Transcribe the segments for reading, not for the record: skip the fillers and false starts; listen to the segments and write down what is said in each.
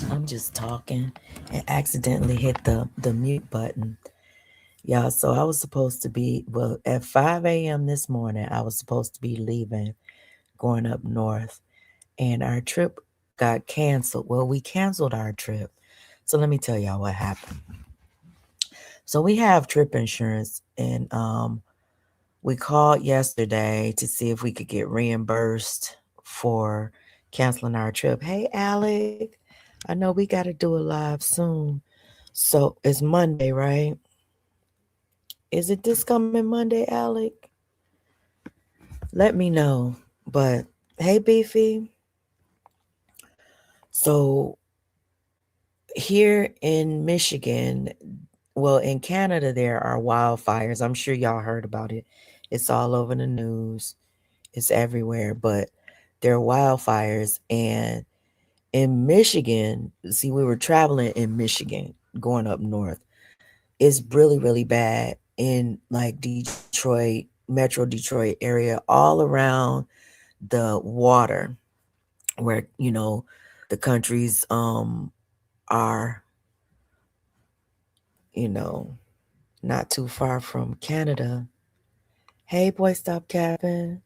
I'm just talking and accidentally hit the mute button. Yeah, so I was supposed to be, well, at 5 a.m. this morning, I was supposed to be leaving, going up north, and our trip got canceled. Well, we canceled our trip. So let me tell y'all what happened. So we have trip insurance, and we called yesterday to see if we could get reimbursed for canceling our trip. Hey, Alec, I know we got to do a live soon. So it's Monday, right? Is it this coming Monday, Alec? Let me know. But hey, Beefy. So here in Michigan, well, in Canada, there are wildfires. I'm sure y'all heard about it. It's all over the news, it's everywhere. But there are wildfires. And in Michigan, see, we were traveling in Michigan going up north. It's really, really bad in like Detroit, Metro Detroit area, all around the water where, the countries are, you know, not too far from Canada. Hey, boy, stop capping.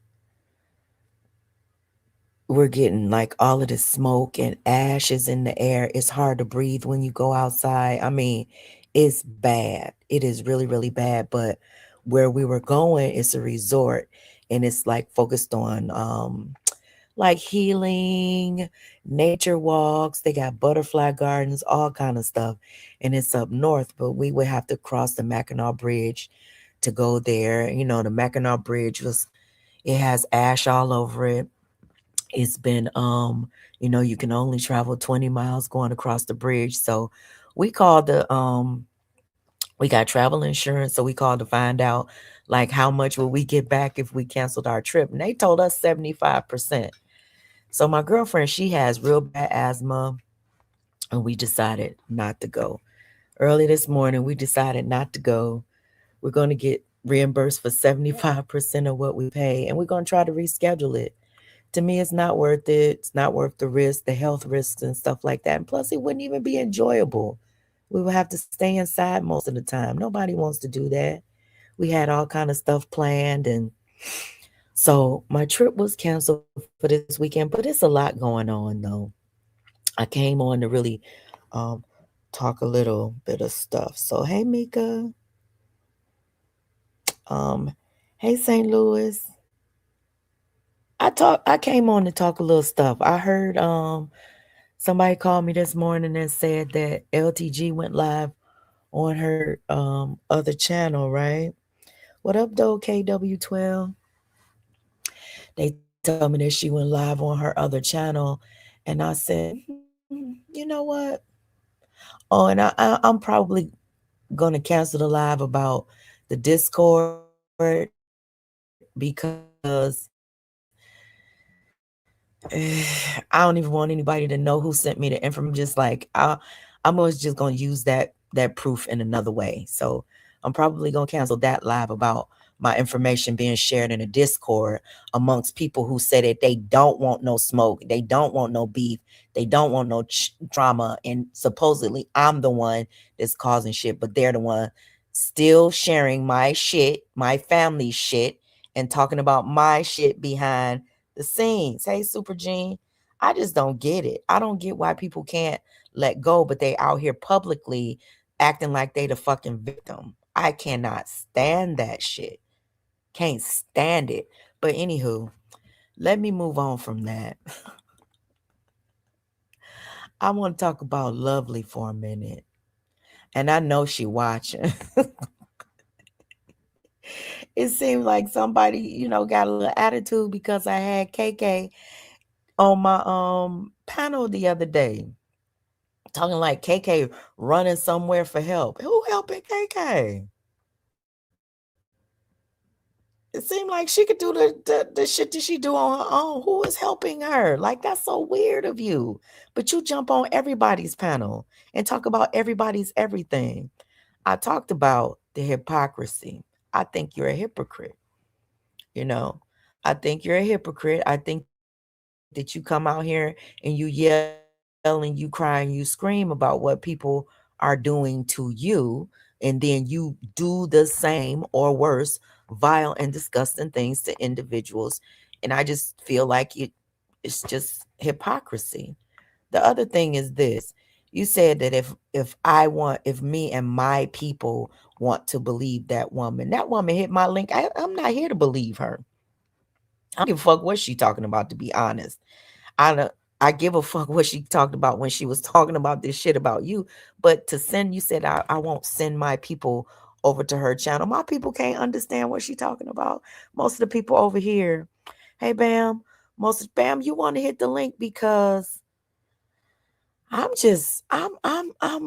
We're getting like all of this smoke and ashes in the air. It's hard to breathe when you go outside. I mean, it's bad. It is really, really bad. But where we were going, it's a resort and it's like focused on like healing, nature walks. They got butterfly gardens, all kind of stuff. And it's up north, but we would have to cross the Mackinac Bridge to go there. The Mackinac Bridge it has ash all over it. It's been you can only travel 20 miles going across the bridge. So we called we got travel insurance, so we called to find out like how much will we get back if we canceled our trip. And they told us 75%. So my girlfriend, she has real bad asthma, and we decided not to go. Early this morning, we decided not to go. We're going to get reimbursed for 75% of what we pay, and we're going to try to reschedule it. To me, it's not worth it. It's not worth the risk, the health risks and stuff like that. And plus, it wouldn't even be enjoyable. We would have to stay inside most of the time. Nobody wants to do that. We had all kind of stuff planned, and so my trip was canceled for this weekend. But it's a lot going on, though. I came on to really um, talk a little bit of stuff. So hey, Mika. Um, hey, St. Louis. I came on to talk a little stuff. I heard somebody called me this morning and said that LTG went live on her other channel, right? What up, though, KW12? They told me that she went live on her other channel, and I said, you know what? Oh, and I'm probably gonna cancel the live about the Discord because I don't even want anybody to know who sent me the information. I'm just like I'm always just gonna use that proof in another way. So I'm probably gonna cancel that live about my information being shared in a Discord amongst people who say that they don't want no smoke, they don't want no beef, they don't want no drama, and supposedly I'm the one that's causing shit, but they're the one still sharing my shit, my family shit, and talking about my shit behind the scenes. Hey, Super Gene, I just don't get it. I don't get why people can't let go, but they out here publicly acting like they the fucking victim. I cannot stand that shit. Can't stand it. But anywho, let me move on from that. I want to talk about Lovely for a minute. And I know she watching. It seemed like somebody, got a little attitude because I had KK on my panel the other day, talking like KK running somewhere for help. Who helping KK? It seemed like she could do the shit that she do on her own. Who is helping her? Like, that's so weird of you. But you jump on everybody's panel and talk about everybody's everything. I talked about the hypocrisy. I think you're a hypocrite. You know, I think you're a hypocrite. I think that you come out here and you yell and you cry and you scream about what people are doing to you, and then you do the same or worse, vile and disgusting things to individuals. And I just feel like it's just hypocrisy. The other thing is this. You said that if me and my people want to believe that woman hit my link. I'm not here to believe her. I don't give a fuck what she talking about, to be honest. I don't I give a fuck what she talked about when she was talking about this shit about you. But to send, you said I won't send my people over to her channel. My people can't understand what she talking about. Most of the people over here, hey Bam, Bam, you want to hit the link because I'm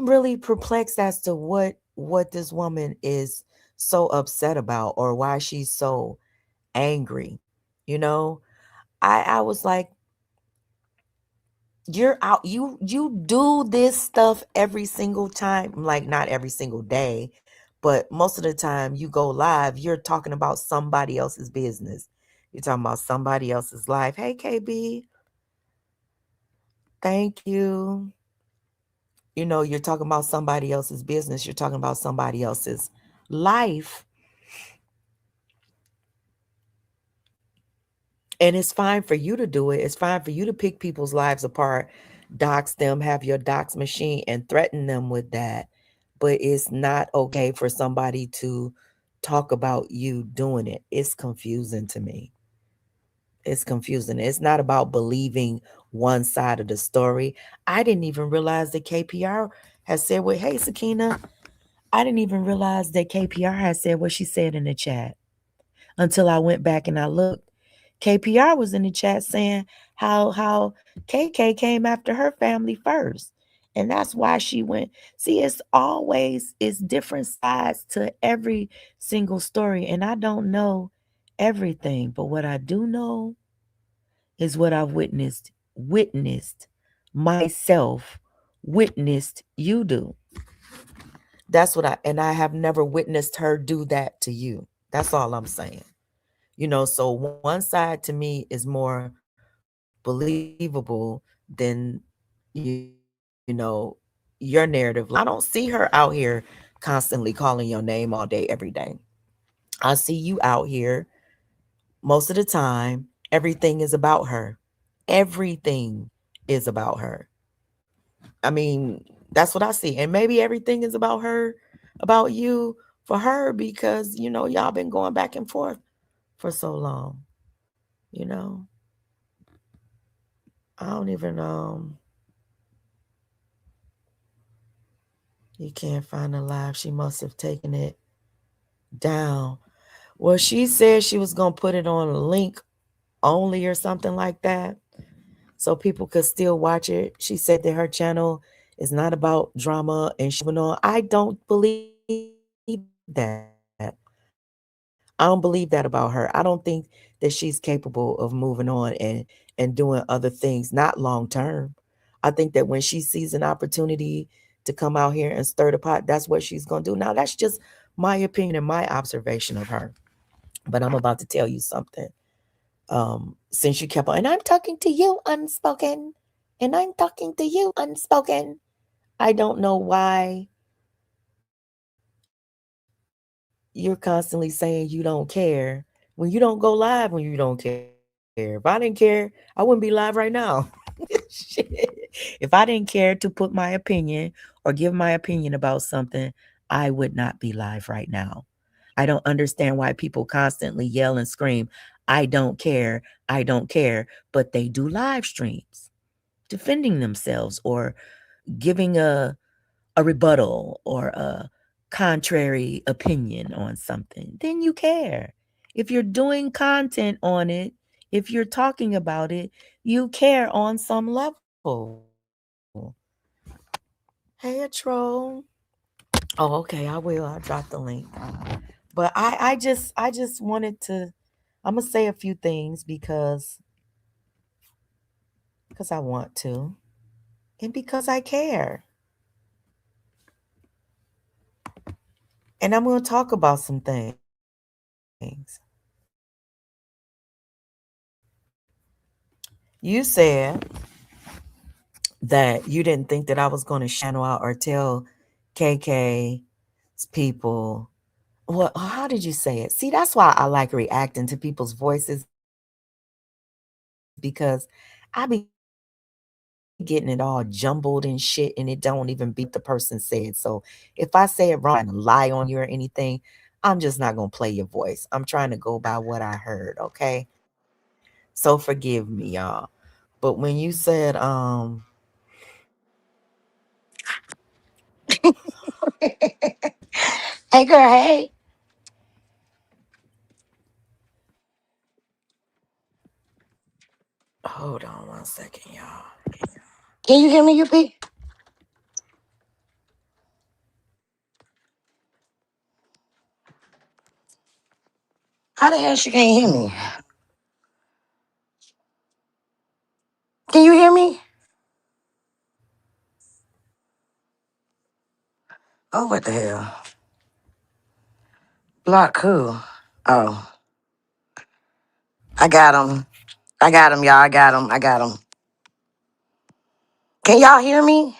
really perplexed as to what this woman is so upset about, or why she's so angry. You know, I was like, you're out, you do this stuff every single time, like not every single day, but most of the time you go live, you're talking about somebody else's business. You're talking about somebody else's life. Hey KB, thank you. You know, you're talking about somebody else's business, you're talking about somebody else's life. And it's fine for you to do it. It's fine for you to pick people's lives apart, dox them, have your dox machine, and threaten them with that. But it's not okay for somebody to talk about you doing it. It's confusing to me. It's confusing. It's not about believing one side of the story. I didn't even realize that KPR has said what, hey, Sakina, I didn't even realize that KPR has said what she said in the chat until I went back and I looked. KPR was in the chat saying how KK came after her family first. And that's why she went. See, it's different sides to every single story. And I don't know everything, but what I do know is what I've witnessed myself, witnessed you do. That's what and I have never witnessed her do that to you. That's all I'm saying. You know, so one side to me is more believable than, your narrative. Like, I don't see her out here constantly calling your name all day, every day. I see you out here most of the time. Everything is about her. Everything is about her. I mean, that's what I see. And maybe everything is about her, about you for her, because, y'all been going back and forth for so long. You know, I don't even you can't find the live. She must have taken it down. Well, she said she was gonna put it on a link only or something like that, so people could still watch it. She said that her channel is not about drama and she moving on. I don't believe that. I don't believe that about her. I don't think that she's capable of moving on and doing other things, not long term. I think that when she sees an opportunity to come out here and stir the pot, that's what she's gonna do. Now, that's just my opinion and my observation of her. But I'm about to tell you something. Since you kept on, and I'm talking to you unspoken, and I'm talking to you unspoken. I don't know why you're constantly saying you don't care when you don't go live when you don't care. If I didn't care, I wouldn't be live right now. Shit. If I didn't care to put my opinion or give my opinion about something, I would not be live right now. I don't understand why people constantly yell and scream, I don't care, I don't care, but they do live streams defending themselves or giving a rebuttal or a contrary opinion on something. Then you care. If you're doing content on it, if you're talking about it, you care on some level. Hey, a troll. Oh, okay, I will. I'll drop the link. But I just wanted to, I'm gonna say a few things because I want to and because I care. And I'm gonna talk about some things. You said that you didn't think that I was going to channel out or tell KK's people. Well, how did you say it? See, that's why I like reacting to people's voices because I be getting it all jumbled and shit, and it don't even be what the person said. So if I say it wrong and trying to lie on you or anything, I'm just not gonna play your voice. I'm trying to go by what I heard, okay? So forgive me, y'all. But when you said Hey, girl, hey. hold on 1 second, y'all. Can you hear me, UP? How the hell she can't hear me? Hmm. Can you hear me? Oh, what the hell? Block who? Oh, I got him. I got him, y'all. I got him. I got him. Can y'all hear me?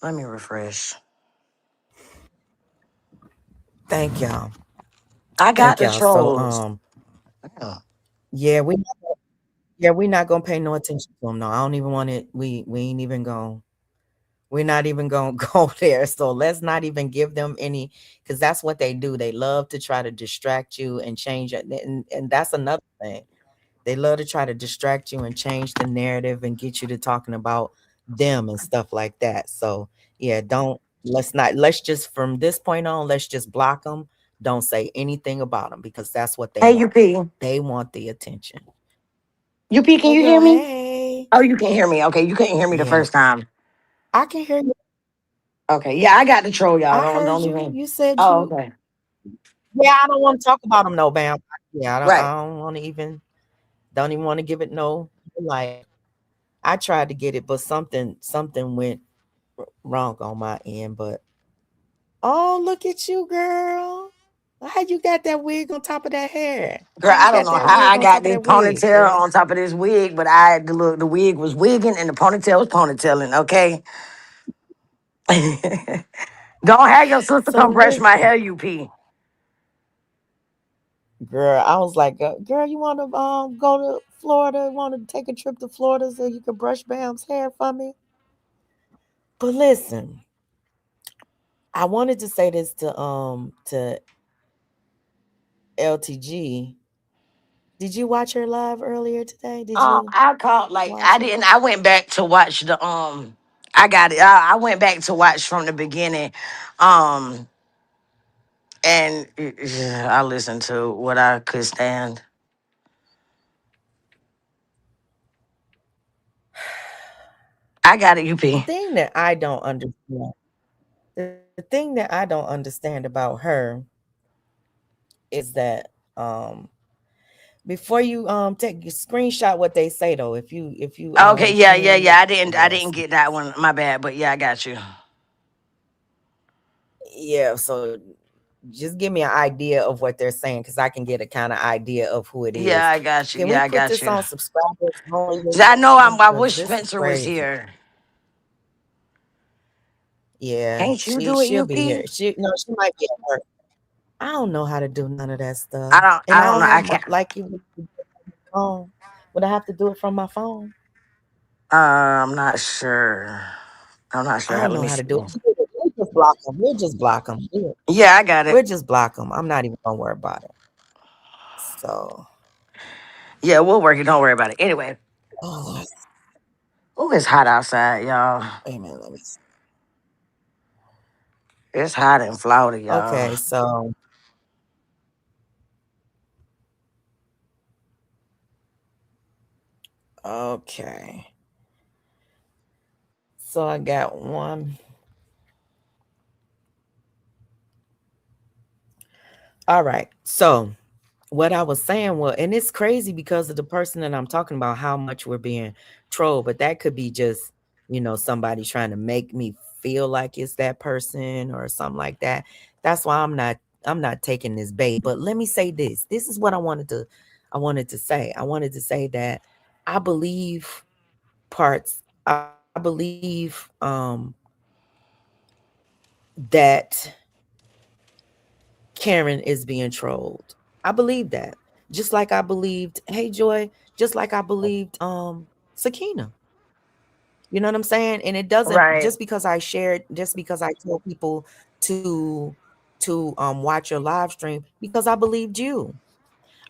Let me refresh. Thank y'all. I got Thank the y'all. So trolls. Yeah. yeah, we're not gonna pay no attention to them. No, I don't even want it. We ain't even going. We're not even gonna go there. So let's not even give them any, because that's what they do. They love to try to distract you and change it. And that's another thing. They love to try to distract you and change the narrative and get you to talking about them and stuff like that. So yeah, don't let's just from this point on, let's just block them. Don't say anything about them because that's what they Hey, want. UP. They want the attention. UP, can Hey you girl, hear me? hey. Oh, you can hear me. Okay, you couldn't hear me the Yeah, first time. I can hear you. Okay, yeah, I got the troll, y'all. I Don't heard you. even. You said Oh, you. okay. Yeah, I don't want to talk about them, no, bam. Yeah, I don't. Right. I don't want to even. Don't even want to give it no like. I tried to get it, but something went wrong on my end. But oh, look at you, girl. How you got that wig on top of that hair? Girl, How you I don't got know that how wig I on got top of this that wig, ponytail girl? on top of this wig, but the wig was wigging and the ponytail was ponytailing. Okay. Don't have your sister So come brush my listen, hair, UP. girl. I was like, girl, you want to go to Florida? Want to take a trip to Florida so you can brush Bam's hair for me? But listen, I wanted to say this to LTG. Did you watch her live earlier today? Did you I called like I watch it? didn't. I went back to watch the I got it. I went back to watch from the beginning, um, and yeah, I listened to what I could stand. I got it, The UP. thing that I don't understand, the thing that I don't understand about her is that before you take screenshot what they say though, if you Okay, yeah, yeah, can, yeah. I yes. didn't get that one. My bad, but yeah, I got you. Yeah, so just give me an idea of what they're saying because I can get a kind of idea of who it Yeah, is. I got you. Can we Yeah, I put got this you. on subscribers only See, I know. I because wish this is Spencer was crazy. here. Yeah, Can't you do it, she'll be here. UP? She might be at work. I don't know how to do none of that stuff, and I I don't don't know. have I my can't. like you phone. Would I have to do it from my phone? I'm not sure. I'm not I sure. don't Let know me how to see. do it. We'll just block them. We'll just block them. Yeah, I got it. We'll just block them. I'm not even gonna worry about it. So, Yeah, we'll work it. Don't worry about it. Anyway, oh, oh, it's hot outside, y'all. wait a minute. Let me see. It's hot in Florida, y'all. Okay, so okay, so I got one. All right. So what I was saying was, and it's crazy because of the person that I'm talking about, how much we're being trolled, but that could be just, somebody trying to make me feel like it's that person or something like that. That's why I'm not taking this bait. But let me say this. This is what I wanted to I wanted to say that I believe parts. I believe that Karen is being trolled. I believe that. Just like I believed, hey Joy, just like I believed Sakina. You know what I'm saying? And it doesn't Right. just because I shared, just because I told people to watch your live stream, because I believed you.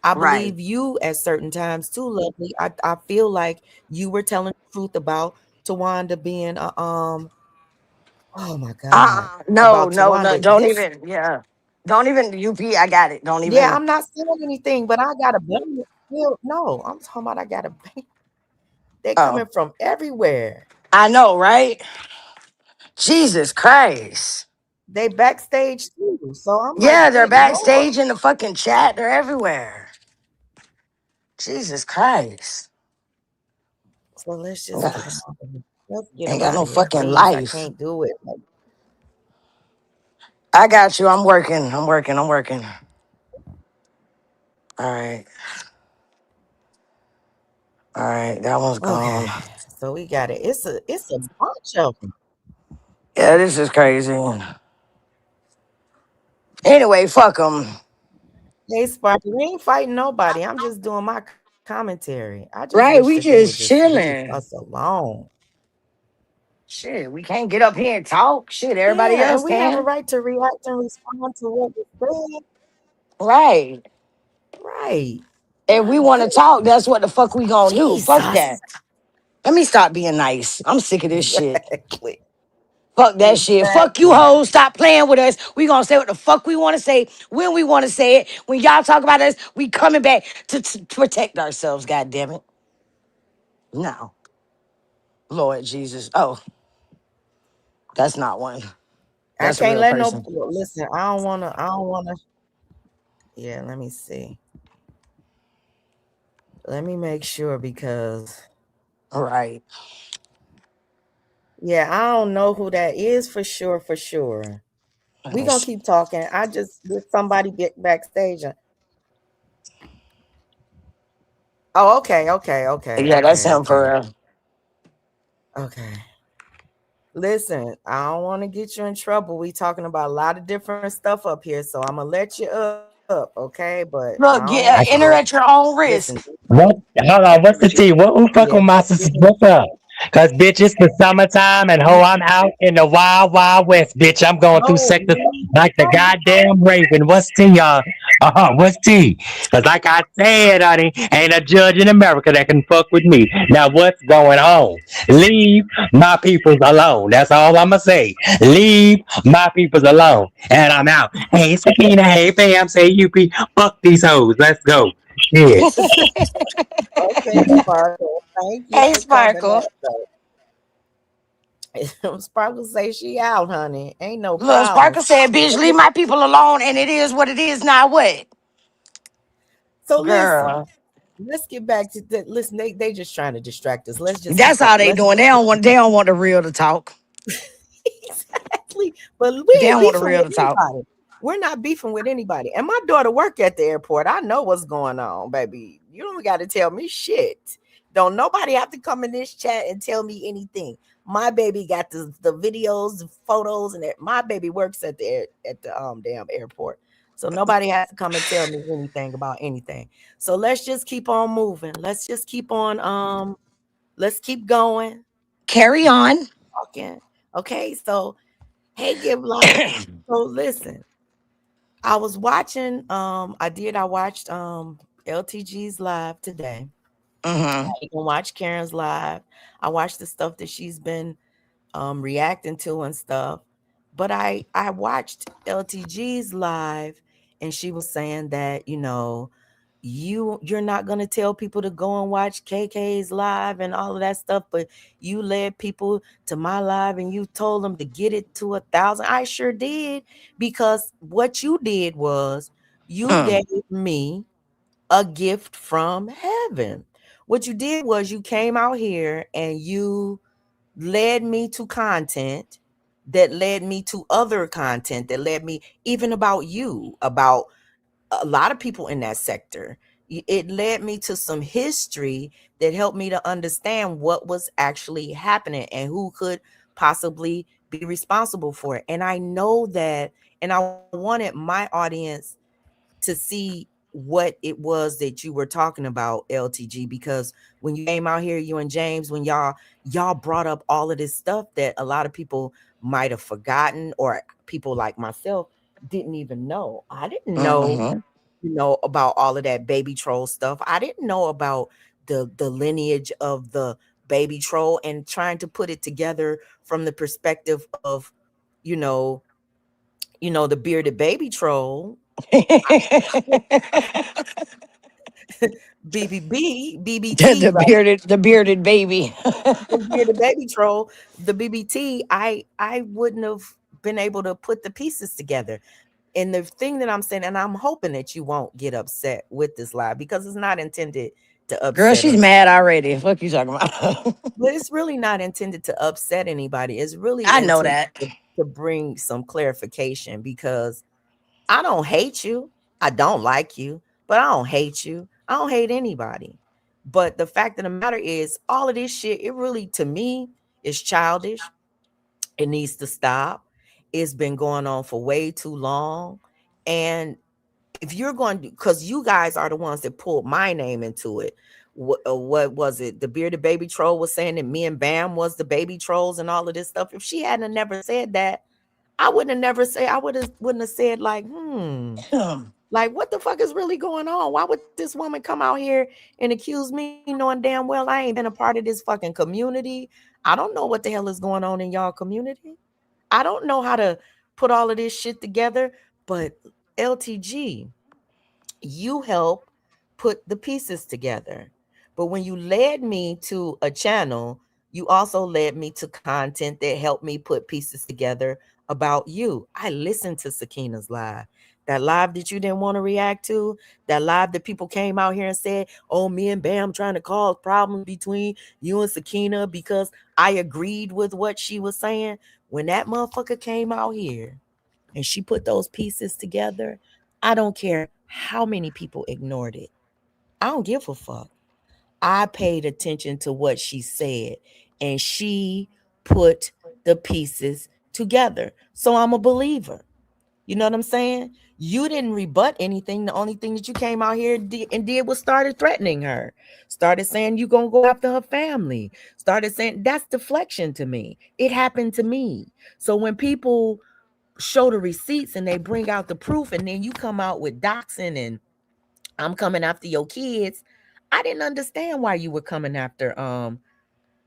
I Right. believe you at certain times too, Lovely. I feel like you were telling the truth about Tawanda being a oh my God. No, About no, no. Tawanda. Don't This even. Yeah. Don't even. UP. I got it. Don't yeah, even. I'm not saying anything, but I gotta blame it. No, I'm talking about I gotta blame. They Oh, coming from everywhere. I know, right? Jesus Christ. They backstage too. So I'm like, Yeah, they're good Lord. backstage in the fucking chat. They're everywhere. Jesus Christ. So let's just get them Yes. out of here. Let's get Ain't them got out no of here, fucking please. I life. can't do it. Like, I got you. I'm working. I'm working. I'm working. All right. All right. That one's okay. gone. So we got it. It's a bunch of them. Yeah, this is crazy. Anyway, fuck them. Hey Sparky, we ain't fighting nobody. I'm just doing my commentary. I just wish that Right? they We would just just leave us chilling. alone. Shit, we can't get up here and talk. Shit, everybody Yeah, and else we have a can. right to react and respond to what we're saying. Right. Right. If we My want to talk, goodness. that's what the fuck we gonna do. Fuck Jesus. that. Let me stop being nice. I'm sick of this shit. Exactly. Fuck that shit. Fuck you Exactly. hoes. Stop playing with us. We gonna say what the fuck we want to say when we want to say it. When y'all talk about us, we coming back to protect ourselves. God damn it. No, Lord Jesus. Oh, that's not one. I That's a can't real let no person. listen. I don't wanna. Yeah, let me see. Let me make sure because All right. yeah, I don't know who that is for sure. For sure, Let we me gonna see. keep talking. I just did somebody get backstage. Oh, Yeah, that's him for real. okay. Listen, I don't want to get you in trouble. We talking about a lot of different stuff up here, so I'm gonna let you up, okay? But I don't Look, want you get to I, enter at your own listen. risk. what? Hold on. What's the tea? What? Who fuck Yeah, with my don't sister? give me. What's up? Cause bitch, it's the summertime and ho, I'm out in the wild, wild west. Bitch, I'm going through No, sectors no, like the no, goddamn raven. What's tea, y'all? What's tea? Cause like I said, honey, ain't a judge in America that can fuck with me. Now what's going on? Leave my peoples alone. That's all I'ma say. Leave my peoples alone. And I'm out. Hey, Sakina. Hey, Pam. Say UP. Fuck these hoes. Let's go. Shit. okay, Sparkle. Thank you Hey, for coming Sparkle. up, though. Sparkle say she out, honey. Ain't no Look, problem. Sparkle said, bitch, leave my people alone, and it is what it is, now what? So listen, Girl. let's get back to that. Listen, they just trying to distract us. Let's just keep That's on. all they Let's doing. just keep on. They don't want the real to talk. Exactly. But we They ain't don't want the beefing real with to talk. anybody. We're not beefing with anybody. And my daughter work at the airport. I know what's going on, baby. You don't got to tell me shit. Don't nobody have to come in this chat and tell me anything. My baby got the videos, the photos, and my baby works at the damn airport. So nobody has to come and tell me anything about anything. So let's just keep on moving. Let's just keep on let's keep going, Carry on. talking. Okay, so hey, give life. So listen, I watched LTG's live today. Mm-hmm. You can watch Karen's live. I watched the stuff that she's been reacting to and stuff. But I watched LTG's live, and she was saying that you're not gonna tell people to go and watch KK's live and all of that stuff, but you led people to my live and you told them to get it to 1,000. I sure did, because what you did was you Mm. gave me a gift from heaven. What you did was you came out here and you led me to content that led me to other content that led me even about you, about a lot of people in that sector. It led me to some history that helped me to understand what was actually happening and who could possibly be responsible for it. And I know that, and I wanted my audience to see what it was that you were talking about, LTG, because when you came out here, you and James, when y'all brought up all of this stuff that a lot of people might have forgotten, or people like myself didn't even know. I didn't know, Mm-hmm. about all of that baby troll stuff. I didn't know about the lineage of the baby troll, and trying to put it together from the perspective of, you know, the bearded baby troll, BBB, BBT, right? The bearded baby. The bearded baby troll, the BBT. I wouldn't have been able to put the pieces together. And the thing that I'm saying, and I'm hoping that you won't get upset with this live, because it's not intended to Girl, upset she's us. mad already. Fuck you talking about. But it's really not intended to upset anybody. It's really I know intended that. to bring some clarification, because I don't hate you. I don't like you, but I don't hate you. I don't hate anybody. But the fact of the matter is, all of this shit, it really, to me, is childish. It needs to stop. It's been going on for way too long. And if you're going to, because you guys are the ones that pulled my name into it. What was it? The bearded baby troll was saying that me and Bam was the baby trolls and all of this stuff. If she hadn't never said that, I wouldn't have never say. I wouldn't have said like, like, what the fuck is really going on? Why would this woman come out here and accuse me, knowing damn well I ain't been a part of this fucking community? I don't know what the hell is going on in y'all community. I don't know how to put all of this shit together. But LTG, you help put the pieces together. But when you led me to a channel, you also led me to content that helped me put pieces together about you. I listened to Sakina's live. That live that you didn't want to react to, that live that people came out here and said, oh, me and Bam trying to cause problems between you and Sakina because I agreed with what she was saying. When that motherfucker came out here and she put those pieces together, I don't care how many people ignored it. I don't give a fuck. I paid attention to what she said, and she put the pieces together. So I'm a believer. You know what I'm saying? You didn't rebut anything. The only thing that you came out here and did was started threatening her. Started saying you gonna go after her family. Started saying that's deflection to me. It happened to me. So when people show the receipts and they bring out the proof, and then you come out with doxing and I'm coming after your kids. I didn't understand why you were coming after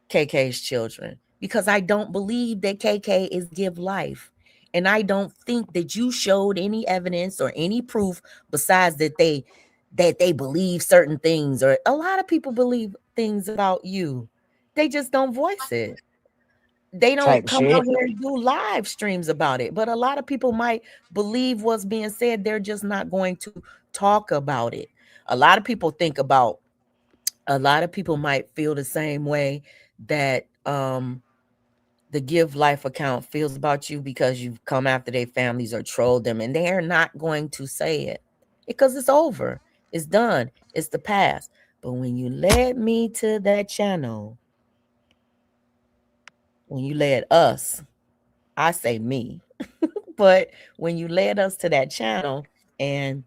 KK's children, because I don't believe that KK is give life. And I don't think that you showed any evidence or any proof besides that they believe certain things, or a lot of people believe things about you. They just don't voice it. They don't Type come out shit. here and do live streams about it. But a lot of people might believe what's being said. They're just not going to talk about it. A lot of people think about, a lot of people might feel the same way that the Give Life account feels about you, because you've come after their families or trolled them, and they're not going to say it because it's over. It's done. It's the past. But when you led me to that channel, when you led us, I say me, but when you led us to that channel, and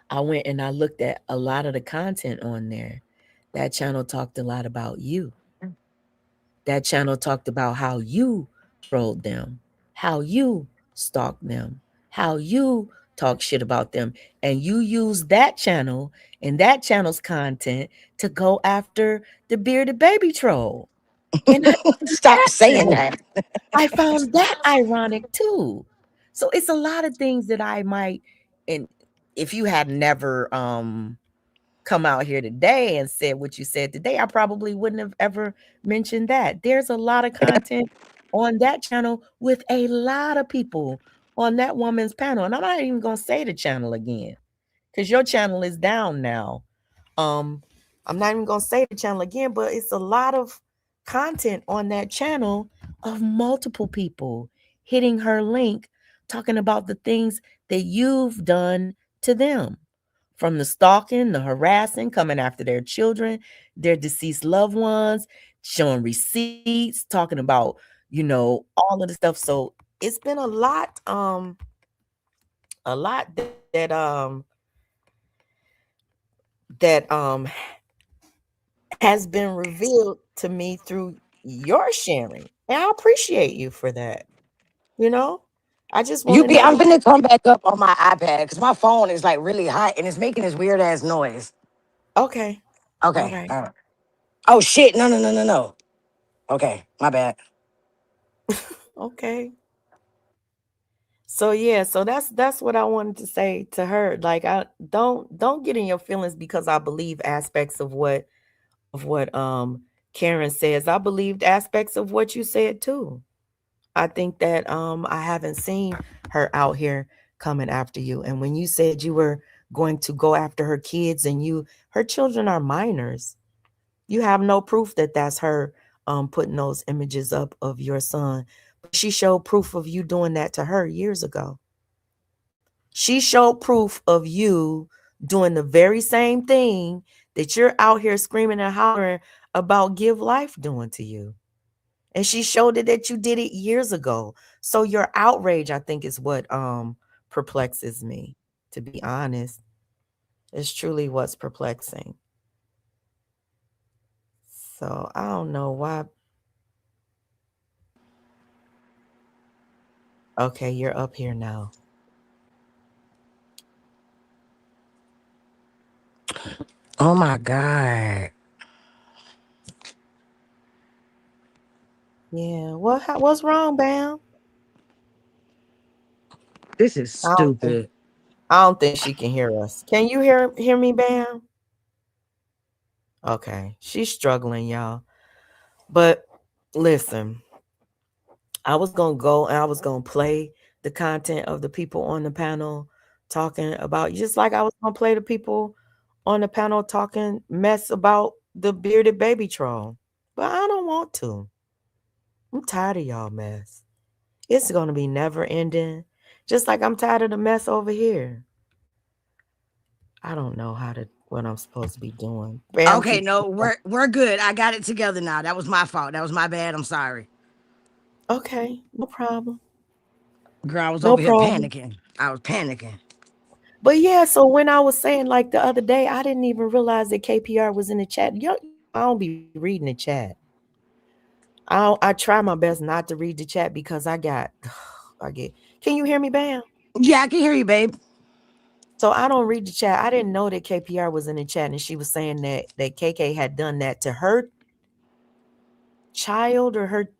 I went and I looked at a lot of the content on there, that channel talked a lot about you. That channel talked about how you trolled them, how you stalked them, how you talk shit about them. And you use that channel and that channel's content to go after the bearded baby troll. And I Stop saying found that. I found that ironic too. So it's a lot of things that I might, and if you had never come out here today and said what you said today, I probably wouldn't have ever mentioned that. There's a lot of content on that channel with a lot of people on that woman's panel. And I'm not even gonna say the channel again, because your channel is down now. Um, I'm not even gonna say the channel again, but it's a lot of content on that channel of multiple people hitting her link, talking about the things that you've done to them, from the stalking, the harassing, coming after their children, their deceased loved ones, showing receipts, talking about, all of the stuff. So it's been a lot that has been revealed to me through your sharing. And I appreciate you for that. You know? I just want You to be, know I'm that. finna come back up on my iPad because my phone is like really hot and it's making this weird ass noise. Okay. All Okay. right. All right. Oh shit. No, no, no, no, no. Okay. My bad. Okay. So yeah, so that's what I wanted to say to her. Like, I don't get in your feelings because I believe aspects of what Karen says. I believed aspects of what you said too. I think that I haven't seen her out here coming after you. And when you said you were going to go after her kids, and her children are minors, you have no proof that that's her putting those images up of your son. But she showed proof of you doing that to her years ago. She showed proof of you doing the very same thing that you're out here screaming and hollering about Give Life doing to you. And she showed it that you did it years ago. So your outrage, I think, is what perplexes me, to be honest. It's truly what's perplexing. So I don't know why. Okay, you're up here now. Oh my God. Yeah. What's wrong, Bam? This is I don't think stupid. I don't think she can hear us. Can you hear me, Bam? Okay. She's struggling, y'all. But listen, I was gonna go and I was gonna play the content of the people on the panel talking about, just like I was gonna play the people on the panel talking mess about the bearded baby troll. But I don't want to. I'm tired of y'all mess. It's gonna be never ending. Just like I'm tired of the mess over here. I don't know what I'm supposed to be doing. Bam Okay, keep no, we're good. I got it together now. That was my fault. That was my bad. I'm sorry. okay, no problem. Girl, I was No over here problem. panicking. I was panicking. But yeah, so when I was saying, like, the other day, I didn't even realize that KPR was in the chat. I don't be reading the chat. I try my best not to read the chat because I got I get. Can you hear me, Bam? Yeah, I can hear you, babe. So I don't read the chat. I didn't know that KPR was in the chat, and she was saying that KK had done that to her child or her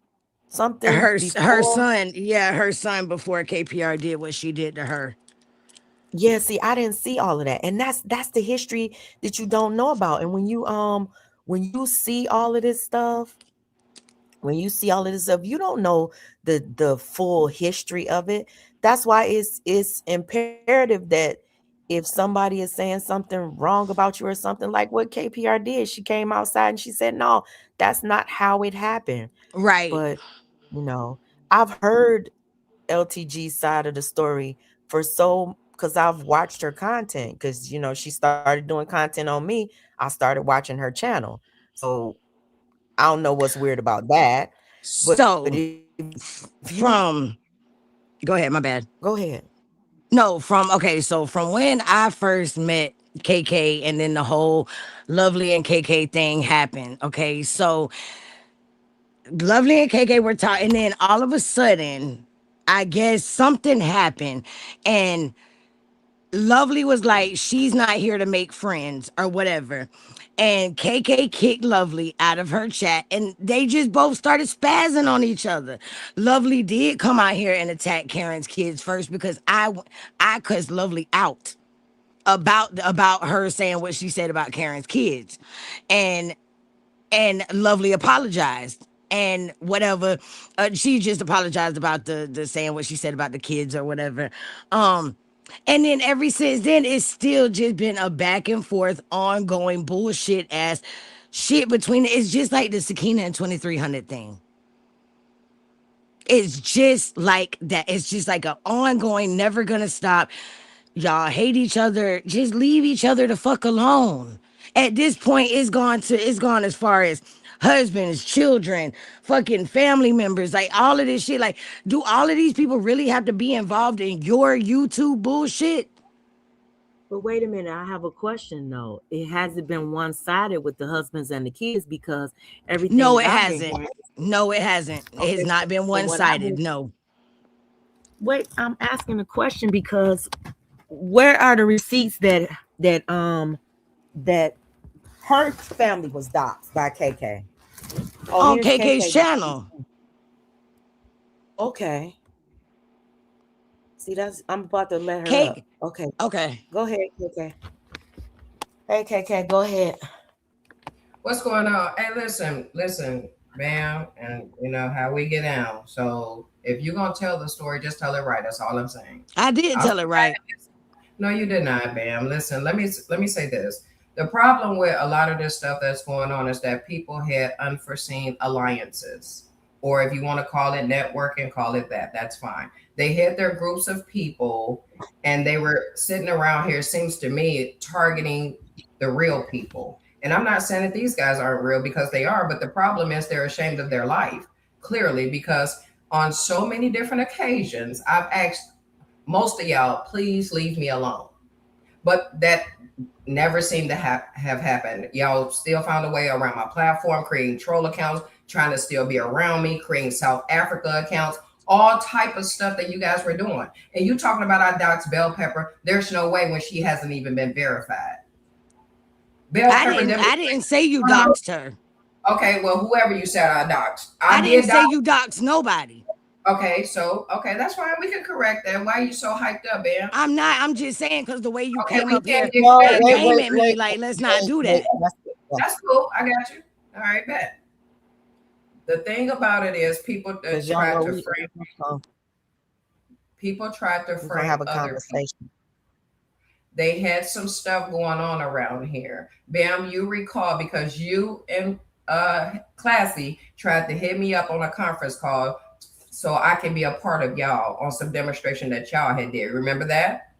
something Her before. son, yeah, her son before KPR did what she did to her. Yeah, see, I didn't see all of that. And that's the history that you don't know about. And when you see all of this stuff, you don't know the full history of it. That's why it's imperative that if somebody is saying something wrong about you or something, like what KPR did, she came outside and she said, "No, that's not how it happened." Right. But, you know, I've heard LTG's side of the story because I've watched her content, because she started doing content on me. I started watching her channel. So I don't know what's weird about that. But if So you from go ahead, my bad. go ahead. No, from okay, so from when I first met KK and then the whole Lovely and KK thing happened. Okay, so Lovely and KK were talking, and then all of a sudden, I guess something happened, and Lovely was like, she's not here to make friends or whatever. And KK kicked Lovely out of her chat, and they just both started spazzing on each other. Lovely did come out here and attack Karen's kids first because I cussed Lovely out about her saying what she said about Karen's kids, and Lovely apologized and whatever. She just apologized about the saying what she said about the kids or whatever. And then ever since then, it's still just been a back and forth, ongoing bullshit ass shit between it. It's just like the Sakina and 2300 thing. It's just like that. It's just like an ongoing, never gonna stop. Y'all hate each other. Just leave each other the fuck alone. At this point, it's gone as far as husbands, children, fucking family members, like all of this shit. Like, do all of these people really have to be involved in your YouTube bullshit? But wait a minute, I have a question though. It hasn't been one-sided with the husbands and the kids because everything No, that it I've been hasn't. hearing. No, it hasn't. It has Okay, not been so what I've one-sided. been No. wait, I'm asking a question because where are the receipts that her family was doxxed by KK? Oh, On here's KK's KK. channel. Okay. See, that's I'm about to let her K. up. Okay, Okay. go ahead, KK. Hey, KK, go ahead. What's going on? Hey, listen, ma'am, and you know how we get down. So if you're gonna tell the story, just tell it right. That's all I'm saying. I did I'll tell it right. No, you did not, ma'am. Listen, let me say this. The problem with a lot of this stuff that's going on is that people had unforeseen alliances, or if you want to call it networking, call it that. That's fine. They had their groups of people, and they were sitting around here. Seems to me targeting the real people. And I'm not saying that these guys aren't real because they are, but the problem is they're ashamed of their life, clearly, because on so many different occasions, I've asked most of y'all, please leave me alone. But that never seemed to have happened. Y'all still found a way around my platform, creating troll accounts, trying to still be around me, creating South Africa accounts, all type of stuff that you guys were doing. And you talking about I doxed Bell Pepper. There's no way when she hasn't even been verified. Bell Pepper I didn't say you doxed her. Okay, well, whoever you said I doxed. I didn't say you doxed nobody. Okay, that's fine. We can correct that. Why are you so hyped up, man? I'm not. I'm just saying because the way you Okay, came we up can't here get No, mad. wait, came wait, at me, wait, like, let's not do wait. that. That's cool. I got you. All right, bet. The thing about it is people that Because y'all try know to frame people try to we're gonna frame have a other people. conversation. They had some stuff going on around here. Bam, you recall because you and Classy tried to hit me up on a conference call so I can be a part of y'all on some demonstration that y'all had did. Remember that?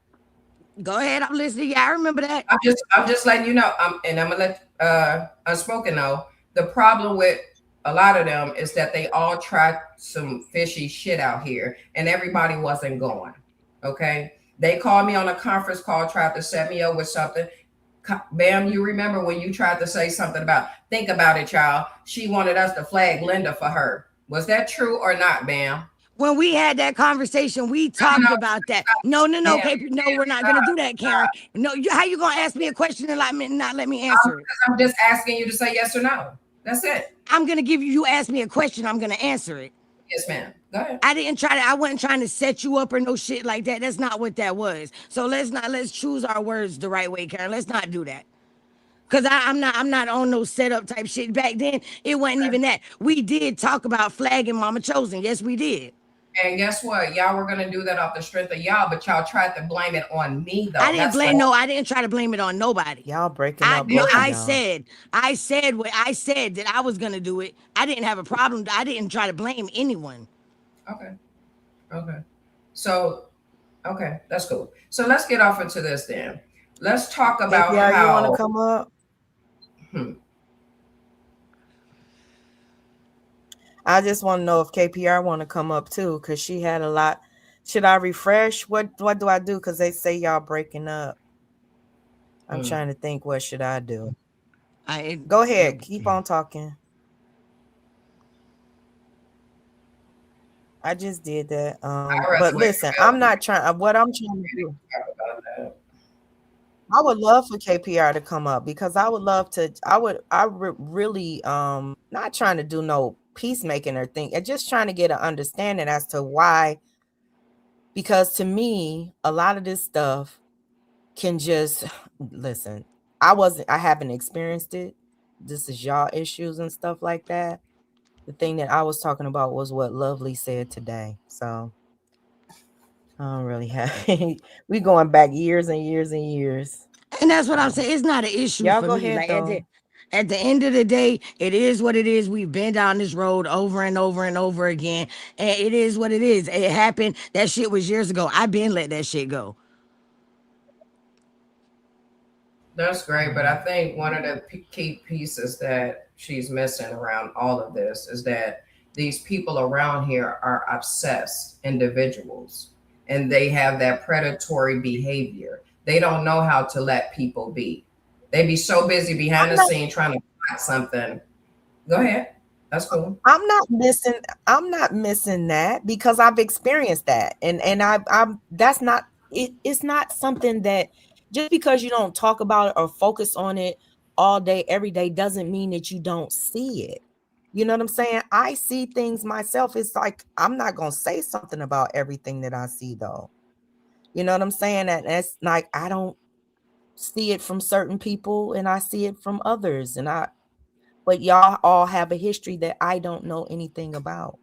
Go ahead. I'm listening. Yeah, I remember that. I'm just letting you know. And I'm gonna let Unspoken know. The problem with a lot of them is that they all tried some fishy shit out here, and everybody wasn't going. Okay, they called me on a conference call, tried to set me up with something. Bam, you remember when you tried to say something about think about it, y'all. She wanted us to flag Linda for her. Was that true or not, Bam? When we had that conversation, we talked about that. No, Bam, KP, no, we're not gonna do that, Karen. No, how you gonna ask me a question and not let me answer it? I'm just asking you to say yes or no. That's it. I'm gonna give you. You ask me a question, I'm gonna answer it. Yes, ma'am. Go ahead. I wasn't trying to set you up or no shit like that. That's not what that was. So let's choose our words the right way, Karen. Let's not do that. Cause I'm not on no setup type shit. Back then, it wasn't even that. We did talk about flagging Mama Chosen. Yes, we did. And guess what? Y'all were gonna do that off the strength of y'all, but y'all tried to blame it on me though. I didn't try to blame it on nobody. Y'all breaking up. I said what I said that I was gonna do it. I didn't have a problem. I didn't try to blame anyone. Okay. So, okay, that's cool. So let's get off into this then. Let's talk about KPR, how you want to come up? I just want to know if KPR want to come up too, because she had a lot. Should I refresh? What do I do? Because they say y'all breaking up. I'm trying to think. What should I do? Go ahead. Keep on talking. I just did that. But listen, I'm not trying. What I'm trying to do. I would love for KPR to come up because I would love to. I really not trying to do no peacemaking or thing. I'm just trying to get an understanding as to why. Because to me, a lot of this stuff can just listen. I haven't experienced it. This is y'all issues and stuff like that. The thing that I was talking about was what Lovely said today. So I don't really have we going back years and years and years. And that's what I'm saying. It's not an issue Y'all for go me. ahead, Like at the end of the day, it is what it is. We've been down this road over and over and over again. And it is what it is. It happened. That shit was years ago. I've been let that shit go. That's great, but I think one of the key pieces that she's missing around all of this is that these people around here are obsessed individuals and they have that predatory behavior. They don't know how to let people be. They be so busy behind I'm the not scene trying to plot something. Go ahead. That's cool. I'm not missing that because I've experienced that. And I'm that's not it's not something that just because you don't talk about it or focus on it all day every day doesn't mean that you don't see it. You know what I'm saying? I see things myself. It's like I'm not going to say something about everything that I see though. You know what I'm saying? And it's like I don't see it from certain people and I see it from others and I but y'all all have a history that I don't know anything about.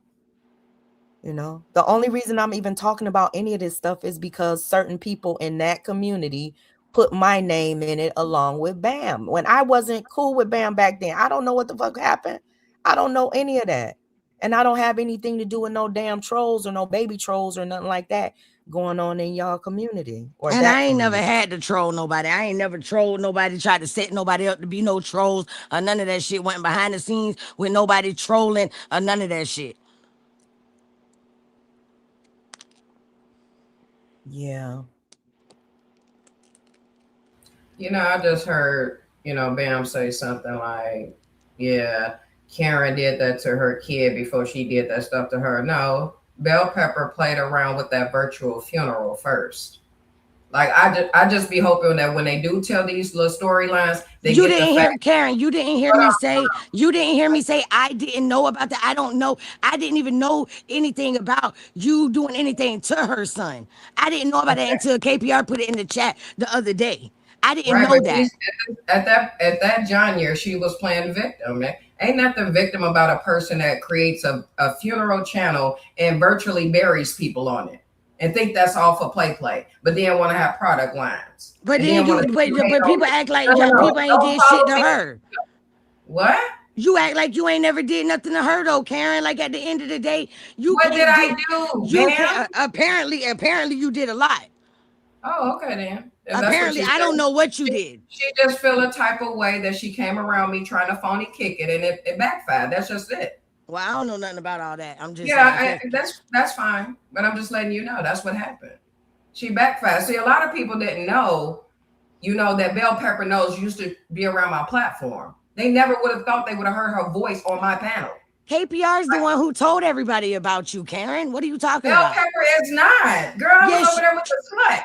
You know, the only reason I'm even talking about any of this stuff is because certain people in that community put my name in it along with Bam. When I wasn't cool with Bam back then, I don't know what the fuck happened. I don't know any of that. And I don't have anything to do with no damn trolls or no baby trolls or nothing like that going on in y'all community or And that I ain't never community. had to troll nobody. I ain't never trolled nobody, tried to set nobody up to be no trolls or none of that shit. Went behind the scenes with nobody trolling or none of that shit. Yeah. I just heard, Bam say something like, yeah, Karen did that to her kid before she did that stuff to her. No, Bell Pepper played around with that virtual funeral first. Like I just be hoping that when they do tell these little storylines, they You get the didn't fact. hear Karen. You didn't hear me say I didn't know about that. I don't know. I didn't even know anything about you doing anything to her son. I didn't know about that Okay, until KPR put it in the chat the other day. I didn't right, know but that. she's at that John year, she was playing victim. Ain't nothing victim about a person that creates a funeral channel and virtually buries people on it and think that's all for play, but then want to have product lines But and then then want you to hate but on people it. act like No, no, no, people ain't don't did shit follow to me. her. What? You act like you ain't never did nothing to her though, Karen. Like at the end of the day, you What did can't I do do, you Bam? can't apparently you did a lot. Oh, okay then. If that's what Apparently, you I don't say. know what you She, did. she just feel a type of way that she came around me trying to phony kick it and it backfired. That's just it. Well, I don't know nothing about all that. I'm just Yeah, saying, cause that's fine. But I'm just letting you know that's what happened. She backfired. See, a lot of people didn't know, that Bell Pepper Nose used to be around my platform. They never would have thought they would have heard her voice on my panel. KPR is the one who told everybody about you, Karen. What are you talking Bell about? Pepper is not. Girl, I was over Yes, there with the slut.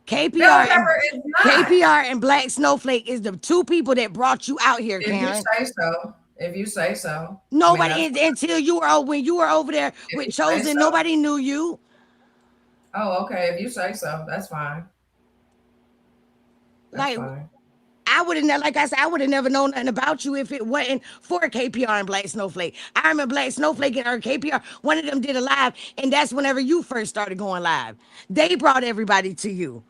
Bell KPR and Pepper is not. KPR and Black Snowflake is the two people that brought you out here, If you Karen. say so. If you say so. I mean, Nobody that's until you were when you were over there if with you say Chosen. so. Nobody knew you. Oh, okay. If you say so, that's fine. That's Like fine. I would have never, like I said, I would have never known nothing about you if it wasn't for KPR and Black Snowflake. I remember Black Snowflake and her KPR. One of them did a live, and that's whenever you first started going live. They brought everybody to you.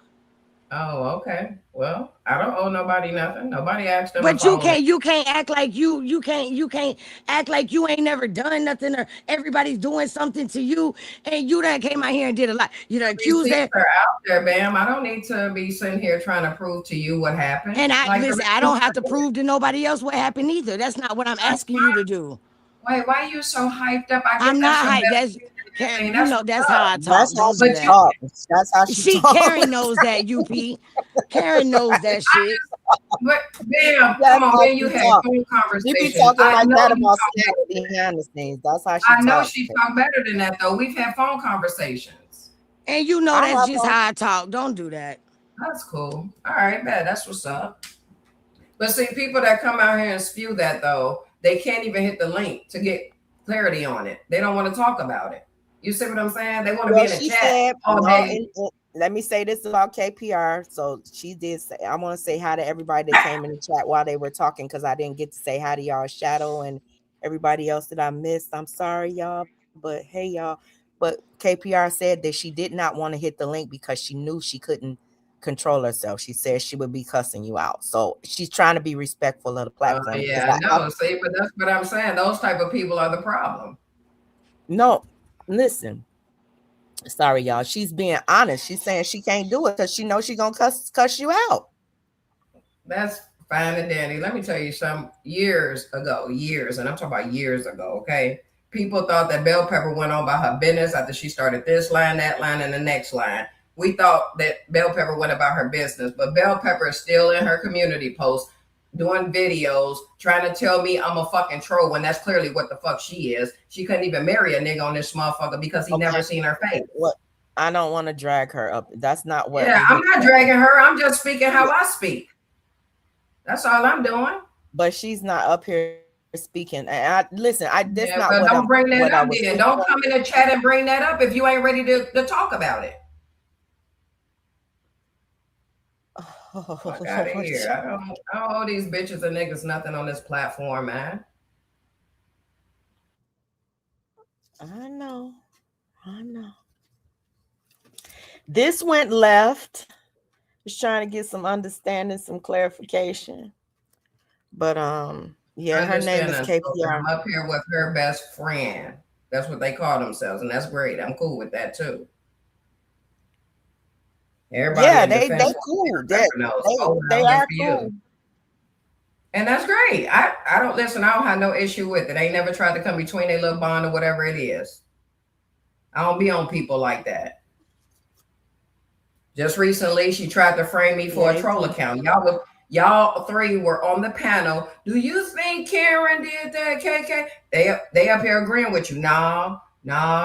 Oh, okay. Well, I don't owe nobody nothing. Nobody asked them to But follow me. you can't act like you can't act like you ain't never done nothing or everybody's doing something to you and you done came out here and did a lot. You done accused Receipts her. are out there, Bam. I don't need to be sitting here trying to prove to you what happened. And I Like the listen, I receipts don't have are to there. prove to nobody else what happened either. That's not what I'm That's asking you to fine. do. Wait, why are you so hyped up? I get I'm that's not the hyped. best That's music and Karen, everything. you That's know what's that's how up. I talk. That's how Don't But do she that. you talks. That's how she She talks. Karen knows that, UP. Karen knows that I shit. just but Bam, come That's on, how man, you she had talks. phone She be conversations. talking like that You about talk Snack better than that. behind the scenes. That's how she I know talks. she talk better than that though. We've had phone conversations. And you know I that's have just how I talk. Don't do that. That's cool. All right, bet that's what's up. But see, people that come out here and spew that though, they can't even hit the link to get clarity on it. They don't want to talk about it. You see what I'm saying? They want to be Well, in a she chat said, all no, day. and let me say this about KPR. So she did say, I want to say hi to everybody that came in the chat while they were talking because I didn't get to say hi to y'all, Shadow, and everybody else that I missed. I'm sorry, y'all, but hey, y'all. But KPR said that she did not want to hit the link because she knew she couldn't control herself. She said she would be cussing you out. So she's trying to be respectful of the platform because Yeah, no, see, but that's what I'm saying. Those type of people are the problem. no, listen. Sorry, y'all. She's being honest. She's saying she can't do it because she knows she's gonna cuss you out. That's fine and dandy. Let me tell you some years ago, and I'm talking about years ago, okay? People thought that Bell Pepper went on by her business after she started this line, that line, and the next line. We thought that Bell Pepper went about her business, but Bell Pepper is still in her community post doing videos trying to tell me I'm a fucking troll when that's clearly what the fuck she is. She couldn't even marry a nigga on this motherfucker because he never seen her face. What? I don't want to drag her up. That's not what. Yeah, I'm not dragging her. I'm just speaking how I speak. That's all I'm doing. But she's not up here speaking. And listen, this not but what don't bring that what up then. Don't come in the chat and bring that up if you ain't ready to talk about it. Fuck out of here. I don't owe these bitches and niggas nothing on this platform, man. I know. This went left. Just trying to get some understanding, some clarification. But yeah, her name is KPR. I'm up here with her best friend. That's what they call themselves, and that's great. I'm cool with that too. Everybody, yeah, they cool. They are cool. And that's great. I don't listen. I don't have no issue with it. They never tried to come between their little bond or whatever it is. I don't be on people like that. Just recently, she tried to frame me for a troll account. Y'all three were on the panel. Do you think Karen did that, KK? They up here agreeing with you. No,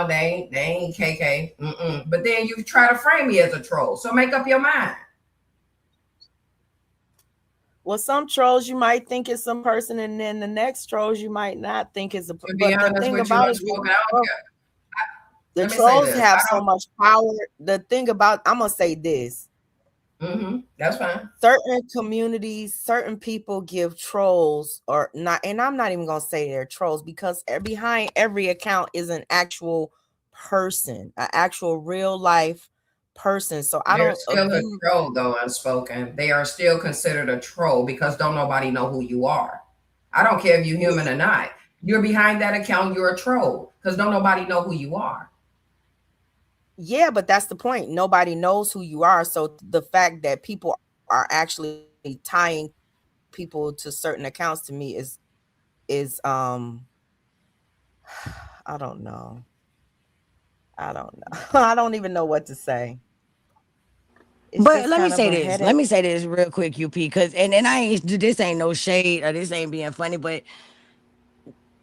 they ain't KK. But then you try to frame me as a troll. So make up your mind. Well, some trolls you might think is some person, and then the next trolls you might not think is a person. But the thing about it is, the trolls have so much power. The thing about, I'm gonna say this. That's fine. Certain communities, certain people give trolls or not, and I'm not even gonna say they're trolls because behind every account is an actual person, an actual real life person. So They're still a troll, though unspoken. They are still considered a troll because don't nobody know who you are. I don't care if you're human or not. You're behind that account, you're a troll because don't nobody know who you are. Yeah, but that's the point. Nobody knows who you are. So the fact that people are actually tying people to certain accounts to me is I don't know. I don't even know what to say. But let me say this. Let me say this real quick, UP, because and I ain't, this ain't no shade or this ain't being funny, but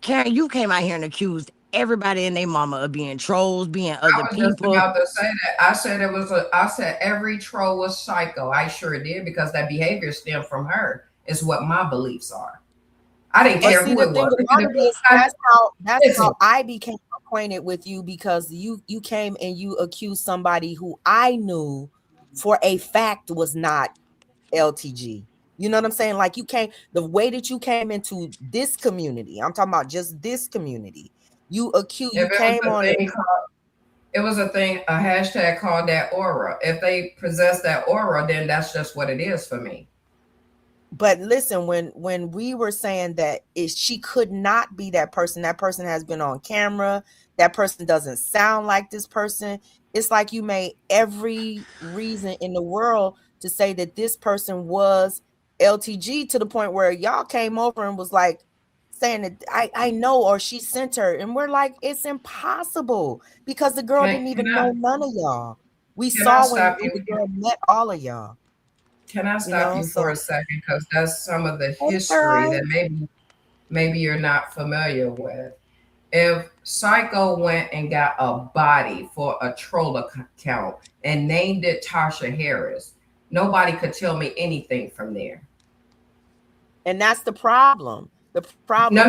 Karen, you came out here and accused everybody and their mama of being trolls, being other people. I was just about to say that. I said every troll was psycho. I sure did because that behavior stemmed from her. Is what my beliefs are. I didn't care who it was. That's how I became acquainted with you because you came and you accused somebody who I knew for a fact was not LTG. You know what I'm saying? Like you came, the way that you came into this community, I'm talking about just this community. You accused, you came on it. It was a thing, a hashtag called that aura. If they possess that aura, then that's just what it is for me. But listen, when we were saying that she could not be that person has been on camera, that person doesn't sound like this person. It's like you made every reason in the world to say that this person was LTG to the point where y'all came over and was like saying that I know, or she sent her, and we're like, it's impossible because the girl didn't even know none of y'all. We saw when the girl met all of y'all. Can I stop you for a second? Because that's some of the history that maybe you're not familiar with. If Psycho went and got a body for a troll account and named it Tasha Harris, nobody could tell me anything from there. And that's the problem. The problem no,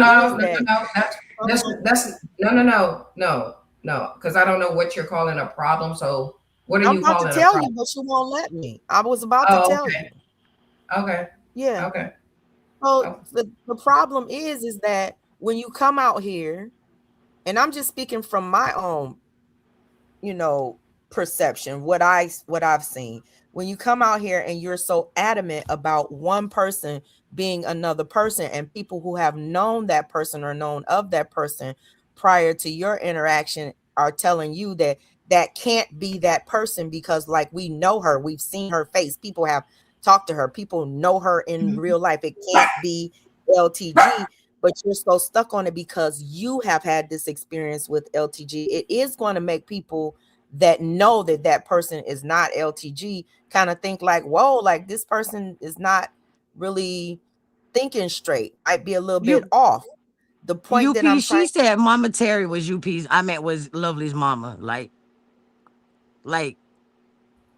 because I don't know what you're calling a problem. So what are you calling a problem? I'm about to tell you, but you won't let me. I was about to tell you. Okay. Yeah. Okay. So the problem is that when you come out here, and I'm just speaking from my own, perception, what I've seen. When you come out here and you're so adamant about one person being another person, and people who have known that person or known of that person prior to your interaction are telling you that that can't be that person because like we know her, we've seen her face, people have talked to her, people know her in real life. It can't be LTG, but you're so stuck on it because you have had this experience with LTG. It is going to make people that know that that person is not LTG kind of think like, whoa, like this person is not really thinking straight, might be a little bit You off. The point that UP, I'm trying, she said Mama Terry was UP's. I meant was Lovely's mama. Like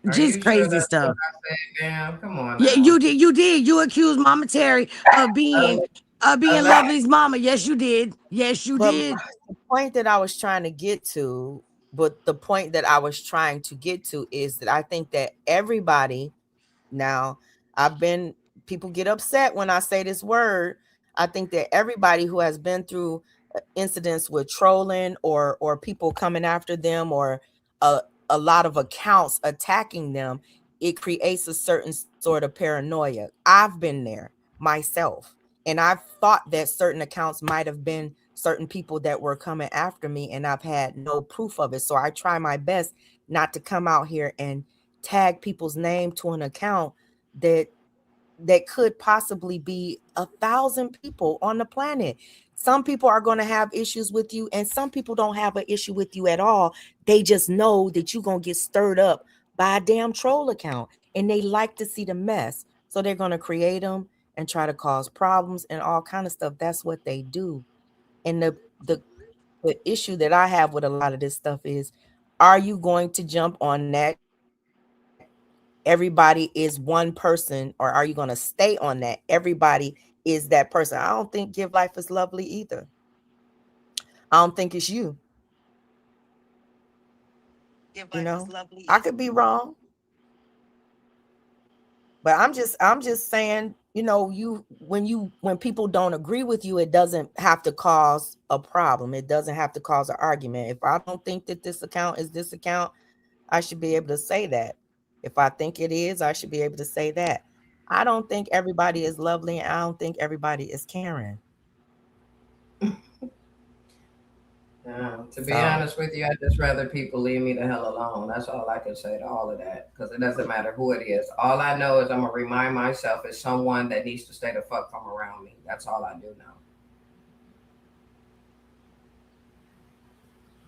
Are just you sure crazy that's what stuff. I said, ma'am? Come on Yeah, now. you did. You did. You accused Mama Terry of being Unless, being unless Lovely's mama. Yes, you did. Yes, you but did. the point that I was trying to get to, but the point that I was trying to get to is that I think that everybody now, I've been, people get upset when I say this word. I think that everybody who has been through incidents with trolling or people coming after them or a, a lot of accounts attacking them, it creates a certain sort of paranoia. I've been there myself, and I've thought that certain accounts might have been certain people that were coming after me, and I've had no proof of it. So I try my best not to come out here and tag people's name to an account that could possibly be 1,000 people on the planet. Some people are going to have issues with you, and some people don't have an issue with you at all. They just know that you're going to get stirred up by a damn troll account, and they like to see the mess. So they're going to create them and try to cause problems and all kind of stuff. That's what they do. And the issue that I have with a lot of this stuff is, are you going to jump on that everybody is one person, or are you going to stay on that everybody is that person? I don't think Give Life is Lovely either. I don't think it's you. You know, I could be wrong, but I'm just saying, you know, when people don't agree with you, it doesn't have to cause a problem. It doesn't have to cause an argument. If I don't think that this account is this account, I should be able to say that. If I think it is, I should be able to say that. I don't think everybody is lovely, and I don't think everybody is Karen. To be So, honest with you, I just rather people leave me the hell alone. That's all I can say to all of that, because it doesn't matter who it is. All I know is I'm gonna remind myself it's someone that needs to stay the fuck from around me. That's all I do now.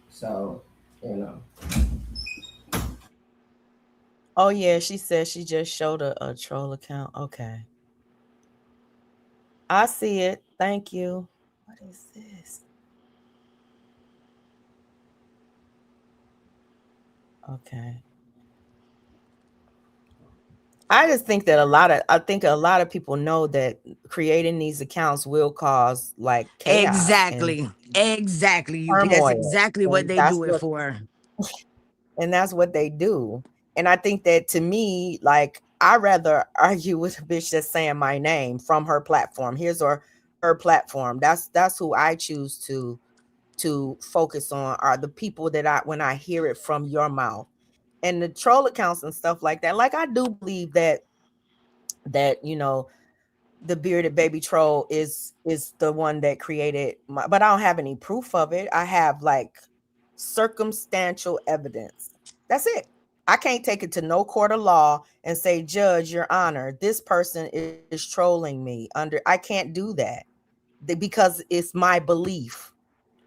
So, you know, oh yeah, she said she just showed a troll account. Okay. I see it. Thank you. What is this? Okay. I just think that a lot of people know that creating these accounts will cause like chaos and Exactly. Exactly, UP. That's turmoil. exactly what And they do it for. that's what they do. And I think that, to me, like, I rather argue with a bitch that's saying my name from her platform. Here's her platform. That's who I choose to focus on, are the people that when I hear it from your mouth. And the troll accounts and stuff like that. Like, I do believe that the bearded baby troll is the one that created but I don't have any proof of it. I have like circumstantial evidence. That's it. I can't take it to no court of law and say, Judge, Your Honor, this person is trolling me. I can't do that because it's my belief.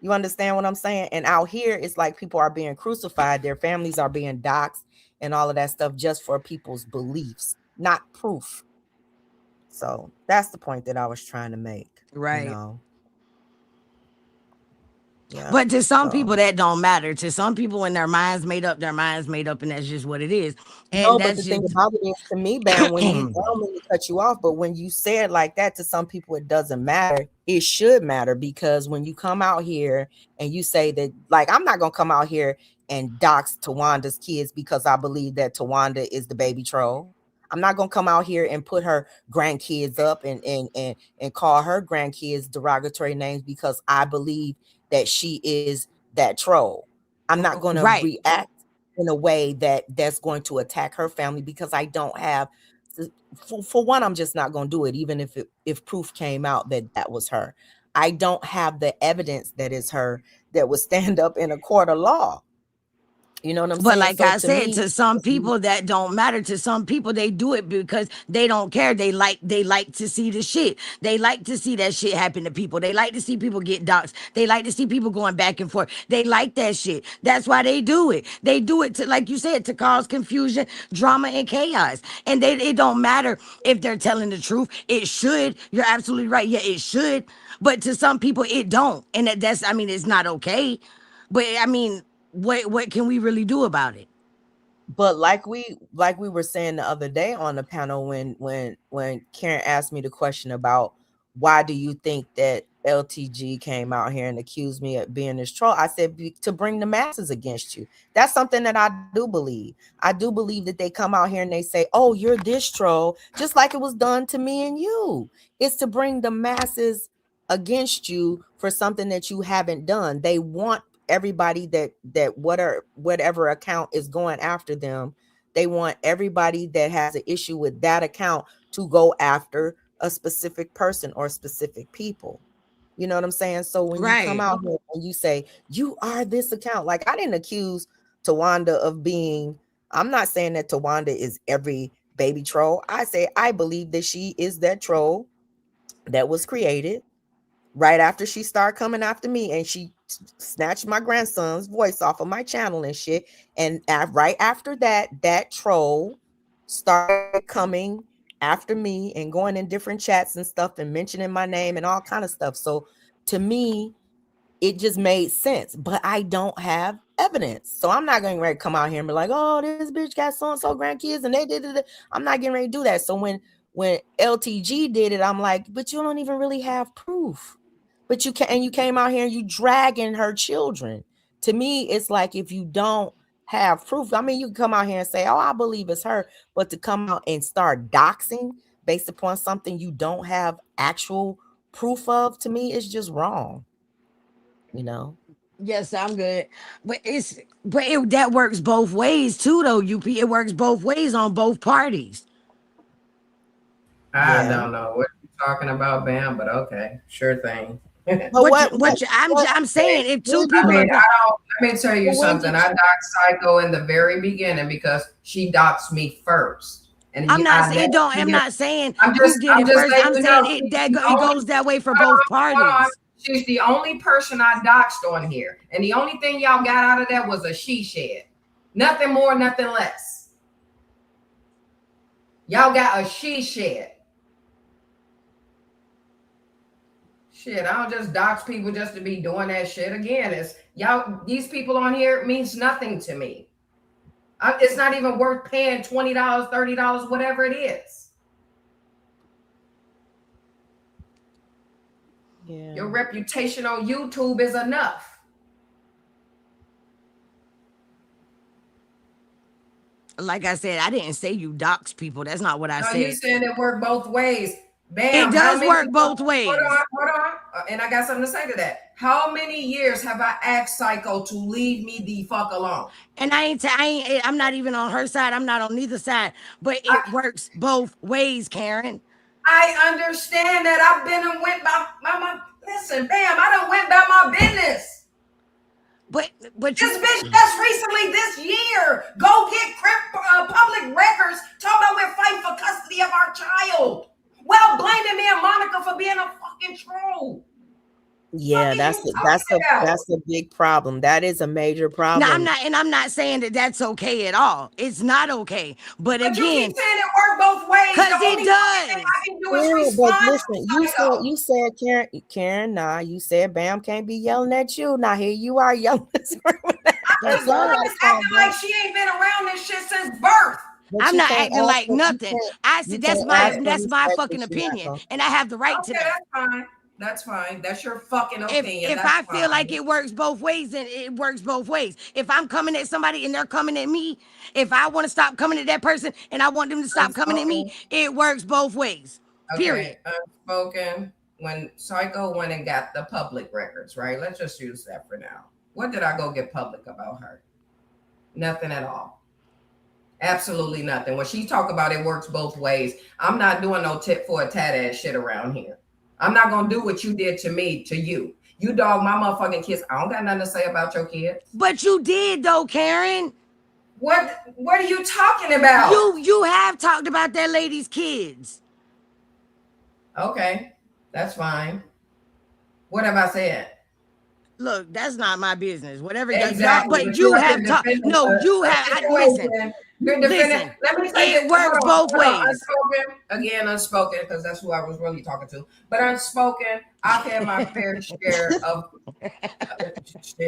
You understand what I'm saying? And out here, it's like people are being crucified, their families are being doxxed and all of that stuff just for people's beliefs, not proof. So that's the point that I was trying to make, you Right. know. Yeah. But to some people So that don't matter. To some people, when their minds made up, their minds made up, and that's just what it is. And no, but that's the thing just about it is, to me, Bam, when you, I don't mean to cut you off, but when you say it like that, to some people it doesn't matter. It should matter, because when you come out here and you say that, like, I'm not gonna come out here and dox Tawanda's kids because I believe that Tawanda is the baby troll. I'm not gonna come out here and put her grandkids up and call her grandkids derogatory names because I believe that she is that troll. I'm not gonna right. react in a way that's going to attack her family, because I don't have, for one, I'm just not going to do it, even if proof came out that was her. I don't have the evidence that is her that would stand up in a court of law. You know what I'm But saying? like So I to said, me, to some people that don't matter. To some people, they do it because they don't care. They like to see the shit. They like to see that shit happen to people. They like to see people get doxxed. They like to see people going back and forth. They like that shit. That's why they do it. They do it to, like you said, to cause confusion, drama, and chaos. And it don't matter if they're telling the truth. It should. You're absolutely right. Yeah, it should. But to some people, it don't. And that's, I mean, it's not okay. But I mean, what can we really do about it? but like we were saying the other day on the panel when Karen asked me the question about why do you think that LTG came out here and accused me of being this troll, I said to bring the masses against you. That's something that I do believe. I do believe that they come out here and they say, oh, you're this troll, just like it was done to me and you. It's to bring the masses against you for something that you haven't done. They want everybody that whatever account is going after them, they want everybody that has an issue with that account to go after a specific person or specific people. You know what I'm saying? So when you come Right. out here and you say you are this account, like I didn't accuse Tawanda of being, I'm not saying that Tawanda is every baby troll. I say I believe that she is that troll that was created right after she started coming after me, and she snatched my grandson's voice off of my channel and shit. And right after that, that troll started coming after me and going in different chats and stuff and mentioning my name and all kind of stuff. So to me, it just made sense, but I don't have evidence. So I'm not going to come out here and be like, oh, this bitch got so-and-so grandkids and they did it. I'm not getting ready to do that. So when LTG did it, I'm like, but you don't even really have proof. But you came out here and you dragging her children. To me, it's like if you don't have proof, I mean, you can come out here and say, oh, I believe it's her, but to come out and start doxing based upon something you don't have actual proof of, to me, it's just wrong. You know? Yes, I'm good. That works both ways too, though. It works both ways on both parties. I Yeah. don't know what you're talking about, Bam, but okay, sure thing. But I'm saying if two I people mean, are I going, don't. Let me tell you something. I doxed Psycho in the very beginning because she doxed me first, and I'm not I saying it never don't. I'm forget. not saying I'm you just, did I'm it just first. letting I'm you saying know she's the it only. goes that way for Hold both on, hold on. parties. She's the only person I doxed on here, and the only thing y'all got out of that was a she shed. Nothing more, nothing less. Y'all got a she shed. Shit, I don't just dox people just to be doing that shit again. It's y'all, these people on here means nothing to me. It's not even worth paying $20, $30, whatever it is. Yeah. Your reputation on YouTube is enough. Like I said, I didn't say you dox people. That's not what I No, you said. saying it worked both ways. It Bam, how does many? work both Hold ways. on, hold on. And I got something to say to that. How many years have I asked Psycho to leave me the fuck alone? And I'm not even on her side. I'm not on neither side. But it works both ways, Karen. I understand that. I've been and went by my listen, Bam, I done went by my business. But This bitch just recently this year go get public records talking about we're fighting for custody of our child. Well, blaming me and Monica for being a fucking troll. Yeah, that's a big problem. That is a major problem. No, I'm not saying that that's okay at all. It's not okay. But you again, keep saying it worked both ways. Because The only it thing does. I can do is But respond. listen, you said Karen, nah, you said Bam can't be yelling at you. Now here you are yelling at her. This girl is acting like she ain't been around this shit since birth. I'm not acting like nothing. I said that's my fucking opinion, and I have the right to Okay, that. that's fine. That's fine. That's your fucking opinion. If That's I fine. feel like it works both ways, then it works both ways. If I'm coming at somebody and they're coming at me, if I want to stop coming at that person and I want them to stop coming at me, it works both ways. Period. Okay, unspoken. When Psycho went and got the public records, right? Let's just use that for now. What did I go get public about her? Nothing at all. Absolutely nothing. When she talk about it works both ways, I'm not doing no tit for a tat ass shit around here. I'm not gonna do what you did to me to you. You dog my motherfucking kids. I don't got nothing to say about your kids. But you did though, Karen. What are you talking about? You have talked about that lady's kids. Okay, that's fine. What have I said? Look, that's not my business. Whatever Exactly. y'all, but you have talked. No, you have. Listen. You're defending. Listen, Let me say it works both ways. Unspoken, again, unspoken, because that's who I was really talking to. But unspoken, I've had my fair share of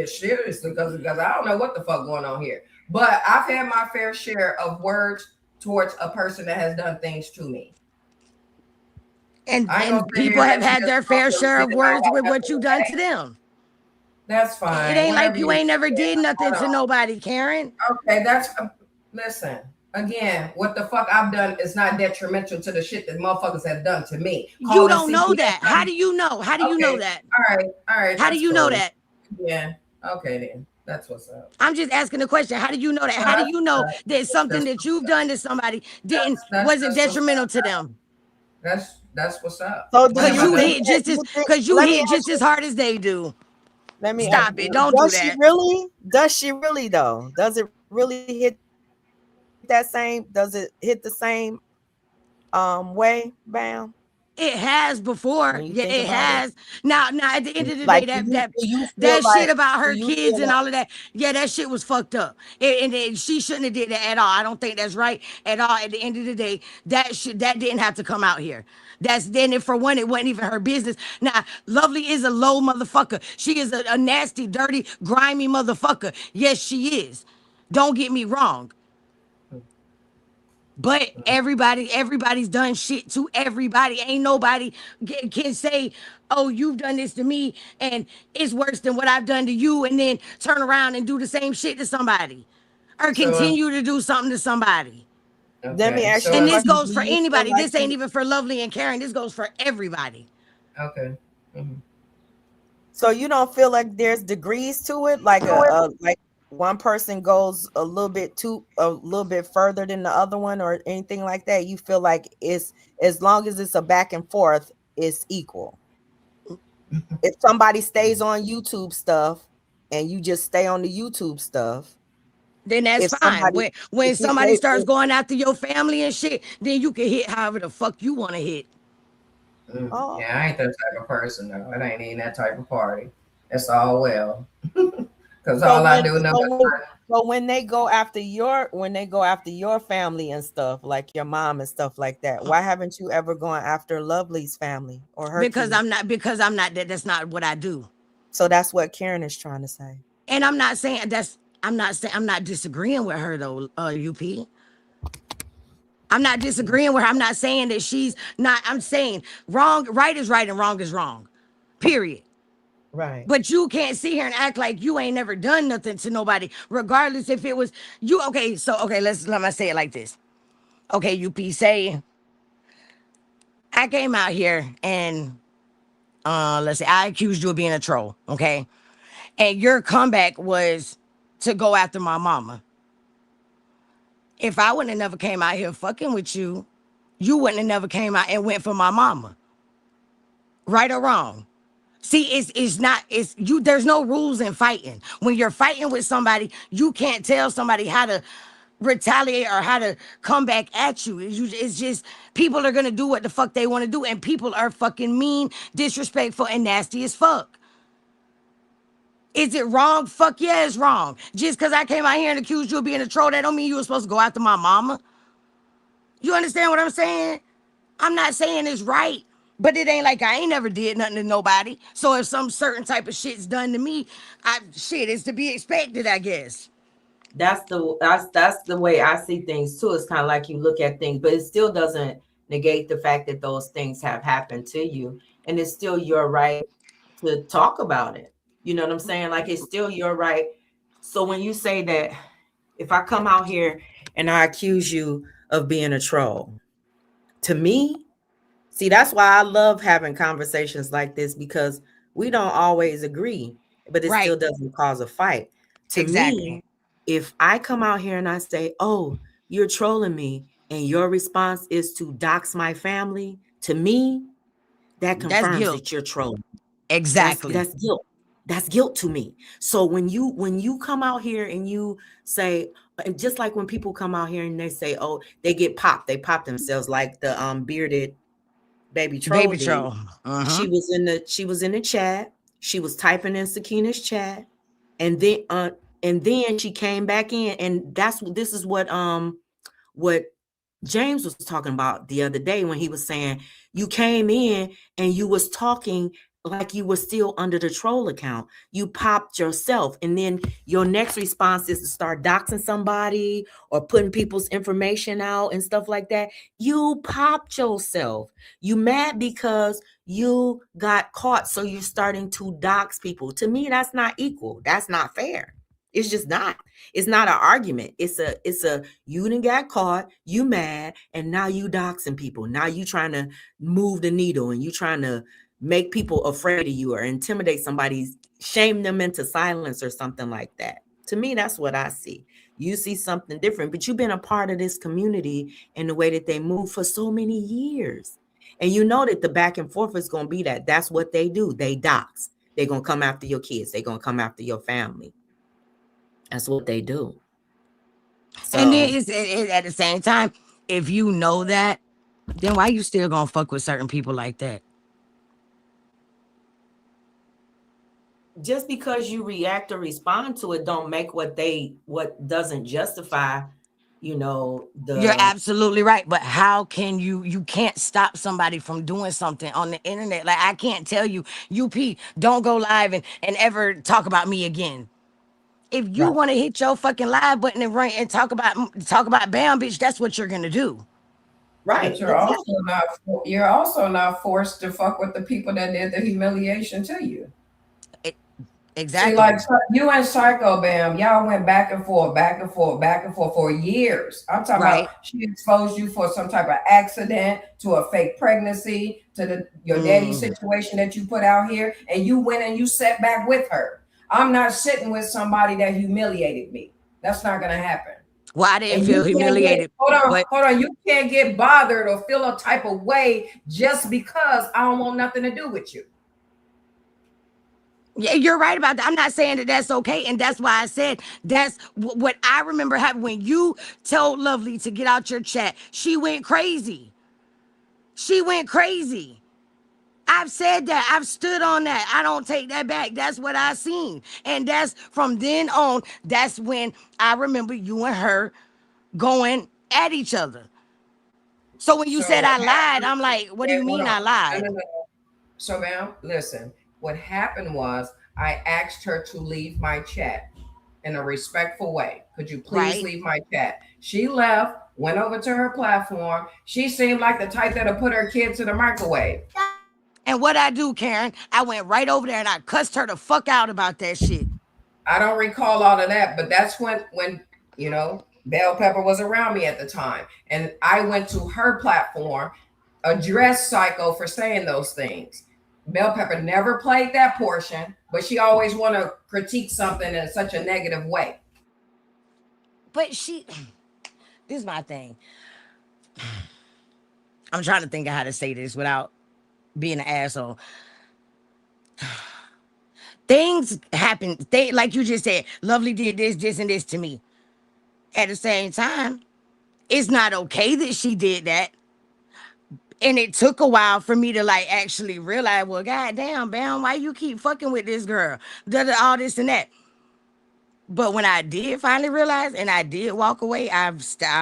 seriously, because I don't know what the fuck going on here. But I've had my fair share of words towards a person that has done things to me. And people have had their fair share of words with what you done to them. That's fine. It ain't like you ain't never did nothing to nobody, Karen. Okay, that's listen. Again, what the fuck I've done is not detrimental to the shit that motherfuckers have done to me. You don't know that. How do you know? How do you know that? All right. How do you know that? Yeah. Okay then. That's what's up. I'm just asking the question. How do you know that? How do you know that something that you've done to somebody wasn't detrimental to them? That's what's up. So because you hit just as hard as they do. Let me stop it. Don't do that. Does she really though? Does it really hit that same? Does it hit the same way, Bam? It has before. Yeah, it has. Now at the end of the like, day, that like, shit about her kids and all of that, yeah, that shit was fucked up. And she shouldn't have did that at all. I don't think that's right at all. At the end of the day, that didn't have to come out here. For one, it wasn't even her business. Now, Lovely is a low motherfucker. She is a nasty, dirty, grimy motherfucker. Yes, she is. Don't get me wrong. But everybody's done shit to everybody. Ain't nobody can say, oh, you've done this to me and it's worse than what I've done to you, and then turn around and do the same shit to somebody or continue to do something to somebody. Okay. Let me ask you. And this goes for anybody. Like this ain't even for Lovely and Karen. This goes for everybody. Okay. Mm-hmm. So you don't feel like there's degrees to it? Like like one person goes a little bit further than the other one or anything like that? You feel like it's, as long as it's a back and forth, it's equal. If somebody stays on YouTube stuff and you just stay on the YouTube stuff, then that's fine. When somebody starts going after your family and shit, then you can hit however the fuck you want to hit. Oh. Yeah, I ain't that type of person though. It ain't even that type of party. It's all well. Because I do know. So when they go after your family and stuff, like your mom and stuff like that, why haven't you ever gone after Lovely's family or her? Because I'm not that's not what I do. So that's what Karen is trying to say. And I'm not disagreeing with her though, UP. I'm not disagreeing with her. I'm not saying that she's not. I'm saying right is right and wrong is wrong. Period. Right. But you can't sit here and act like you ain't never done nothing to nobody, regardless if it was you. Okay, let me say it like this. Okay, UP, say I came out here and let's say I accused you of being a troll, okay? And your comeback was to go after my mama. If I wouldn't have never came out here fucking with you, you wouldn't have never came out and went for my mama. Right or wrong? See, there's no rules in fighting. When you're fighting with somebody, you can't tell somebody how to retaliate or how to come back at you. It's just people are gonna do what the fuck they want to do, and people are fucking mean, disrespectful, and nasty as fuck. Is it wrong? Fuck yeah, it's wrong. Just because I came out here and accused you of being a troll, that don't mean you were supposed to go after my mama. You understand what I'm saying? I'm not saying it's right. But it ain't like I ain't never did nothing to nobody. So if some certain type of shit's done to me, it's to be expected, I guess. That's the way I see things too. It's kind of like you look at things, but it still doesn't negate the fact that those things have happened to you, and it's still your right to talk about it. You know what I'm saying? Like, it's still your right. So when you say that, if I come out here and I accuse you of being a troll, to me, see, that's why I love having conversations like this, because we don't always agree, but it still doesn't cause a fight. To me, if I come out here and I say, oh, you're trolling me, and your response is to dox my family, to me, that confirms that you're trolling. Exactly. That's guilt. That's guilt to me. So when you come out here and you say, and just like when people come out here and they say, oh, they get popped, they pop themselves like the bearded baby troll Baby did. troll. She was in the chat. She was typing in Sakina's chat, and then she came back in, and this is what James was talking about the other day when he was saying you came in and you was talking like you were still under the troll account. You popped yourself, and then your next response is to start doxing somebody or putting people's information out and stuff like that. You popped yourself. You mad because you got caught, so you're starting to dox people. To me, that's not equal. That's not fair. It's just not. It's not an argument. It's a you done got caught, you mad, and now you doxing people. Now you trying to move the needle and you trying to make people afraid of you or intimidate somebody, shame them into silence or something like that. To me, that's what I see. You see something different, but you've been a part of this community and the way that they move for so many years. And you know that the back and forth is going to be that. That's what they do. They dox. They're going to come after your kids. They're going to come after your family. That's what they do. So, And then it's at the same time, if you know that, then why you still gonna fuck with certain people like that? just because you react or respond to it don't make what doesn't justify, You're absolutely right. But how can you can't stop somebody from doing something on the internet? Like I can't tell you, UP, don't go live and ever talk about me again. If you Right. want to hit your fucking live button and run and talk about Bam, bitch, that's what you're gonna do. right. But you're also not forced to fuck with the people that did the humiliation to you. Exactly. See, like you and Psycho Bam, y'all went back and forth, back and forth, back and forth for years. I'm talking Right. about she exposed you for some type of accident, to a fake pregnancy, to your daddy situation that you put out here, and you went and you sat back with her. I'm not sitting with somebody that humiliated me. That's not gonna happen. Well, I didn't And feel humiliated. hold on. You can't get bothered or feel a type of way just because I don't want nothing to do with you. Yeah, you're right about that. I'm not saying that that's okay. And that's why I said that's what I remember happened when you told Lovely to get out your chat. She went crazy. She went crazy. I've said that. I've stood on that. I don't take that back. That's what I seen. And that's from then on, that's when I remember you and her going at each other. So when you said I lied, I'm like, what do you mean I lied? No. So, ma'am, listen. What happened was I asked her to leave my chat in a respectful way. Could you please leave my chat? She left, went over to her platform. She seemed like the type that'll put her kids in the microwave. And what I do, Karen, I went right over there and I cussed her the fuck out about that shit. I don't recall all of that, but that's when Bell Pepper was around me at the time. And I went to her platform, addressed Psycho for saying those things. Bell Pepper never played that portion, but she always want to critique something in such a negative way. But this is my thing. I'm trying to think of how to say this without being an asshole. Things happen. Like you just said, Lovely did this, and this to me. At the same time, it's not okay that she did that. And it took a while for me to like actually realize, well, goddamn, Bam, why you keep fucking with this girl? All this and that. But when I did finally realize and I did walk away, I've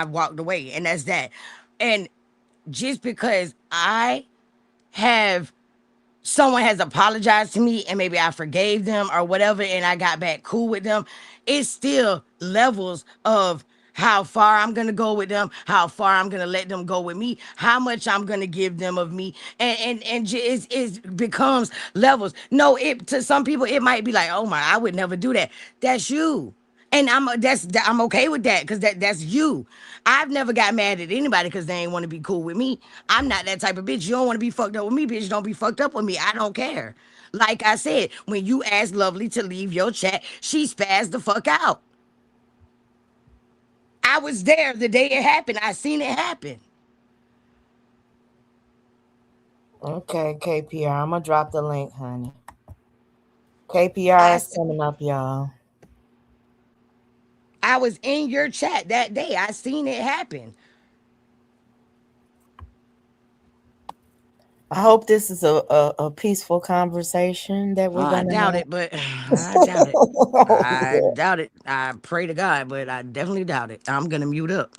walked away, and that's that. And just because someone has apologized to me and maybe I forgave them or whatever, and I got back cool with them, it's still levels of how far I'm gonna go with them, how far I'm gonna let them go with me, how much I'm gonna give them of me, and it becomes levels. No, to some people it might be like, oh my, I would never do that. That's you. And I'm okay with that because that's you. I've never got mad at anybody because they ain't want to be cool with me. I'm not that type of bitch. You don't want to be fucked up with me, bitch. Don't be fucked up with me. I don't care. Like I said, when you asked Lovely to leave your chat, she spazzed the fuck out. I was there the day it happened. I seen it happen. Okay, KPR, I'm gonna drop the link, honey. KPR is coming up, y'all. I was in your chat that day. I seen it happen. I hope this is a peaceful conversation that we're I gonna doubt have. it, but I doubt it. I Yeah. doubt it. I pray to God, but I definitely doubt it. I'm gonna mute up.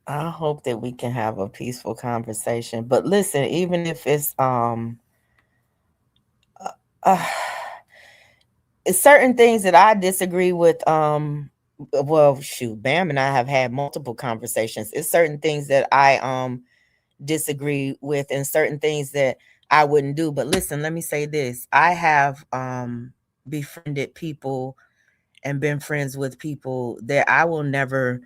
I hope that we can have a peaceful conversation. But listen, even if it's uh, it's certain things that I disagree with. Well, shoot, Bam and I have had multiple conversations. It's certain things that I disagree with, and certain things that I wouldn't do. But listen, let me say this: I have befriended people and been friends with people that I will never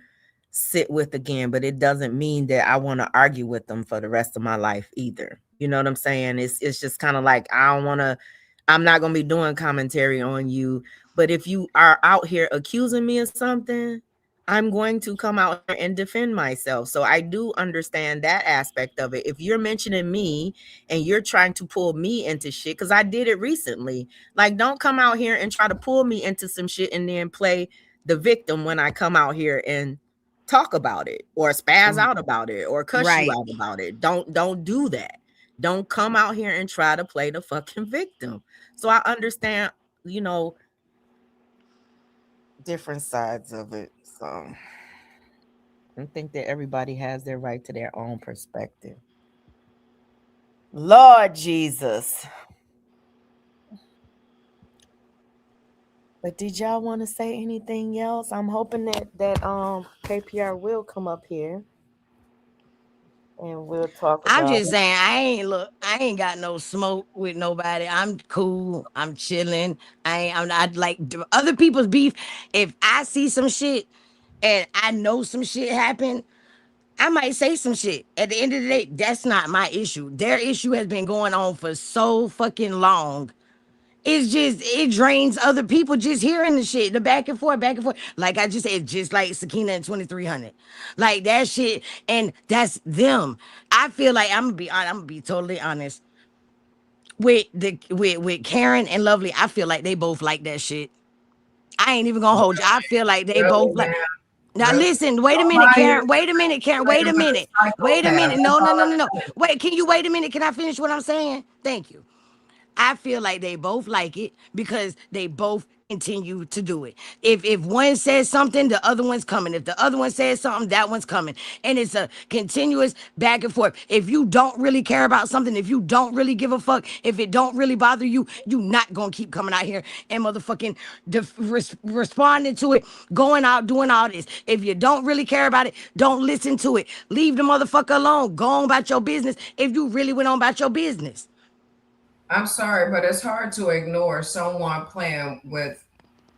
sit with again, but it doesn't mean that I want to argue with them for the rest of my life either. You know what I'm saying? It's just kind of like I'm not going to be doing commentary on you, but if you are out here accusing me of something, I'm going to come out here and defend myself. So I do understand that aspect of it. If you're mentioning me and you're trying to pull me into shit, because I did it recently, like, don't come out here and try to pull me into some shit and then play the victim when I come out here and talk about it or spaz out about it or cuss you Right. out about it. Don't do that. Don't come out here and try to play the fucking victim. So I understand, different sides of it. So I think that everybody has their right to their own perspective. Lord Jesus. But did y'all want to say anything else? I'm hoping that KPR will come up here and we'll talk I'm about just it. saying, I ain't got no smoke with nobody. I'm cool. I'm chilling. I'm not like other people's beef. If I see some shit and I know some shit happened, I might say some shit. At the end of the day, that's not my issue. Their issue has been going on for so fucking long. It's just, it drains other people just hearing the shit, the back and forth, back and forth. Like I just said, just like Sakina and 2300. Like that shit, and that's them. I feel like I'm gonna be totally honest. With Karen and Lovely, I feel like they both like that shit. I ain't even gonna hold you. I feel like they Really, both like. man. Now Really. listen, wait a minute, Nobody Karen. is Wait a minute, Karen. Wait a playing with a minute. Wait a psychopath. minute. That's No, no, all no, I'm no, no. saying. Wait, can you wait a minute? Can I finish what I'm saying? Thank you. I feel like they both like it because they both continue to do it. If one says something, the other one's coming. If the other one says something, that one's coming. And it's a continuous back and forth. If you don't really care about something, if you don't really give a fuck, if it don't really bother you, you not gonna keep coming out here and motherfucking responding to it, going out doing all this. If you don't really care about it, don't listen to it. Leave the motherfucker alone. Go on about your business if you really went on about your business. I'm sorry, but it's hard to ignore someone playing with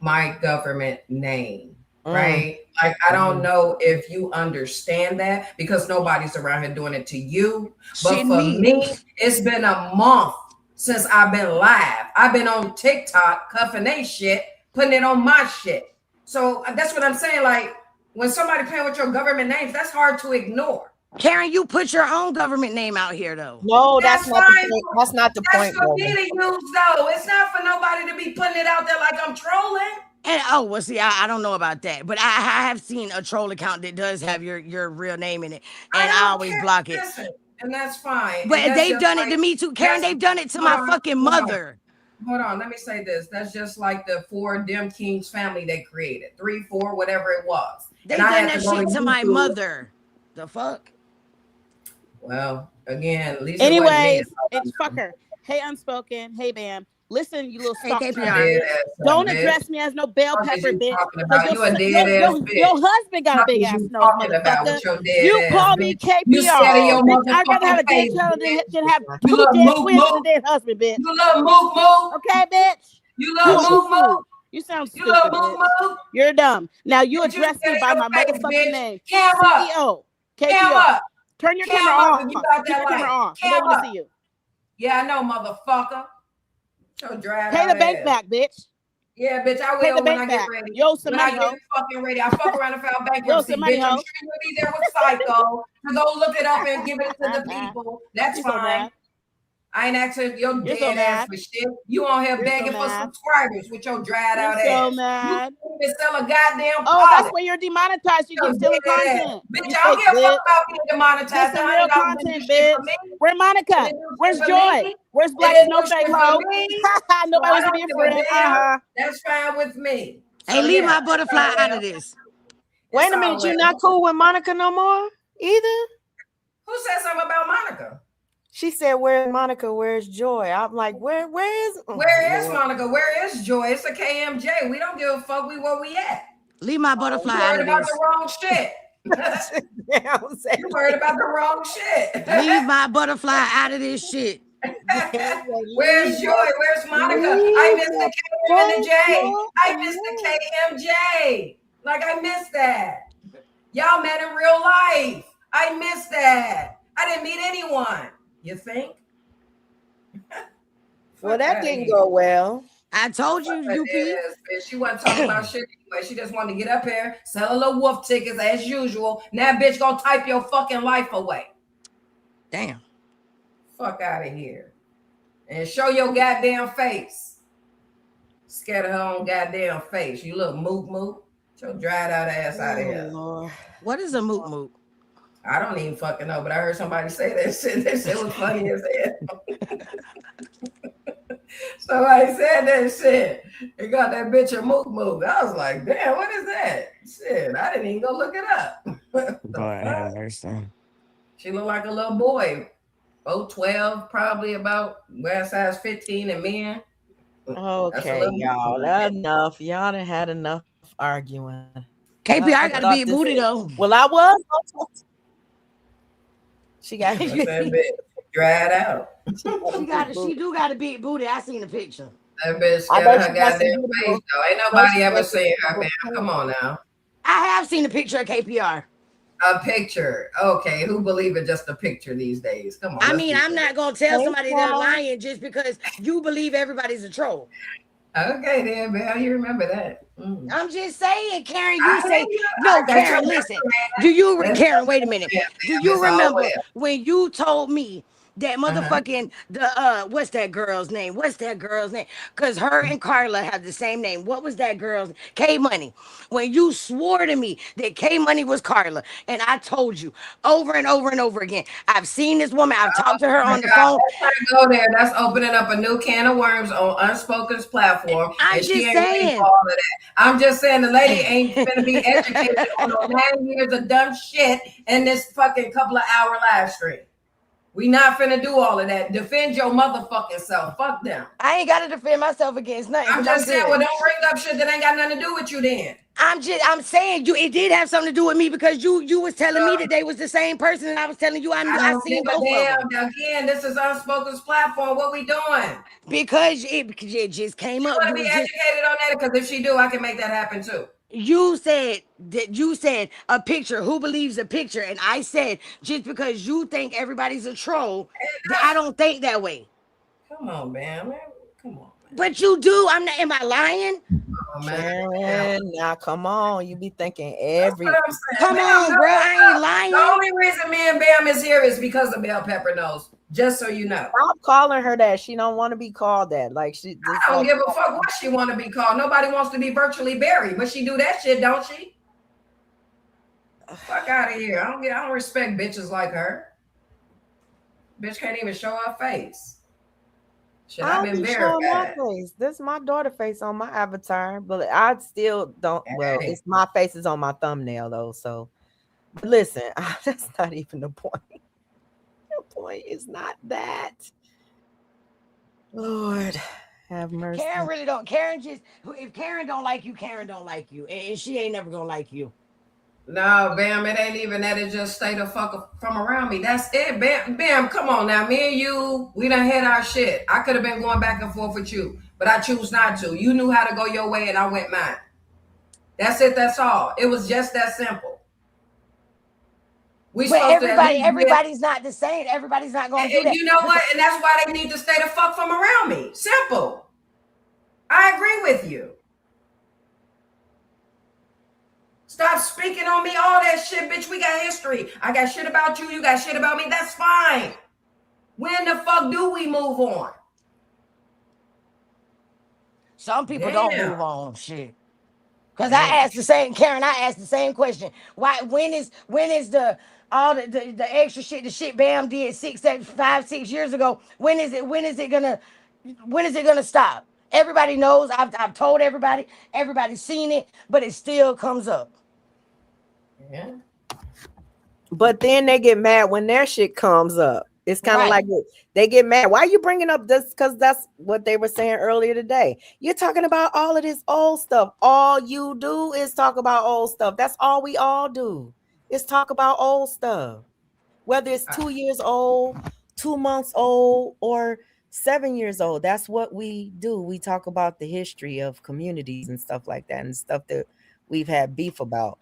my government name, Mm. right? Like, I don't know if you understand that because nobody's around here doing it to you. But Shit for me. me, it's been a month since I've been live. I've been on TikTok cuffing they shit, putting it on my shit. So that's what I'm saying. Like, when somebody playing with your government names, that's hard to ignore. Karen, you put your own government name out here though. No, that's That's not the fine. point. That's not the That's point, for brother. me to use, though. It's not for nobody to be putting it out there like I'm trolling. And oh well, see, I don't know about that, but I have seen a troll account that does have your real name in it, I and I don't always care. block it. Listen, and that's fine. And But that's they've just done it like to me too, Karen. that's They've done it to hold my on, fucking hold on. mother. Hold on, let me say this. That's just like the 4 Dem Kings family they created. 3, 4, whatever it was. They And I done had that to go to shit to my YouTube. mother. The fuck? Well, again, at least it wasn't me. Anyways, it's fucker. Hey, Unspoken. Hey, Bam. Listen, you little Hey, soft You a ass KPR. dead bitch. ass Don't bitch. address me as no bell What is pepper, you bitch. talking Because about? You a dead ass bitch. your husband got a What big is ass you nose, talking about motherfucker. with your dead You ass call me bitch? You scared of KPR. your Bitch, I'd rather have motherfucking a dead face, child bitch. than have You 2 little dead mook twins and a mook. dead husband, bitch. You little mook mook. Okay, bitch? You You little mook mook. fool. You sound You little stupid, mook bitch. mook. You're dumb. Now you Bitch, you address me scared by of my your face, motherfucking bitch. name. Cam up. CEO. Cam KPR. up. Turn your Cam camera up off. if you got Keep that your camera light. off. Cam Nobody want to up. see you. Yeah, I know, motherfucker. Your dried Pay the out bank ass. back, bitch. Yeah, bitch, I Pay the will when bank I get back. ready. Yo, some When I money, get ho. fucking ready. I fuck around and file Yo, bankruptcy, some money, bitch. I'm ho. sure you'll be there with Psycho to go look it up and give it to the people. That's You so fine. bad. I ain't asking your You're dead so ass mad. for shit. You on here You're so begging for mad. subscribers with your dried You're out so ass. You mad. can't even sell a goddamn Oh, that's polish. where you're demonetized. You Your keep stealing dead ass. content. Bitch, You I don't fake give a fuck bitch. about being Get demonetized. some The real $100 wouldn't do content, shit bitch. for me. Where's It Monica? didn't do Where's shit for Joy? me. Where's It Black didn't No do Fake shit for Hoe? me. So Nobody I wants to don't be a give a friend. damn. That's fine with me. Hey, So leave yeah, my that's butterfly all out well. of this. Wait It's a all minute, you well. not cool with Monica no more either? Who said something about Monica? She said, "Where's Monica? Where's Joy?" I'm like, "Where is? Oh, Where is Lord. Monica? Where is Joy? It's a KMJ. We don't give a fuck. Where we at? Leave my butterfly You out worried of about this. the wrong shit. Yeah, I'm saying, You worried about the wrong shit. Leave my butterfly out of this shit. Where's Joy? Where's Monica? I missed the KM and the J. I missed the KMJ. Like I missed that. Y'all met in real life. I missed that. I didn't meet anyone. You think? Well, that didn't go well. I told you, UP. She wasn't talking about shit anyway. She just wanted to get up here, sell a little wolf tickets as usual. Now, bitch, gonna type your fucking life away. Damn. Fuck out of here. And show your goddamn face. Scared of her own goddamn face. You look mook. Get your dried out ass out of here. Lord. What is a moot moot? I don't even fucking know, but I heard somebody say that shit. That shit was funny as hell. Somebody said that shit. It got that bitch a mook. I was like, damn, what is that? Shit, I didn't even go look it up. She looked like a little boy. 12, probably about size 15 and men. Okay, y'all. Enough. Y'all done had enough arguing. KPR got a big booty though. Well, I was. She got that bitch dried out. She do got a big booty. I seen the picture. That bitch got her goddamn face though. Ain't nobody ever seen her, man. Come on now. I have seen a picture of KPR. A picture. Okay, who believe in just a picture these days? Come on. I mean, I'm not gonna tell somebody they're lying just because you believe everybody's a troll. Okay, then, man. You remember that. I'm just saying, Karen, you say, no, Karen, listen. Karen, wait a minute. Do you remember when you told me that motherfucking, what's that girl's name? Because her and Carla have the same name. What was that girl's? K Money. When you swore to me that K Money was Carla, and I told you over and over and over again, I've seen this woman, I've talked to her on the phone. Let's not go there. That's opening up a new can of worms on Unspoken's platform. I'm just saying. I'm just saying the lady ain't gonna be educated on 9 years of dumb shit in this fucking couple of hour live stream. We not finna do all of that. Defend your motherfucking self. Fuck them. I ain't gotta defend myself against nothing. I'm just saying, well, don't bring up shit that ain't got nothing to do with you then. I'm saying it did have something to do with me because you was telling me that they was the same person, and I was telling you I seen both of them. Again, this is Unspoken's platform. What we doing? Because it just came up. You want to be educated on that? Because if she do, I can make that happen too. You said a picture. Who believes a picture? And I said just because you think everybody's a troll, I don't think that way. Come on, man. Come on. But you do. I'm not. Am I lying? Oh, man. Karen, now come on. You be thinking every. Come on, bro. I ain't lying. The only reason me and Bam is here is because of Bell Pepper Nose. Just so you know. Stop calling her that. She don't want to be called that. Like I don't give a fuck what she want to be called. Nobody wants to be virtually buried, but she do that shit, don't she? Fuck out of here. I don't respect bitches like her. Bitch can't even show her face. Shit, I've been verified. This is my daughter face on my avatar, but I still don't. Well, it's my face is on my thumbnail though. So, but listen, that's not even the point. The point is not that. Lord, have mercy. Karen really don't. If Karen don't like you, Karen don't like you, and she ain't never gonna like you. No, Bam, it ain't even that. It just stay the fuck from around me. That's it, Bam. Come on now, me and you, we done hit our shit. I could have been going back and forth with you, but I choose not to. You knew how to go your way, and I went mine. That's it. That's all. It was just that simple. Everybody's not the same. Everybody's not going to do that. You know what? And that's why they need to stay the fuck from around me. Simple. I agree with you. Stop speaking on me, all that shit, bitch. We got history. I got shit about you. You got shit about me. That's fine. When the fuck do we move on? Some people don't Damn. move on. Shit. Because Damn. I asked the same, Karen, I asked the same question. Why, when is the all the extra shit, the shit Bam did 6 years ago, when is it gonna stop? Everybody knows, I've told everybody, everybody's seen it, but it still comes up. Yeah. But then they get mad when their shit comes up. It's kind of Right. like they get mad. Why are you bringing up this? Because that's what they were saying earlier today. You're talking about all of this old stuff. All you do is talk about old stuff. That's all we all do is talk about old stuff. Whether it's 2 years old, 2 months old, or 7 years old. That's what we do. We talk about the history of communities and stuff like that and stuff that we've had beef about.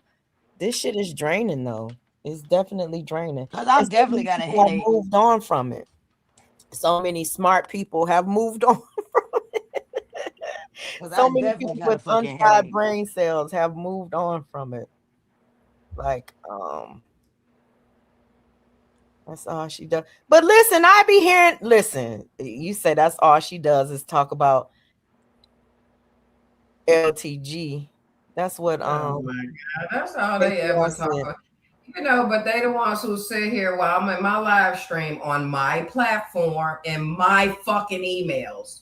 This shit is draining though. It's definitely draining. Because I And so definitely many got a people have headache. moved on from it. So many smart people have moved on from it. Because So I many definitely people got a with fucking unfried headache. brain cells have moved on from it. Like, that's all she does. But listen, I be hearing, listen, you say that's all she does is talk about LTG. That's what Oh my God, that's all they ever talk about. You know, but they the ones who sit here while I'm in my live stream on my platform and my fucking emails.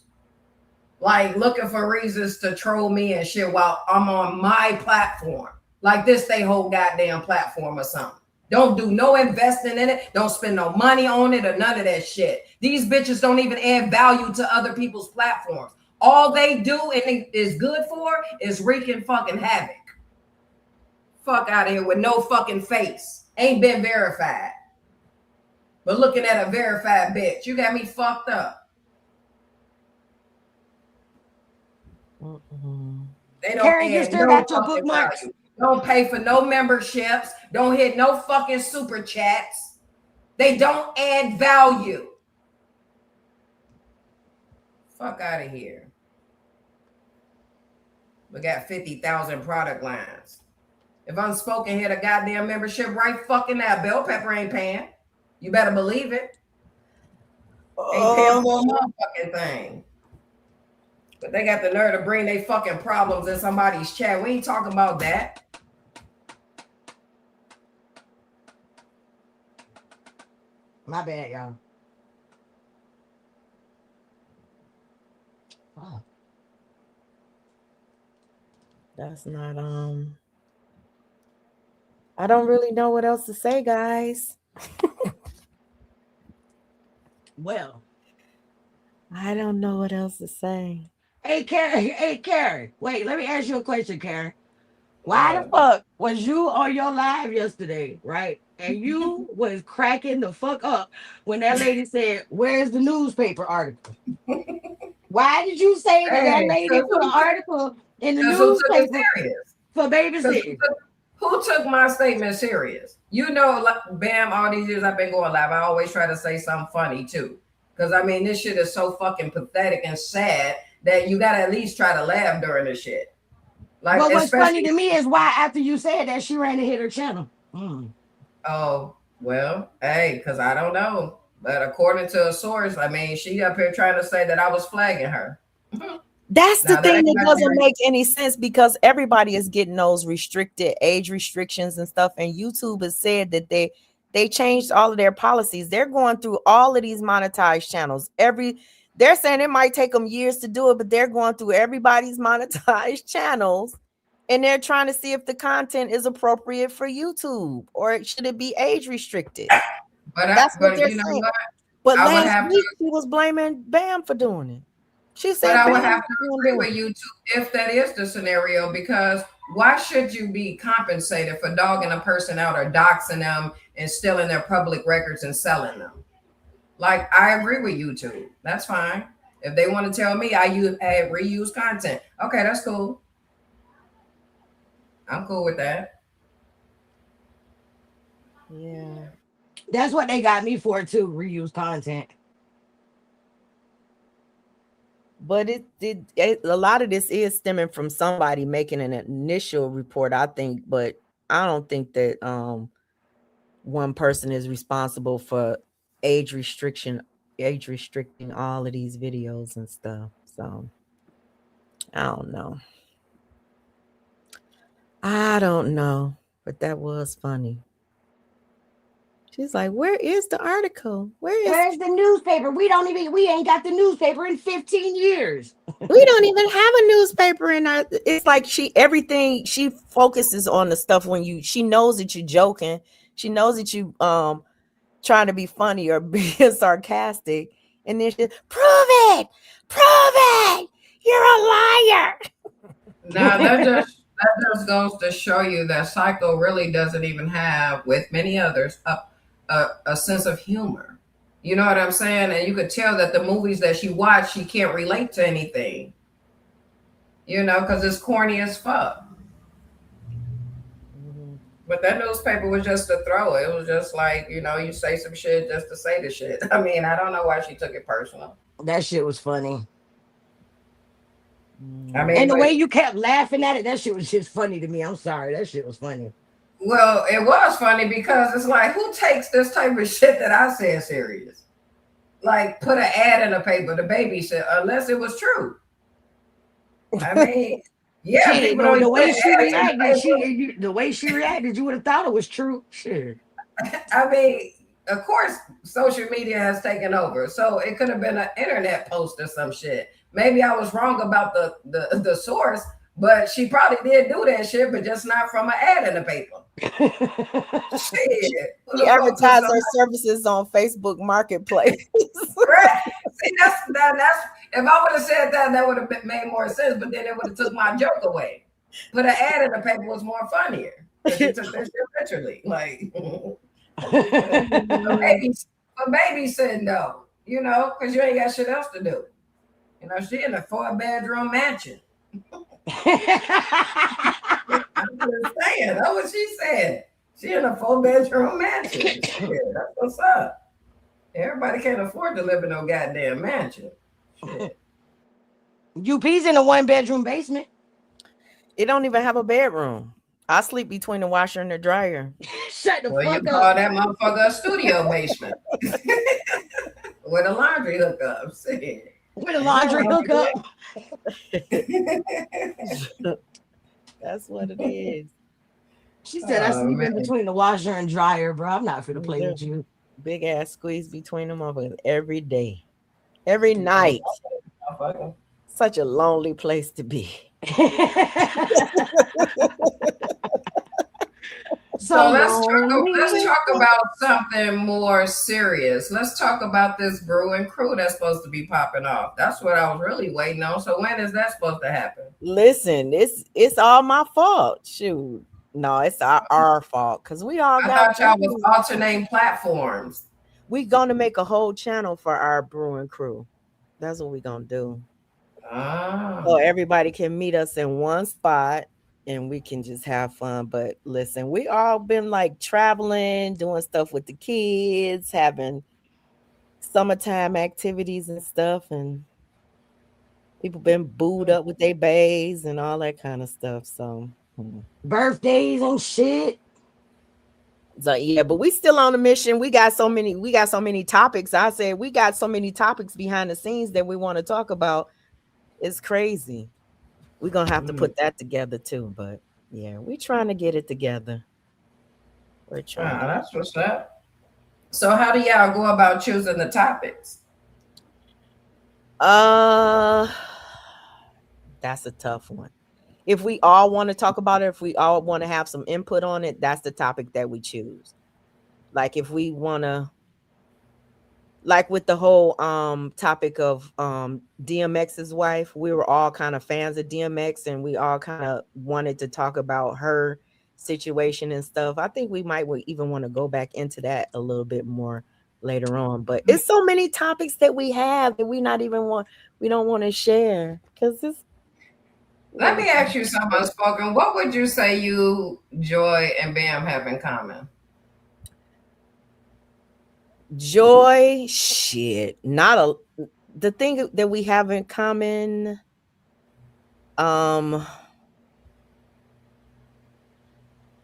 Like looking for reasons to troll me and shit while I'm on my platform. Like this they whole goddamn platform or something. Don't do no investing in it. Don't spend no money on it or none of that shit. These bitches don't even add value to other people's platforms. All they do and is good for is wreaking fucking havoc. Fuck out of here with no fucking face. Ain't been verified. But looking at a verified bitch, you got me fucked up. They don't Karen, you add still no got your fucking bookmarks? value. Don't pay for no memberships. Don't hit no fucking super chats. They don't add value. Fuck out of here. We got 50,000 product lines. If Unspoken hit a goddamn membership right fucking now, Bell Pepper ain't paying. You better believe it. Ain't paying for a motherfucking thing. But they got the nerve to bring their fucking problems in somebody's chat. We ain't talking about that. My bad, y'all. Oh. That's not I don't really know what else to say, guys. Well, I don't know what else to say. hey, Karen. Wait, let me ask you a question, Karen. Why the fuck was you on your live yesterday, right? And you was cracking the fuck up when that lady said, "Where's the newspaper article?" Why did you say that lady put an article in the newspaper for babysitting? Who took my statement serious? You know, like, Bam, all these years I've been going live, I always try to say something funny too. Because I mean, this shit is so fucking pathetic and sad that you gotta at least try to laugh during the shit. Like, but what's funny to me is why after you said that, she ran and hit her channel. Oh, well, hey, because I don't know. But according to a source, I mean, she up here trying to say that I was flagging her. That's the thing that doesn't make any sense because everybody is getting those restricted age restrictions and stuff. And YouTube has said that they changed all of their policies. They're going through all of these monetized channels. They're saying it might take them years to do it, but they're going through everybody's monetized channels and they're trying to see if the content is appropriate for YouTube or should it be age restricted. But that's what they're you know saying. what? But last week she was blaming Bam for doing it. She said, but I would have to agree with you too if that is the scenario, because why should you be compensated for dogging a person out or doxing them and stealing their public records and selling them? Like, I agree with YouTube. That's fine. If they want to tell me I reuse content, okay, that's cool. I'm cool with that. Yeah. That's what they got me for too, reuse content. But a lot of this is stemming from somebody making an initial report, I think, but I don't think that one person is responsible for age restriction age restricting all of these videos and stuff. So I don't know. I don't know, but that was funny. She's like, "Where is the article? Where's the newspaper? We ain't got the newspaper in 15 years. We don't even have a newspaper in our." It's like everything she focuses on the stuff when she knows that you're joking. She knows that you trying to be funny or being sarcastic, and then she prove it, you're a liar. Now that just goes to show you that Psycho really doesn't even have, with many others, a sense of humor. You know what I'm saying? And you could tell that the movies that she watched, she can't relate to anything. You know, because it's corny as fuck. But that newspaper was just a throw. It was just like, you know, you say some shit just to say the shit. I mean, I don't know why she took it personal. That shit was funny. I mean, and the way you kept laughing at it, that shit was just funny to me. I'm sorry, that shit was funny. Well, it was funny because it's like, who takes this type of shit that I said serious? Like, put an ad in the paper, the baby said, unless it was true. I mean, yeah, Shit, the way she reacted, you would have thought it was true. Shit. I mean, of course, social media has taken over, so it could have been an internet post or some shit. Maybe I was wrong about the source, but she probably did do that shit, but just not from an ad in the paper. Shit. She advertised her services on Facebook Marketplace. Right. See, that's if I would have said that would have made more sense, but then it would have took my joke away. But an ad in the paper was more funnier. She took that shit literally. Like, baby said no, you know, because you ain't got shit else to do. You know, she in a 4-bedroom mansion. I'm just saying, that's what she said. She in a 4-bedroom mansion. Yeah, that's what's up. Everybody can't afford to live in no goddamn mansion. Shit. UP's in a 1-bedroom basement. It don't even have a bedroom. I sleep between the washer and the dryer. Shut the fuck up. You call that motherfucker a studio basement. With a laundry hookup. See. With a laundry hookup. That's what it is. She said, I sleep in between the washer and dryer, bro. I'm not finna play with you. Big ass squeeze between them every day. Every night. Such a lonely place to be. So let's talk about something more serious. Let's talk about this Brew and Crew that's supposed to be popping off. That's what I was really waiting on. So when is that supposed to happen? Listen, it's all my fault. Shoot. No, it's our fault because we all thought y'all was alternating platforms. We're gonna make a whole channel for our Brew and Crew. That's what we're gonna do. So everybody can meet us in one spot and we can just have fun. But listen, we all been like traveling, doing stuff with the kids, having summertime activities and stuff, and people been booed up with their bays and all that kind of stuff. So birthdays and shit. So yeah, but we still on a mission. We got so many topics. I said we got so many topics behind the scenes that we want to talk about. It's crazy. We're gonna have to put that together too. But yeah, we're trying to get it together. We're trying. That's what's up. So how do y'all go about choosing the topics? That's a tough one. If we all want to talk about it, if we all want to have some input on it, that's the topic that we choose. Like if we want to, like with the whole topic of DMX's wife, we were all kind of fans of DMX and we all kind of wanted to talk about her situation and stuff. I think we might even want to go back into that a little bit more later on. But it's so many topics that we have that we don't want to share because it's. Let me ask you something unspoken. What would you say you, Joy, and Bam have in common? Joy, shit. The thing that we have in common.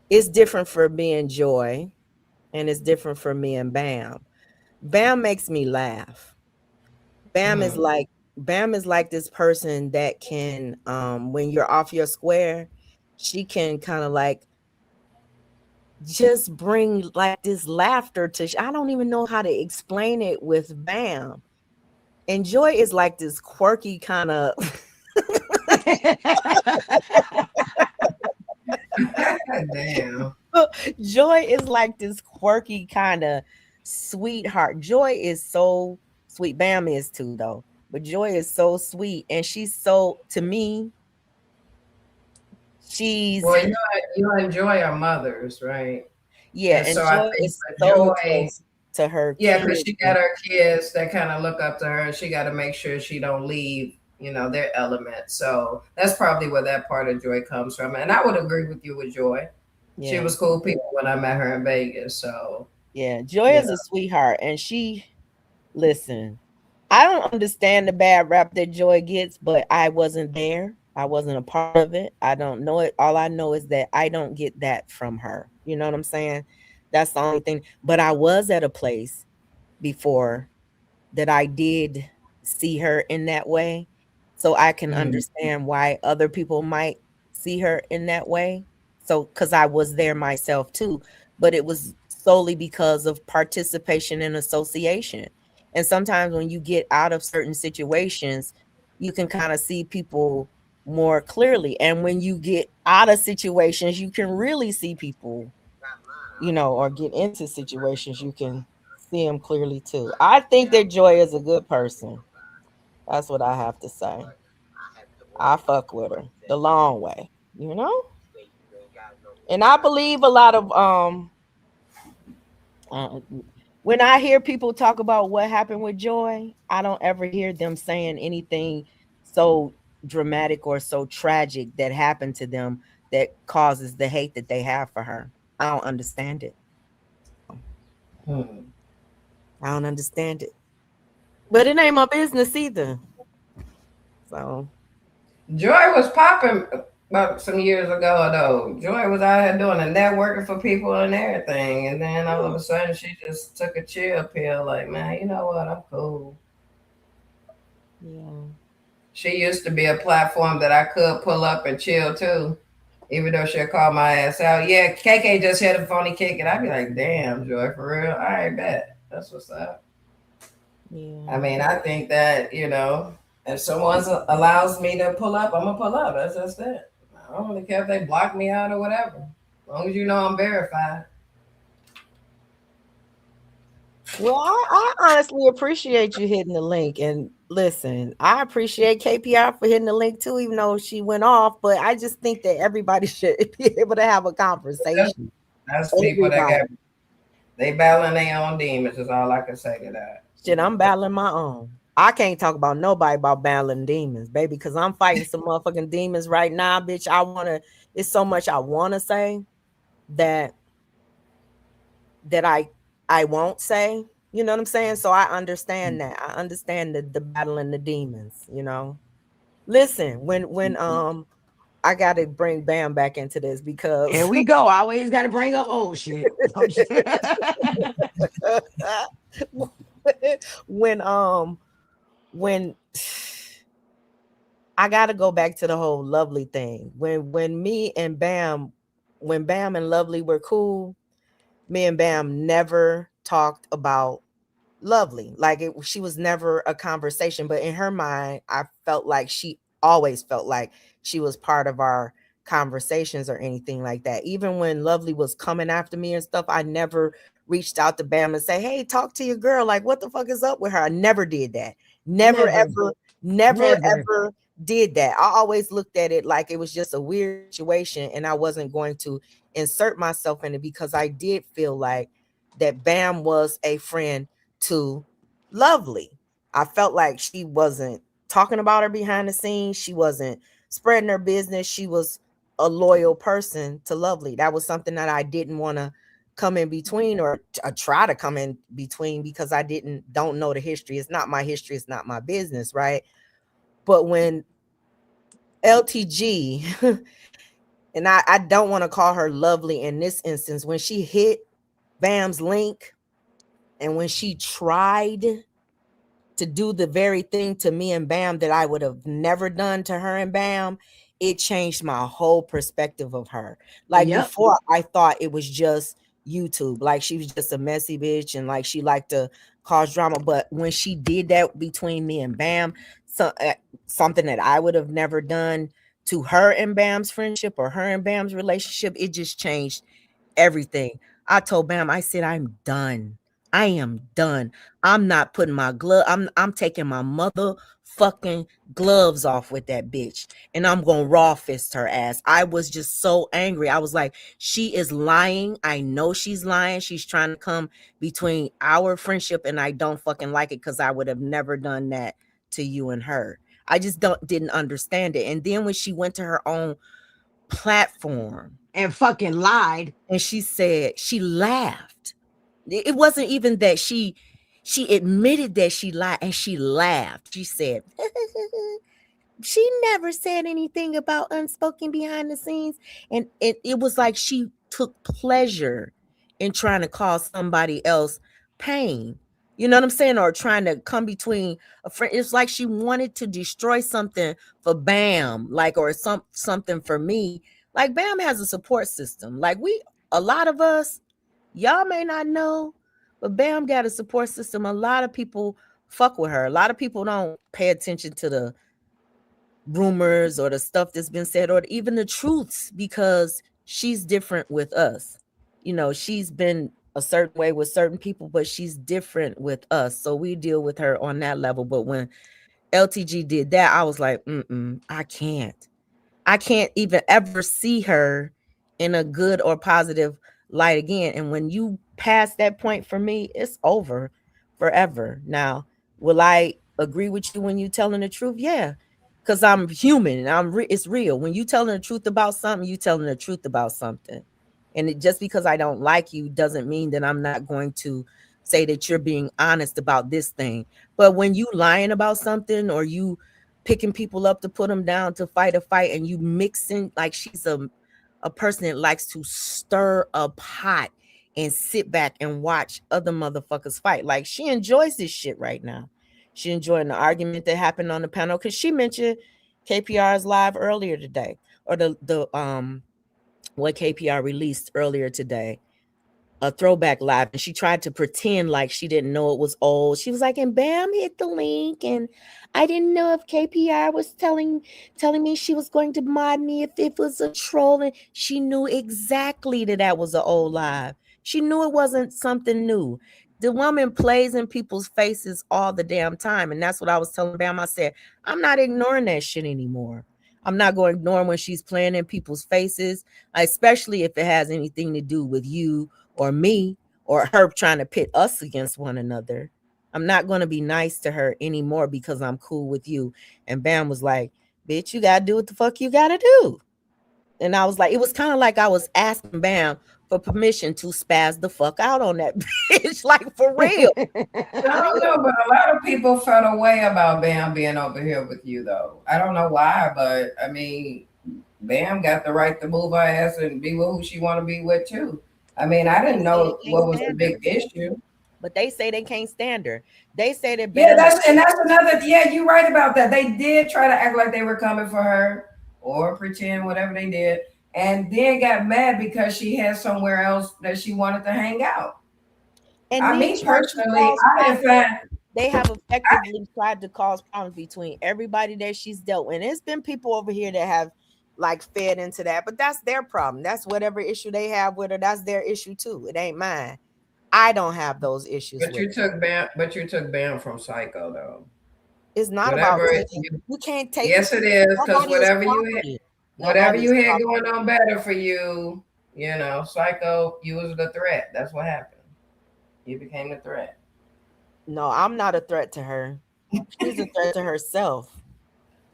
It's different for me and Joy, and it's different for me and Bam. Bam makes me laugh. Bam is like this person that can, when you're off your square, she can kind of like just bring like this laughter to. I don't even know how to explain it with Bam. And Joy is like this quirky kind of. Damn. Joy is like this quirky kind of sweetheart. Joy is so sweet. Bam is too, though. But Joy is so sweet, and she's so, to me, she's. Well, you enjoy our mothers, right? Yeah, And and so I Joy think is for so Joy, close to her. yeah, because kids. she got her kids that kind of look up to her, and she got to make sure she don't leave, their element. So that's probably where that part of Joy comes from. And I would agree with you with Joy. She Yeah, was cool people when I met her in Vegas. So yeah. Joy is a sweetheart, and listen. I don't understand the bad rap that Joy gets, but I wasn't there. I wasn't a part of it. I don't know it. All I know is that I don't get that from her. You know what I'm saying? That's the only thing. But I was at a place before that I did see her in that way. So I can understand why other people might see her in that way. So, because I was there myself too, but it was solely because of participation in association. And sometimes when you get out of certain situations, you can kind of see people more clearly. And when you get out of situations, you can really see people, or get into situations, you can see them clearly too. I think that Joy is a good person. That's what I have to say. I fuck with her the long way, And I believe a lot of when I hear people talk about what happened with Joy, I don't ever hear them saying anything so dramatic or so tragic that happened to them that causes the hate that they have for her. I don't understand it. I don't understand it. But it ain't my business either. So Joy was popping about some years ago, though. Joy was out here doing the networking for people and everything. And then all of a sudden, she just took a chill pill. Like, man, you know what? I'm cool. yeah. She used to be a platform that I could pull up and chill too, even though she'll call my ass out. Yeah, KK just had a phony kick, and I'd be like, damn, Joy, for real? All right, bet. That's what's up. Yeah. I mean, I think that, if someone allows me to pull up, I'm going to pull up. That's just it. I don't really care if they block me out or whatever. As long as you know I'm verified. Well, I honestly appreciate you hitting the link. And listen, I appreciate KPI for hitting the link too, even though she went off. But I just think that everybody should be able to have a conversation. That's people that they battling their own demons, is all I can say to that. Shit, I'm battling my own. I can't talk about nobody about battling demons, baby, because I'm fighting some motherfucking demons right now, bitch. It's so much I want to say that I won't say, you know what I'm saying? So I understand that. I understand the battling the demons, Listen, when I gotta bring Bam back into this because here we go. I always gotta bring up old shit. when I gotta go back to the whole Lovely thing. When Bam and Lovely were cool, me and Bam never talked about Lovely. Like she was never a conversation, but in her mind, I felt like she always felt like she was part of our conversations or anything like that. Even when Lovely was coming after me and stuff, I never reached out to Bam and say, hey, talk to your girl. Like, what the fuck is up with her? I never did that. Never. Ever did that. I always looked at it like it was just a weird situation and I wasn't going to insert myself in it because I did feel like that Bam was a friend to Lovely. I felt like she wasn't talking about her behind the scenes. She wasn't spreading her business. She was a loyal person to Lovely. That was something that I didn't want to come in between or try to come in between because I don't know the history. It's not my history. It's not my business, right? But when LTG, and I don't want to call her Lovely in this instance, when she hit Bam's link and when she tried to do the very thing to me and Bam that I would have never done to her and Bam, it changed my whole perspective of her. Like Yep. before, I thought it was just YouTube, like she was just a messy bitch and like she liked to cause drama. But when she did that between me and Bam, something that I would have never done to her and Bam's friendship or her and Bam's relationship, it just changed everything. I told Bam, I said, I'm done. I am done. I'm not putting my glove. I'm taking my motherfucking gloves off with that bitch. And I'm gonna raw fist her ass. I was just so angry. I was like, she is lying. I know she's lying. She's trying to come between our friendship, and I don't fucking like it because I would have never done that to you and her. I just didn't understand it. And then when she went to her own platform and fucking lied, and she said, she laughed. It wasn't even that she admitted that she lied, and she laughed. She said, she never said anything about Unspoken behind the scenes. And it was like she took pleasure in trying to cause somebody else pain. You know what I'm saying? Or trying to come between a friend. It's like she wanted to destroy something for Bam, like, or something for me. Like, Bam has a support system. Like, a lot of us, y'all may not know, but Bam got a support system. A lot of people fuck with her. A lot of people don't pay attention to the rumors or the stuff that's been said, or even the truths, because she's different with us. You know, she's been a certain way with certain people, but she's different with us. So we deal with her on that level. But when LTG did that, I was like, I can't even ever see her in a good or positive light again. And when you pass that point for me, it's over forever. Now, will I agree with you when you telling the truth? Yeah, because I'm human and it's real. When you telling the truth about something, you telling the truth about something. And just because I don't like you doesn't mean that I'm not going to say that you're being honest about this thing. But when you lying about something, or you picking people up to put them down to fight a fight, and you mixing, like, she's a person that likes to stir a pot and sit back and watch other motherfuckers fight. Like, she enjoys this shit right now. She enjoying the argument that happened on the panel, because she mentioned KPR's live earlier today, or the what KPR released earlier today, a throwback live, and she tried to pretend like she didn't know it was old. She was like, and Bam hit the link, and I didn't know if KPR was telling me she was going to mod me if it was a troll. And she knew exactly that was an old live. She knew it wasn't something new. The woman plays in people's faces all the damn time, and that's what I was telling Bam. I said, I'm not ignoring that shit anymore. I'm not going to ignore when she's playing in people's faces, especially if it has anything to do with you or me, or her trying to pit us against one another. I'm not going to be nice to her anymore because I'm cool with you. And Bam was like, bitch, you got to do what the fuck you got to do. And I was like, it was kind of like I was asking Bam for permission to spaz the fuck out on that bitch, like, for real. I don't know, but a lot of people felt a way about Bam being over here with you, though. I don't know why, but I mean, Bam got the right to move her ass and be with who she want to be with too. I mean, I didn't know what was the big issue. But they say they can't stand her. They say that Yeah, that's another. Yeah, you're right about that. They did try to act like they were coming for her, or pretend whatever they did, and then got mad because she had somewhere else that she wanted to hang out. And I mean, personally, I didn't find they have effectively tried to cause problems between everybody that she's dealt with. And there's been people over here that have, like, fed into that, but that's their problem. That's whatever issue they have with her. That's their issue too. It ain't mine. I don't have those issues. But you took Bam from Psycho, though. It's not about you can't take. Yes, it is, because whatever you had going on better for you, you know, Psycho, you was the threat. That's what happened. You became the threat. No, I'm not a threat to her. She's a threat to herself.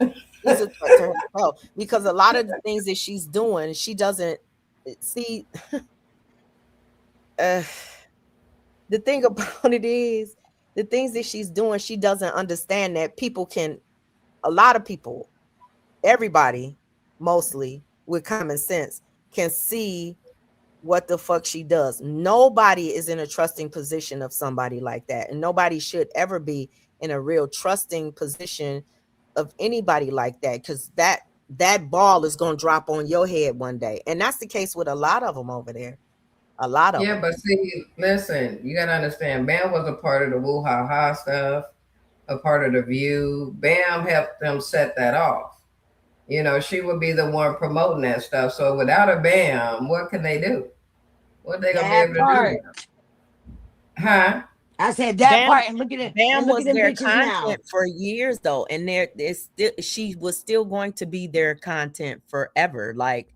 She's a threat to herself, because a lot of the things that she's doing, she doesn't see. The thing about it is, the things that she's doing, she doesn't understand that a lot of people, everybody, mostly with common sense, can see what the fuck she does. Nobody is in a trusting position of somebody like that, and nobody should ever be in a real trusting position of anybody like that, because that ball is going to drop on your head one day. And that's the case with a lot of them over there. A lot of Yeah, them. but see, listen, you gotta understand. Bam was a part of the Woo Ha Ha stuff, a part of the View. Bam helped them set that off. You know, she would be the one promoting that stuff. So without a Bam, what can they do? What they gonna be That able to do part. now? Huh? I said that Bam part, and look at it, and Bam look at was them their bitches now. content for years though, and she was still going to be their content forever. Like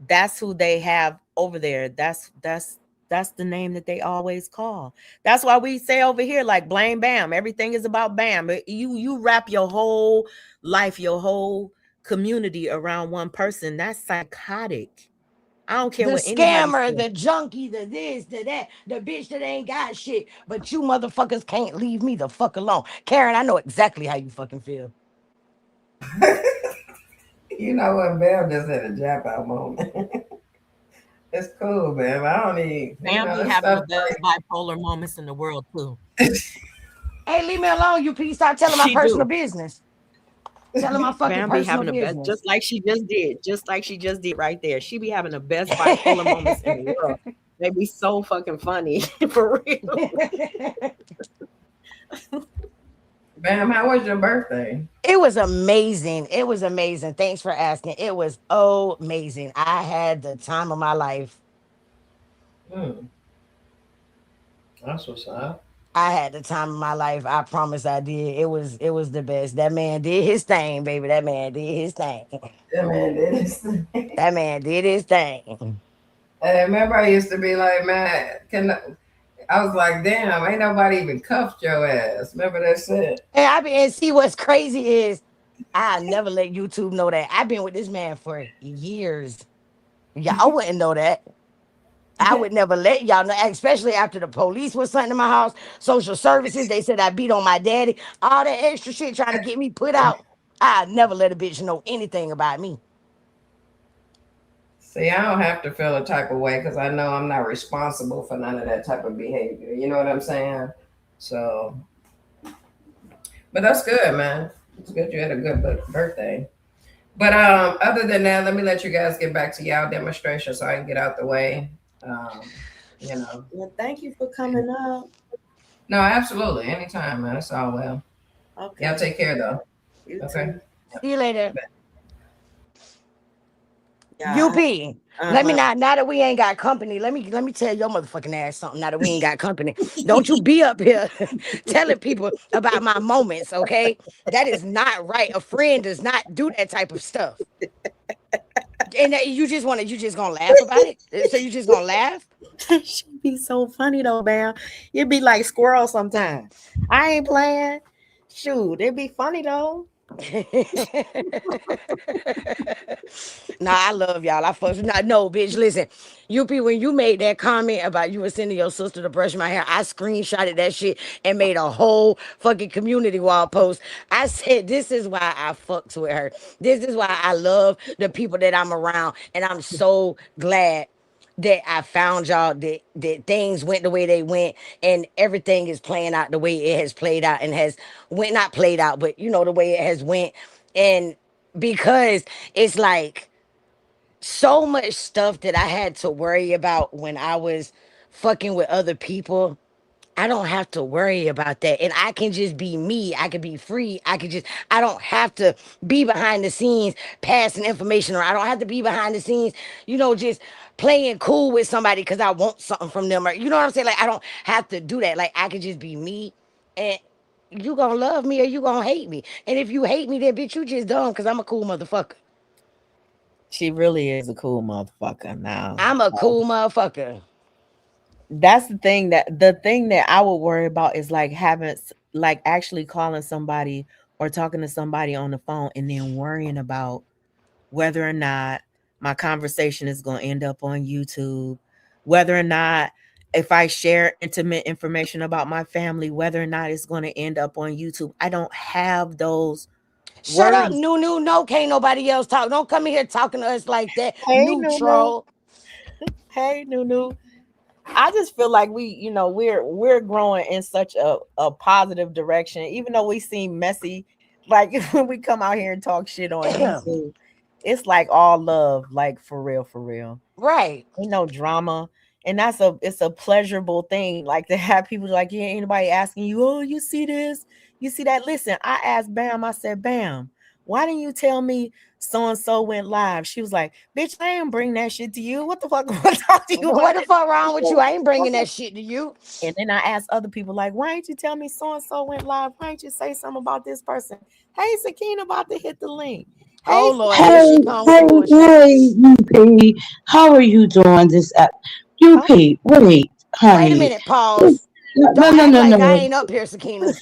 that's who they have over there. That's the name that they always call. That's why we say over here, like, blame Bam. Everything is about Bam. You wrap your whole life, your whole community around one person. That's psychotic. I don't care The what anybody scammer, says. the junkie, the this, the that, the bitch that ain't got shit, but you motherfuckers can't leave me the fuck alone. Karen, I know exactly how you fucking feel. You know what? Bam just had a jab out moment. It's cool, man. I don't need, Bam be this having the stuff best like, bipolar moments in the world too. Hey, leave me alone, you please stop telling my She personal do. business. Telling my fucking Bam be personal having the best, business. just like she just did right there. She be having the best bipolar moments in the world. They be so fucking funny for real. Bam, how was your birthday? It was amazing. It was amazing. Thanks for asking. It was amazing. I had the time of my life. Hmm, that's what's up. I had the time of my life. I promise I did. It was the best. That man did his thing, baby. That man did his thing. Yeah, man, this. That man did his thing. I remember I used to be like, man, I was like, damn, ain't nobody even cuffed your ass. Remember that shit? And see what's crazy is I never let YouTube know that. I've been with this man for years. Y'all wouldn't know that. I would never let y'all know, especially after the police was sent to my house, social services. They said I beat on my daddy, all that extra shit trying to get me put out. I never let a bitch know anything about me. See, I don't have to feel a type of way because I know I'm not responsible for none of that type of behavior. You know what I'm saying? So, but that's good, man. It's good you had a good birthday. But other than that, let me let you guys get back to y'all demonstration so I can get out the way. Um, you know. Well, thank you for coming up. No, absolutely. Anytime, man. It's all well. Okay. Y'all take care though. You Okay. too. See you later. Yeah. UP. Let me not. Now that we ain't got company, let me tell your motherfucking ass something. Now that we ain't got company, don't you be up here telling people about my moments, okay? That is not right. A friend does not do that type of stuff. And you just gonna laugh about it? So you just gonna laugh? She be so funny though, Bam. You be like squirrel sometimes. I ain't playing. Shoot, it be funny though. Nah, I love y'all. I fuck. Nah, no, bitch. Listen, UP, when you made that comment about you were sending your sister to brush my hair, I screenshotted that shit and made a whole fucking community wall post. I said, this is why I fucks with her. This is why I love the people that I'm around, and I'm so glad that I found y'all, that things went the way they went, and everything is playing out the way it has played out, and has went, not played out, but you know, the way it has went. And because it's like so much stuff that I had to worry about when I was fucking with other people, I don't have to worry about that. And I can just be me. I can be free. I don't have to be behind the scenes passing information, or I don't have to be behind the scenes, just playing cool with somebody because I want something from them. Or, you know what I'm saying? Like, I don't have to do that. Like, I can just be me, and you gonna love me or you gonna hate me. And if you hate me, then bitch, you just dumb because I'm a cool motherfucker. She really is a cool motherfucker now. I'm a cool motherfucker. That's the thing that I would worry about is like like actually calling somebody or talking to somebody on the phone and then worrying about whether or not my conversation is going to end up on YouTube, whether or not if I share intimate information about my family, whether or not it's going to end up on YouTube. I don't have those Shut up, worries. Nunu. No, can't nobody else talk. Don't come in here talking to us like that. Hey, Nunu. Neutral. Hey, Nunu. I just feel like we're growing in such a positive direction, even though we seem messy. Like when we come out here and talk shit on YouTube, it's like all love, like for real, for real. Right. Ain't no drama. And it's a pleasurable thing, like to have people like, yeah, anybody asking you, oh, you see this, you see that. Listen, I asked Bam, I said, Bam, why didn't you tell me so and so went live? She was like, bitch, I ain't bring that shit to you. What the fuck am I talk to you What about? the fuck wrong with you? I ain't bringing that shit to you. And then I asked other people, like, why didn't you tell me so and so went live? Why didn't you say something about this person? Hey, Sakina, about to hit the link. Hey, Oh Lord, Sakina. here Hey, she come with hey, the bullshit. hey, UP. How are you doing this app? Oh, UP, wait, Wait a honey. minute, pause. No, Don't no, act no, like I no. ain't up here, Sakina.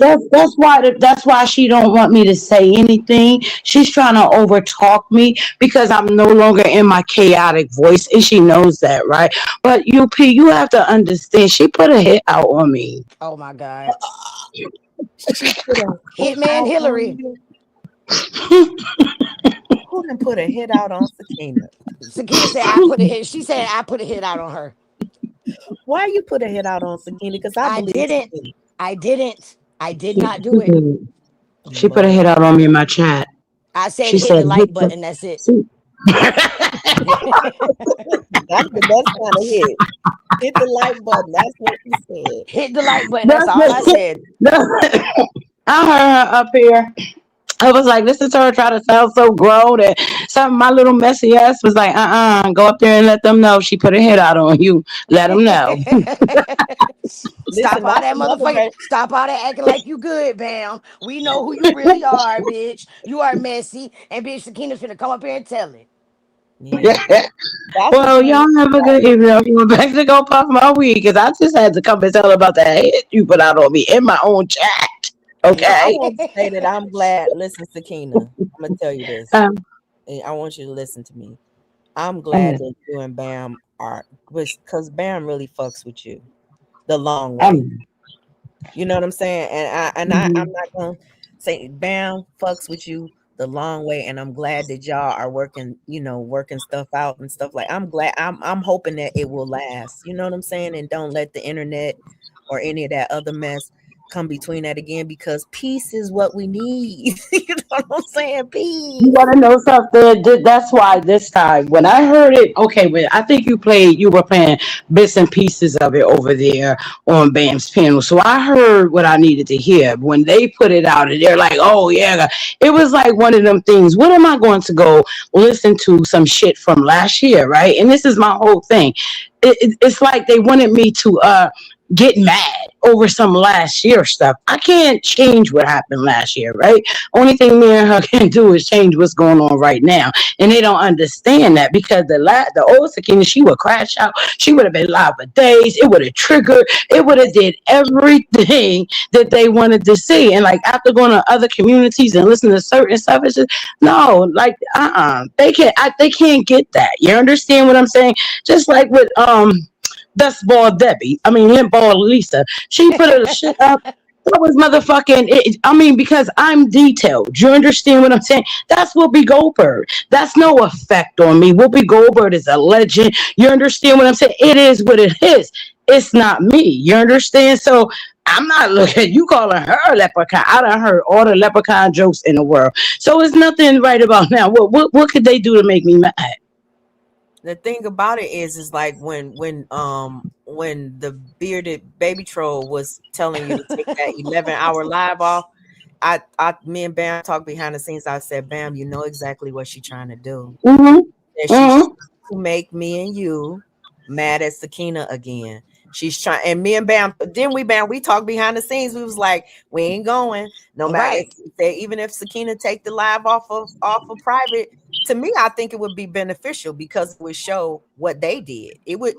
That's why she don't want me to say anything. She's trying to overtalk me because I'm no longer in my chaotic voice, and she knows that, right? But UP, you have to understand. She put a hit out on me. Oh my God. she put a hit Hitman out on Hillary. you. Who done put a hit out on Sakina? Sakina said I put a hit. She said I put a hit out on her. Why you put a hit out on Sakina? Because I I believe didn't. Sakina. I didn't. I did she, not do it. she put a Lord, hit out on me in my chat. I said She hit said, the like button. That's it. see, that's the best kind of hit. Hit the like button. That's what she said. Hit the like button. That's that's all I it. said. I heard her up here. I was like, listen to her try to sound so grown, and something my little messy ass was like, go up there and let them know she put her head out on you. Let them know. Stop Listen, all that's that another motherfucking. red. Stop all that acting like you good, Bam. We know who you really are, bitch. You are messy, and bitch Sakina's finna come up here and tell it. Yeah, that's the Well, thing. y'all have a good evening. I'm going back to go puff my weed because I just had to come and tell her about that hit you put out on me in my own chat. Well, I Okay. want to say that I'm glad. Listen, Sakina, I'm gonna tell you this, Um, and I want you to listen to me. I'm I'm, glad that you and Bam are, because Bam really fucks with you the long way. I'm, You know what I'm saying? I'm mhm. not gonna say Bam fucks with you the long way, and I'm glad that y'all are working, working stuff out and stuff like. I'm glad. I'm hoping that it will last. You know what I'm saying? And don't let the internet or any of that other mess come between that again, because peace is what we need. You know what I'm saying? You Peace. want to know something? That's why this time when I heard it, okay, when I think you were playing bits and pieces of it over there on Bam's panel. So I heard what I needed to hear when they put it out, and they're like, "Oh yeah," it was like one of them things. What am I going to go listen to some shit from last year, right? And this is my whole thing. It's like they wanted me to get mad over some last year stuff. I can't change what happened last year, right? Only thing me and her can do is change what's going on right now, and they don't understand that because the old Sakina, she would crash out. She would have been live for days. It would have triggered. It would have did everything that they wanted to see. And like after going to other communities and listening to certain stuff, it's just no, like they can't get that. You understand what I'm saying? Just like with Dust Ball Debbie. I mean Limp Ball Lisa. She put her shit up. That was motherfucking. I mean, because I'm detailed. You understand what I'm saying? That's Whoopi Goldberg. That's no effect on me. Whoopi Goldberg is a legend. You understand what I'm saying? It is what it is. It's not me. You understand? So I'm not looking. You calling her a leprechaun? I done heard all the leprechaun jokes in the world. So it's nothing right about now. What could they do to make me mad? The thing about it is like when the bearded baby troll was telling you to take that 11-hour live off, me and Bam talked behind the scenes. I said, Bam, you know exactly what she's trying to do. Mm-hmm. And she's Mm-hmm. trying to make me and you mad at Sakina again. She's trying, and me and Bam, we talked behind the scenes. We was like, we ain't going. No matter Right. even if Sakina take the live off of private. To me, I think it would be beneficial because it would show what they did. It would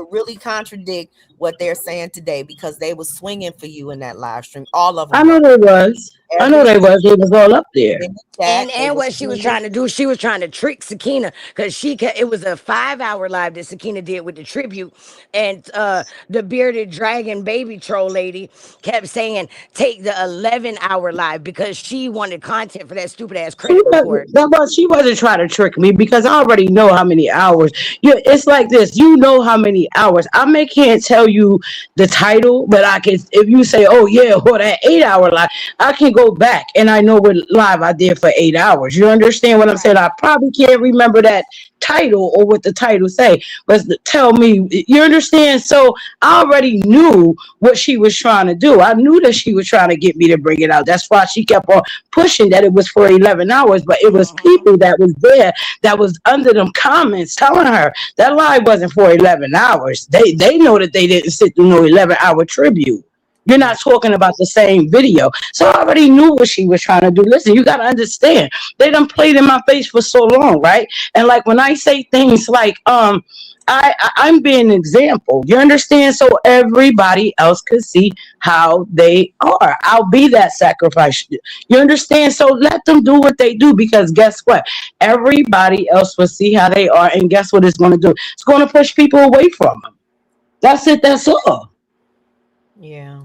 really contradict what they're saying today because they were swinging for you in that live stream. All of I them know were. there was. I know they was all up there. in the chat. They And was what she was screaming. trying to do, she was trying to trick Sakina because it was a 5-hour live that Sakina did with the tribute, and the bearded dragon baby troll lady kept saying take the 11-hour live because she wanted content for that stupid ass credit report. She wasn't trying to trick me because I already know how many hours. It's like this. You know how many hours. Can't tell you the title, but I can. If you say, "Oh yeah," or that 8-hour live, I can go back and I know what live I did for 8 hours. You understand what I'm saying? I probably can't remember that title or what the title say, but tell me. You understand? So I already knew what she was trying to do. I knew that she was trying to get me to bring it out. That's why she kept on pushing that it was for 11 hours, but it was Mhm. people that was there that was under them comments telling her that live wasn't for 11 hours. They know that they didn't sit through no 11-hour tribute. You're not talking about the same video. So I already knew what she was trying to do. Listen, you got to understand. They done played in my face for so long, right? And like when I say things like, I'm being an example. You understand? So everybody else could see how they are. I'll be that sacrifice. You understand? So let them do what they do because guess what? Everybody else will see how they are, and guess what it's going to do? It's going to push people away from them. That's it. That's all. Yeah.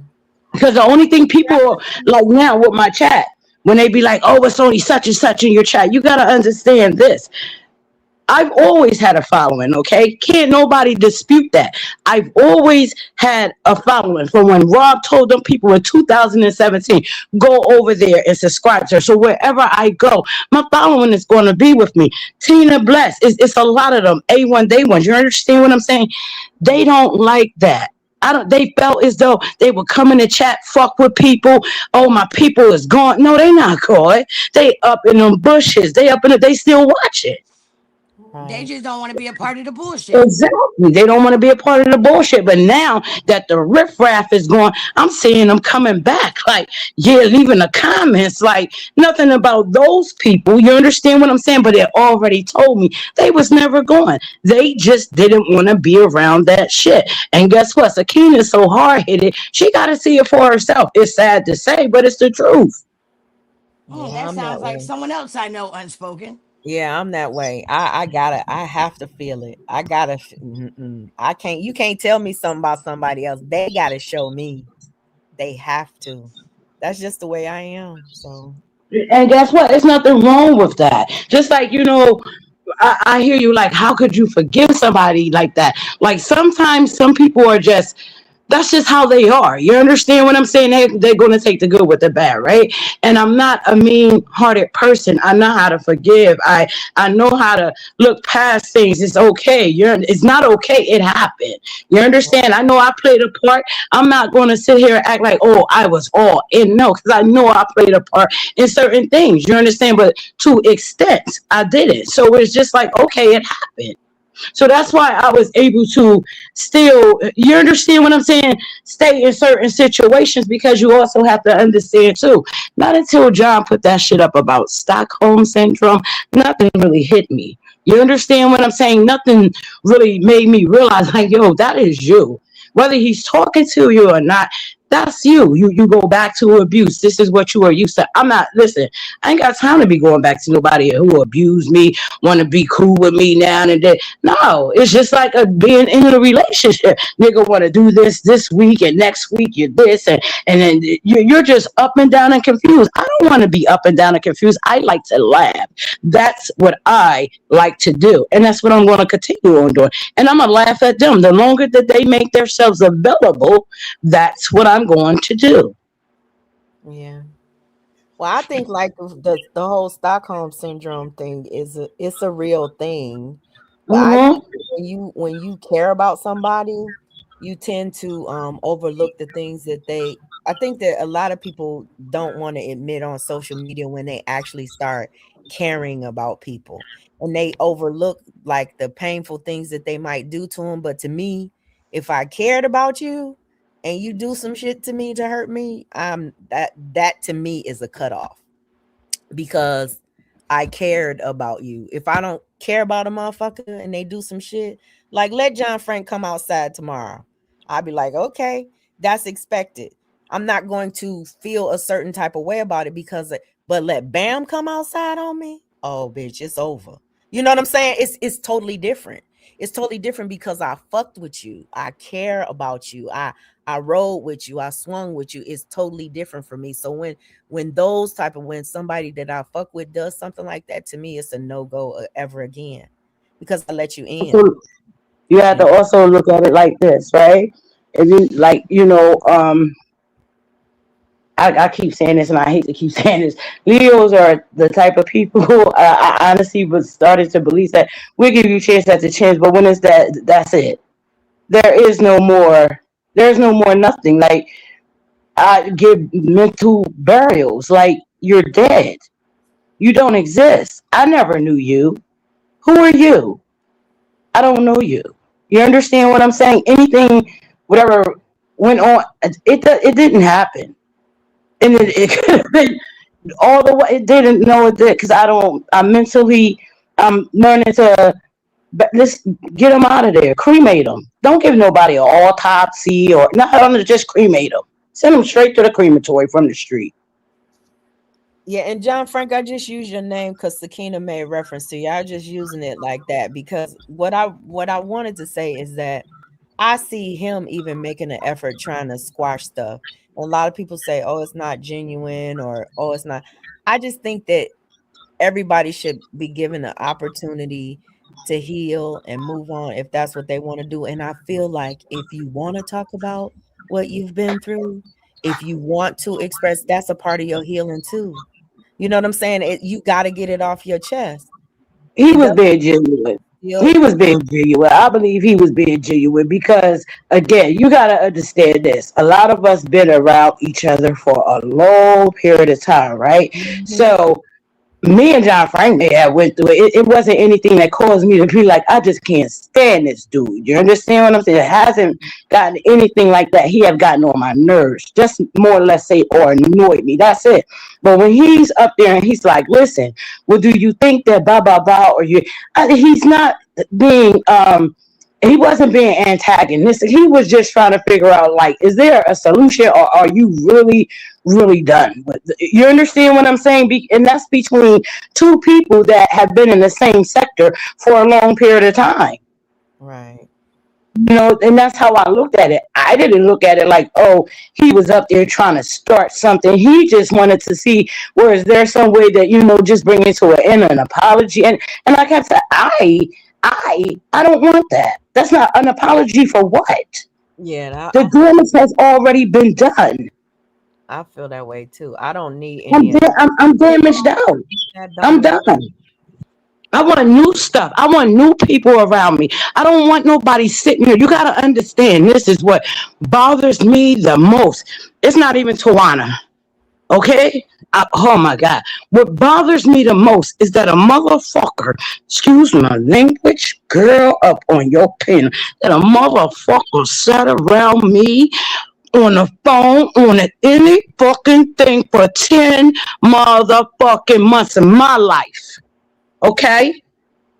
Because the only thing people like now with my chat, when they be like, "Oh, it's only such and such in your chat," you got to understand this. I've always had a following, okay? Can't nobody dispute that. I've always had a following from when Rob told them people in 2017, go over there and subscribe to her. So wherever I go, my following is going to be with me. Tina Bless, it's a lot of them. A1 Day Ones. You understand what I'm saying? They don't like that. They felt as though they would come in the chat, fuck with people. Oh, my people is gone. No, they not gone. They up in them bushes. They still watch it. They Right. just don't want to be a part of the bullshit. Exactly. They don't want to be a part of the bullshit. But now that the riffraff is gone, I'm seeing them coming back. Like, yeah, leaving the comments like nothing about those people. You understand what I'm saying? But they already told me they was never going. They just didn't want to be around that shit. And guess what? Sakina's so hard headed. She got to see it for herself. It's sad to say, but it's the truth. Yeah, That I'm that sounds like way. someone else I know unspoken. Yeah, I'm that way. I gotta. I have to feel it. I gotta. I can't. You can't tell me something about somebody else. They gotta show me. They have to. That's just the way I am. So And guess what? There's nothing wrong with that. Just like, I hear you like, how could you forgive somebody like that? Like sometimes some people are just that's just how they are. You understand what I'm saying? They're going to take the good with the bad, right? And I'm not a mean-hearted person. I know how to forgive. I know how to look past things. It's okay. It's not okay. It happened. You understand? I know I played a part. I'm not going to sit here and act like, oh, I was all in. No, because I know I played a part in certain things. You understand? But to extent, I didn't. So it's just like, okay, it happened. So that's why I was able to still, you understand what I'm saying? Stay in certain situations because you also have to understand too. Not until John put that shit up about Stockholm syndrome, nothing really hit me. You understand what I'm saying? Nothing really made me realize, like, yo, that is you. Whether he's talking to you or not, that's you. You go back to abuse. This is what you are used to. I'm not, listen, I ain't got time to be going back to nobody who abused me, want to be cool with me now and then. No, it's just like being in a relationship. Nigga want to do this week and next week you're this and then you're just up and down and confused. I don't want to be up and down and confused. I like to laugh. That's what I like to do. And that's what I'm going to continue on doing. And I'm going to laugh at them. The longer that they make themselves available, that's what I'm going to do. yeah. Well, I think like the whole Stockholm syndrome thing it's a real thing. But I Mm-hmm. think when you care about somebody, you tend to overlook the things that they I think that a lot of people don't want to admit on social media when they actually start caring about people. And they overlook like the painful things that they might do to them. But to me, if I cared about you and you do some shit to me to hurt me, that to me is a cutoff because I cared about you. If I don't care about a motherfucker and they do some shit, like let John Frank come outside tomorrow. I'd be like, okay, that's expected. I'm not going to feel a certain type of way about it but let Bam come outside on me. Oh, bitch, it's over. You know what I'm saying? It's totally different. It's totally different because I fucked with you. I care about you. I rode with you. I swung with you. It's totally different for me. So when somebody that I fuck with does something like that to me, it's a no-go ever again because I let you in. So you have to also look at it like this, right? If you like, I keep saying this and I hate to keep saying this. Leos are the type of people I honestly was started to believe that we give you chance after chance, but when it's that's it. There is no more. There's no more nothing. Like I give mental burials. Like you're dead. You don't exist. I never knew you. Who are you? I don't know you. You understand what I'm saying? Anything, whatever went on, it didn't happen. And it could have been all the way. It didn't know it did because I'm learning to let's get them out of there, cremate them. Don't give nobody an autopsy or not. Just cremate them. Send them straight to the crematory from the street. Yeah, and John Frank, I just used your name because Sakina made reference to you. I just using it like that because what I wanted to say is that I see him even making an effort trying to squash stuff. A lot of people say, "Oh, it's not genuine," or "Oh, it's not." I just think that everybody should be given an opportunity to heal and move on if that's what they want to do. And I feel like if you want to talk about what you've been through, if you want to express, that's a part of your healing too. You know what I'm saying? You got to get it off your chest. He was being genuine. He was being genuine. I believe he was being genuine because, again, you got to understand this. A lot of us been around each other for a long period of time, right? Mm-hmm. So me and John Frank may have went through it. It wasn't anything that caused me to be like, I just can't stand this dude. You understand what I'm saying? It hasn't gotten anything like that. He have gotten on my nerves, just more or less say, or annoyed me. That's it. But when he's up there and he's like, listen, well, do you think that blah, blah, blah, or he's not being, he wasn't being antagonistic. He was just trying to figure out, like, is there a solution or are you really, really done with it? You understand what I'm saying? And that's between two people that have been in the same sector for a long period of time. Right. And that's how I looked at it. I didn't look at it like, oh, he was up there trying to start something. He just wanted to see, where is there some way that, just bring it to an end, an apology. And like I said, I don't want that. That's not an apology for what? Yeah. The damage has already been done. I feel that way too. I don't need any. I'm damaged out. I'm done. I want new stuff. I want new people around me. I don't want nobody sitting here. You got to understand, this is what bothers me the most. It's not even Tawana. Okay? Oh my God. What bothers me the most is that a motherfucker, excuse my language, girl, up on your pen, that a motherfucker sat around me on the phone, on any fucking thing for 10 motherfucking months of my life. Okay?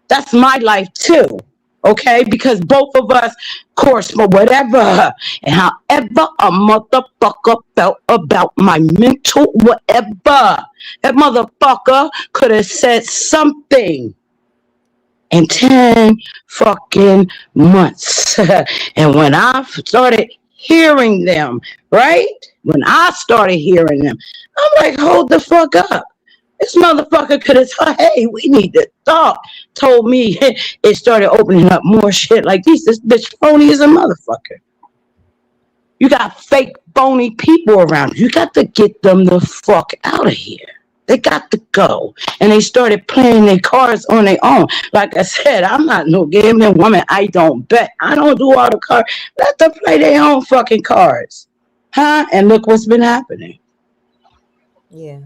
That's my life too. Okay? Because both of us, of course, for whatever and however a motherfucker felt about my mental whatever, that motherfucker could have said something in 10 fucking months. And when I started hearing them, right? When I started hearing them, I'm like, hold the fuck up. This motherfucker could have told, hey, we need to talk. Told me it started opening up more shit like this. This bitch phony is a motherfucker. You got fake phony people around. You got to get them the fuck out of here. They got to go. And they started playing their cards on their own. Like I said, I'm not no gambling woman. I don't bet. I don't do all the cards. Let them play their own fucking cards. Huh? And look what's been happening. Yeah.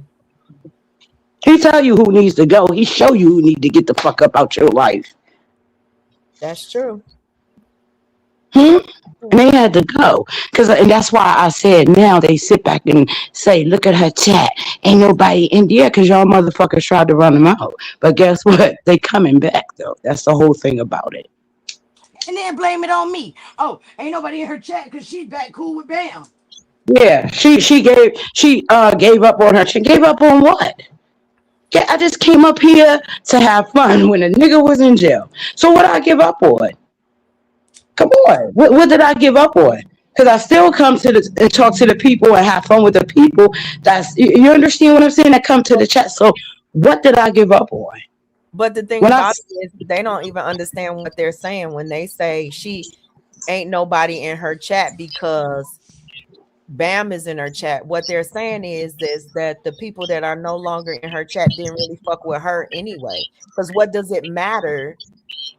He tell you who needs to go. He show you who need to get the fuck up out your life. That's true. And they had to go. And that's why I said now they sit back and say, look at her chat. Ain't nobody in there because y'all motherfuckers tried to run them out. But guess what? They coming back, though. That's the whole thing about it. And then blame it on me. Oh, ain't nobody in her chat because she's back cool with Bam. Yeah, she gave up on her. She gave up on what? Yeah, I just came up here to have fun when a nigga was in jail. So what I give up on? Come on, what did I give up on? Because I still come to the and talk to the people and have fun with the people. You understand what I'm saying? That come to the chat. So what did I give up on? But the thing When I about it is they don't even understand what they're saying when they say she ain't nobody in her chat because Bam is in her chat. What they're saying is that the people that are no longer in her chat didn't really fuck with her anyway. Because what does it matter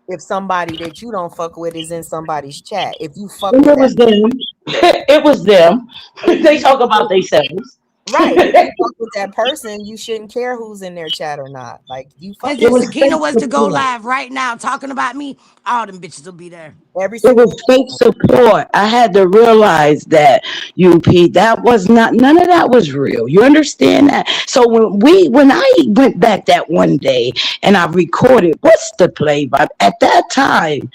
if somebody that you don't fuck with is in somebody's chat? If you fuck with it that, was them, it was them. They talk about themselves. right? If you fuck with that person, you shouldn't care who's in their chat or not. Like you fuck Because It if with was Sakina fake was to go support. live right now talking about me, all them bitches will be there. every It single was fake support. I had to realize that, UP, that was not, none of that was real. You understand that? So when I went back that one day and I recorded What's the Play, but at that time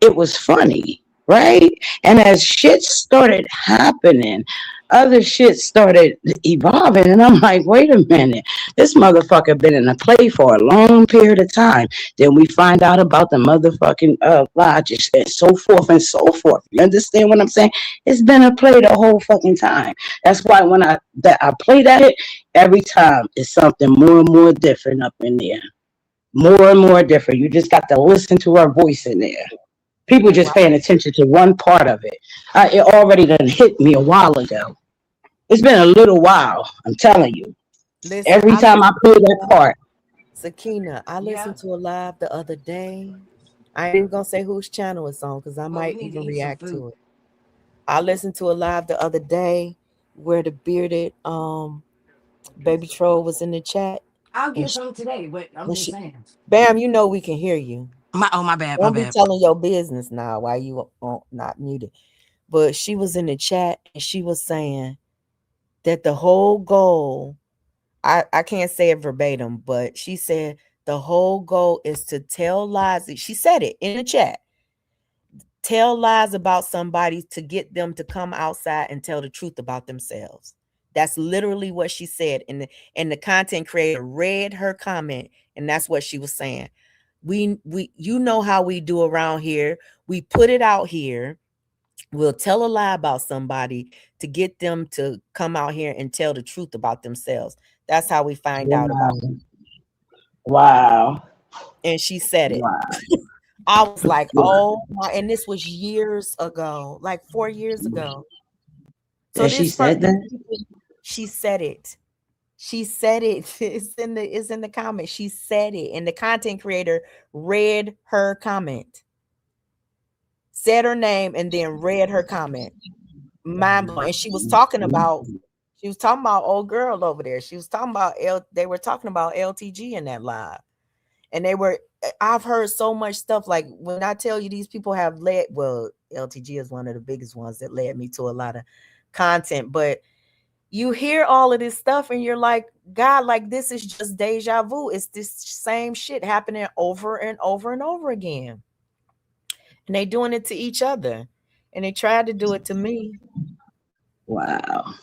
it was funny, right? And as shit started happening, other shit started evolving, and I'm like, wait a minute, this motherfucker been in a play for a long period of time. Then we find out about the motherfucking logics and so forth and so forth. You understand what I'm saying? It's been a play the whole fucking time. That's why when I play that, every time it's something more and more different up in there. More and more different. You just got to listen to her voice in there. People just paying attention to one part of it. It already done hit me a while ago. It's been a little while. I'm telling you. listen. Every time I play that part, Sakina, I Yeah. listened to a live the other day. I ain't even gonna say whose channel it's on because I Well, we might need to even eat some react food. to it. I listened to a live the other day where the bearded baby troll was in the chat. I'll And get she, some today, but I'm and just she saying. Bam, you know we can hear you. My bad, my Don't be bad. telling your business now while you not muted. But she was in the chat and she was saying that the whole goal, I can't say it verbatim, but she said the whole goal is to tell lies. She said it in the chat. Tell lies about somebody to get them to come outside and tell the truth about themselves. That's literally what she said. And the content creator read her comment, and that's what she was saying. We you know how we do around here. We put it out here. We'll tell a lie about somebody to get them to come out here and tell the truth about themselves. That's how we find out about wow, wow, it. And she said it. wow. I was like, oh my, and this was years ago, like 4 years ago. So And she this said that. she said it. She said it. It's in the comment. She said it. And the content creator read her comment. Said her name and then read her comment. Mind blowing. And she was talking about old girl over there. She was talking about they were talking about LTG in that live. And I've heard so much stuff. Like when I tell you these people have led, well, LTG is one of the biggest ones that led me to a lot of content, but you hear all of this stuff and you're like, God, like this is just deja vu. It's this same shit happening over and over and over again. And they doing it to each other. And they tried to do it to me. Wow.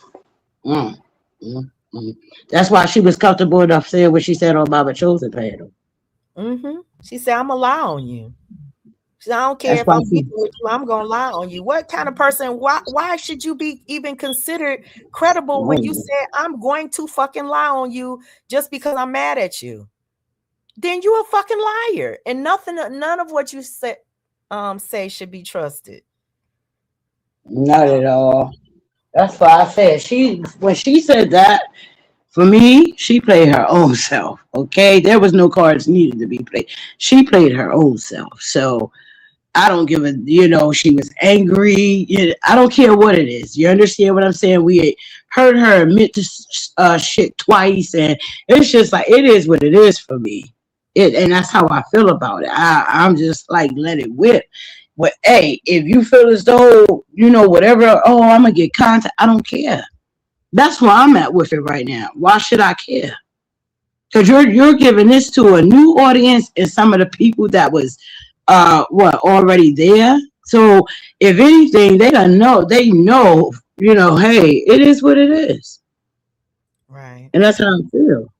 Mm, mm, mm. That's why she was comfortable enough saying what she said on Baba Chosen panel. She said, I'm gonna lie on you. She said, I don't care That's if why I'm beefing with you, I'm gonna lie on you. What kind of person? Why should you be even considered credible when you said I'm going to fucking lie on you just because I'm mad at you? Then you a fucking liar, and none of what you say should be trusted. Not at all. That's why I said when she said that, for me, she played her own self. Okay, there was no cards needed to be played. She played her own self. So I don't give a, she was angry. I don't care what it is. You understand what I'm saying? We heard her admit to shit twice, and it's just like, it is what it is for me. And that's how I feel about it. I'm just like, let it whip. But hey, if you feel as though, whatever, oh, I'm going to get contact, I don't care. That's where I'm at with it right now. Why should I care? Because you're giving this to a new audience and some of the people that was already there. So if anything, they know hey, it is what it is. Right. And that's how I feel.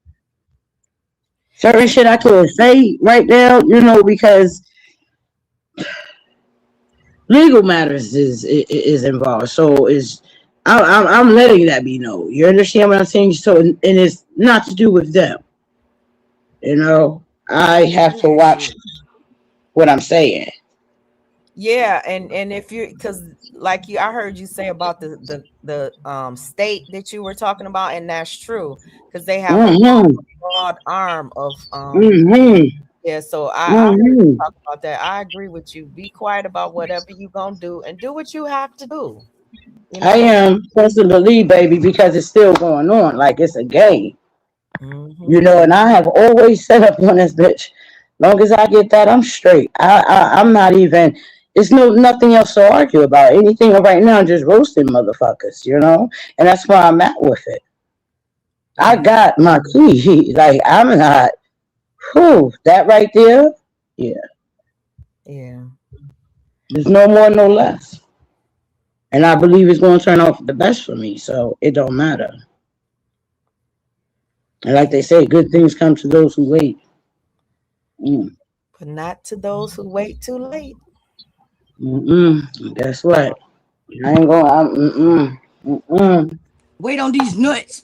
Certain shit I can't say right now, because legal matters is involved. So I'm letting that be known. You understand what I'm saying? So, and it's not to do with them. I have to Yeah, watch shit. what I'm saying. Yeah, and if you, because like I heard you say about the state that you were talking about, and that's true, because they have a Mm-hmm. broad arm of Mm-hmm. yeah. So I heard you Mm-hmm. talk about that. I agree with you. Be quiet about whatever you gonna do, and do what you have to do. You I know. am personally, baby, because it's still going on. Like it's a game. Mm-hmm. And I have always set up on this bitch. Long as I get that, I'm straight. I'm not even. It's nothing else to argue about. Anything right now, just roasting motherfuckers, and that's where I'm at with it. I Yeah. got my key. Like I'm not. Whew, that right there. Yeah, Yeah. there's no more, no less. And I believe it's going to turn out for the best for me. So it don't matter. And like they say, good things come to those who wait. Mm. But not to those who wait too late. Mm-mm. Guess what? I ain't going. Mm-mm. Mm-mm. Wait on these nuts.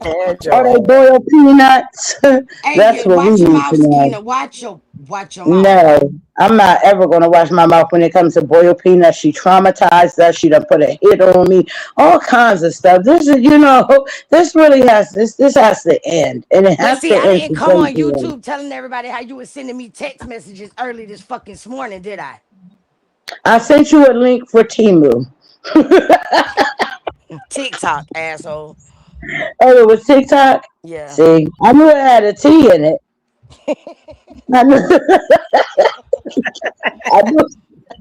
Yeah, Are they Joel. boiled peanuts? That's Hey, what we watch your need mouth, to know. Skeena. Watch your mouth. No, I'm not ever gonna wash my mouth when it comes to boiled peanuts. She traumatized us. She done put a hit on me. All kinds of stuff. This is, this really has this has to end, and it But has see, to I end didn't come on today. YouTube telling everybody how you were sending me text messages early this fucking morning, did I? I sent you a link for Timu. TikTok, asshole. Oh, it was TikTok. Yeah. See, I knew it had a T in it. I knew, I knew,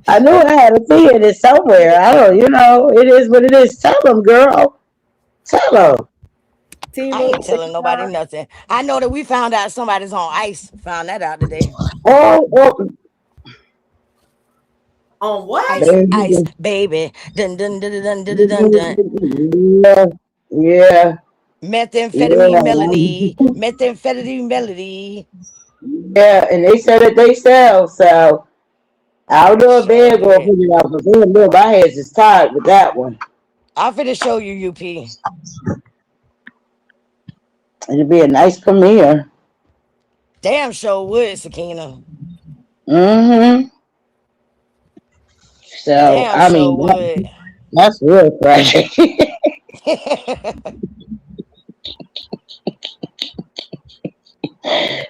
I knew it had a T in it somewhere. I don't, it is what it is. Tell them, girl. Tell them. I Timu, ain't telling nobody nothing. I know that we found out somebody's on ice. Found that out today. Oh, on what? Ice, ice, baby. baby. Dun dun dun dun dun dun dun dun. Yeah, yeah, Methamphetamine yeah. melody. Methamphetamine melody. Yeah, and they said it themselves. So I don't know if Sure they're going to did. figure it out, but they know my hands is tied with that one. I'm finna show you, UP. It'll be a nice premiere. Damn show would, Sakina. Mm-hmm. So, Damn I show mean, would. that's real tragic.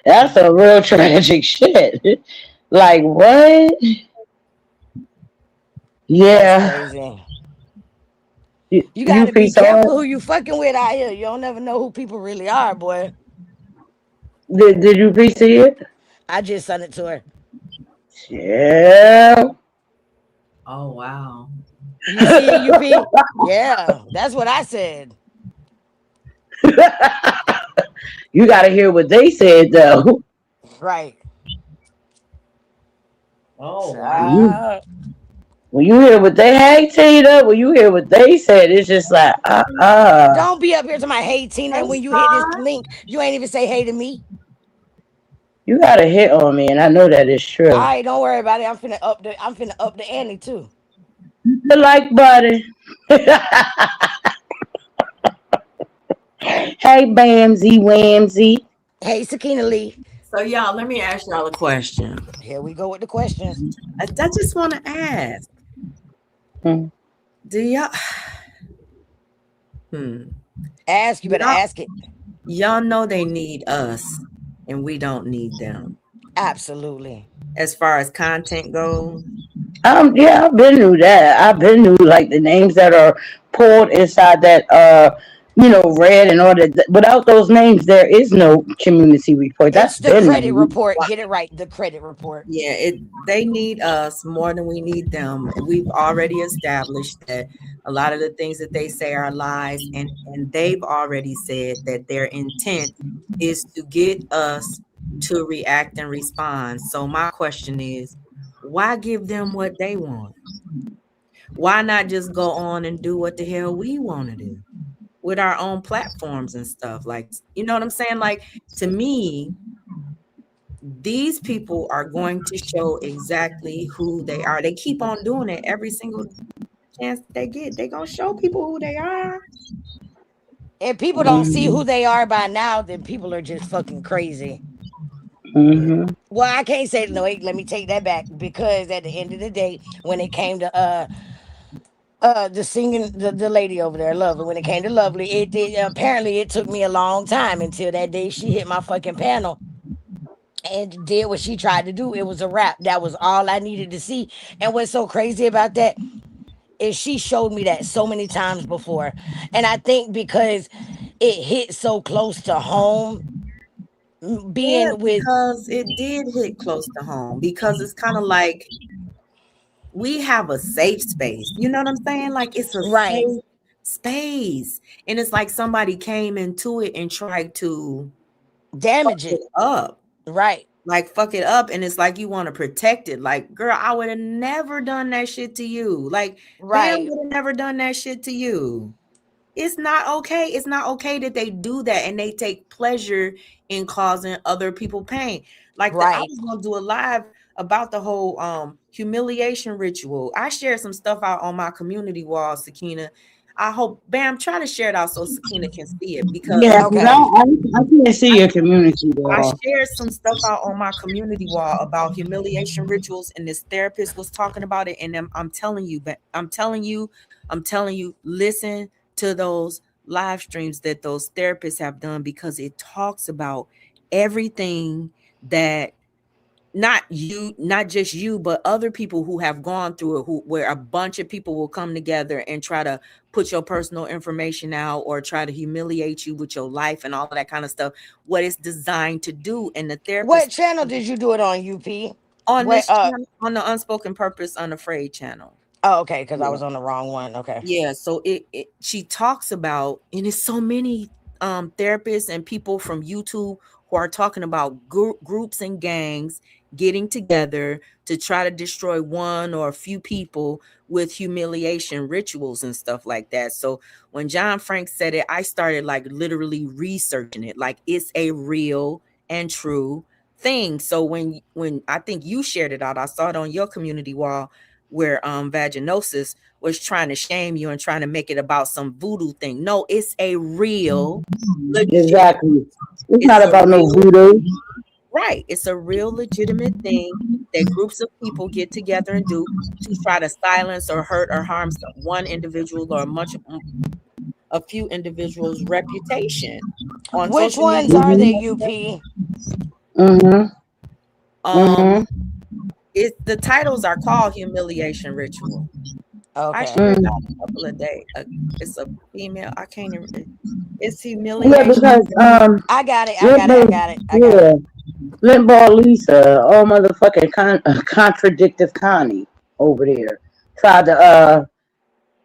That's a real tragic shit. Like, what? That's Yeah. crazy. You You gotta be piece of careful who you fucking with out here. You don't never know who people really are, boy. did you piece it? I just sent it to her. Yeah. Oh wow. You see it, UP? Yeah, that's what I said. You got to hear what they said, though. Right. Oh wow. You, Child. when you hear what they hey Tina, when you hear what they said, it's just like Don't be up here to my hey Tina, Hey, and when you hit this Star. link, you ain't even say hey to me. you got a hit on me, and I know that is All true. right, don't worry about it. I'm finna up the ante too. The like button. Hey Bamsy Wamsy. Hey, Sakina Lee. So y'all, let me ask y'all a question. Here we go with the questions. I just want to ask. Hmm. Do y'all hmm. Ask, you better Y'all, ask it. y'all know they need us and we don't need them. Absolutely. As far as content goes. Yeah, I've been through that. I've been through like the names that are pulled inside that red and all that. Without those names, there is no community report. That's It's the been credit made. report. Get it right. The credit report. Yeah, they need us more than we need them. We've already established that a lot of the things that they say are lies, and they've already said that their intent is to get us to react and respond. So my question is, why give them what they want? Why not just go on and do what the hell we want to do with our own platforms and stuff? Like, you know what I'm saying? Like, to me, these people are going to show exactly who they are. They keep on doing it every single chance they get. They gonna show people who they are. If people don't see who they are by now, then people are just fucking crazy. Mm-hmm. Well, I can't say no. Wait, let me take that back because at the end of the day, when it came to the singing the lady over there, Lovely, when it came to Lovely, it did apparently it took me a long time until that day she hit my fucking panel and did what she tried to do. It was a wrap. That was all I needed to see. And what's so crazy about that is she showed me that so many times before. And I think because it hit so close to home, Yeah, being with because it did hit close to home. Because it's kind of like we have a safe space. You know what I'm saying? Like, it's a right, safe space. And it's like somebody came into it and tried to damage fuck it. it up. Right, Like, fuck it up. And it's like you want to protect it. Like, girl, I would have never done that shit to you. Like, Bam right, would have never done that shit to you. It's not okay. It's not okay that they do that and they take pleasure in causing other people pain. Like, I right. was gonna do a live about the whole humiliation ritual. I shared some stuff out on my community wall, Sakina. I hope Bam try to share it out so Sakina can see it, because Yeah, because Okay. I can't see your community I wall. shared some stuff out on my community wall about humiliation rituals, and this therapist was talking about it. And I'm telling you, listen to those live streams that those therapists have done, because it talks about everything that not just you, but other people who have gone through it, where a bunch of people will come together and try to put your personal information out or try to humiliate you with your life and all of that kind of stuff, what it's designed to do. And the What therapist channel did you do it on, UP? on What this channel, on the Unspoken Purpose Unafraid channel. oh, okay, because I Yeah. was on the wrong one. Okay. Yeah, so she talks about, and it's so many therapists and people from YouTube who are talking about groups and gangs getting together to try to destroy one or a few people with humiliation rituals and stuff like that. So when John Frank said it, I started like literally researching it. Like, it's a real and true thing. So when I think you shared it out, I saw it on your community wall, where Vaginosis was trying to shame you and trying to make it about some voodoo thing. No, it's a real, legit. Exactly. It's It's not a about no real, voodoo. right. It's a real legitimate thing that groups of people get together and do to try to silence or hurt or harm one individual or a few individuals' reputation on Which social ones media. are Mm-hmm. they, UP? Mm-hmm. Um, Mm-hmm. the titles are called Humiliation Ritual. I Okay. shared Mm. out a couple of days. It's a female. I can't even. It's Yeah, humiliation. because I got it. I Lint got it. I Ball, got it. I got it. yeah, Lint Ball Lisa, all motherfucking contradictive Connie over there tried to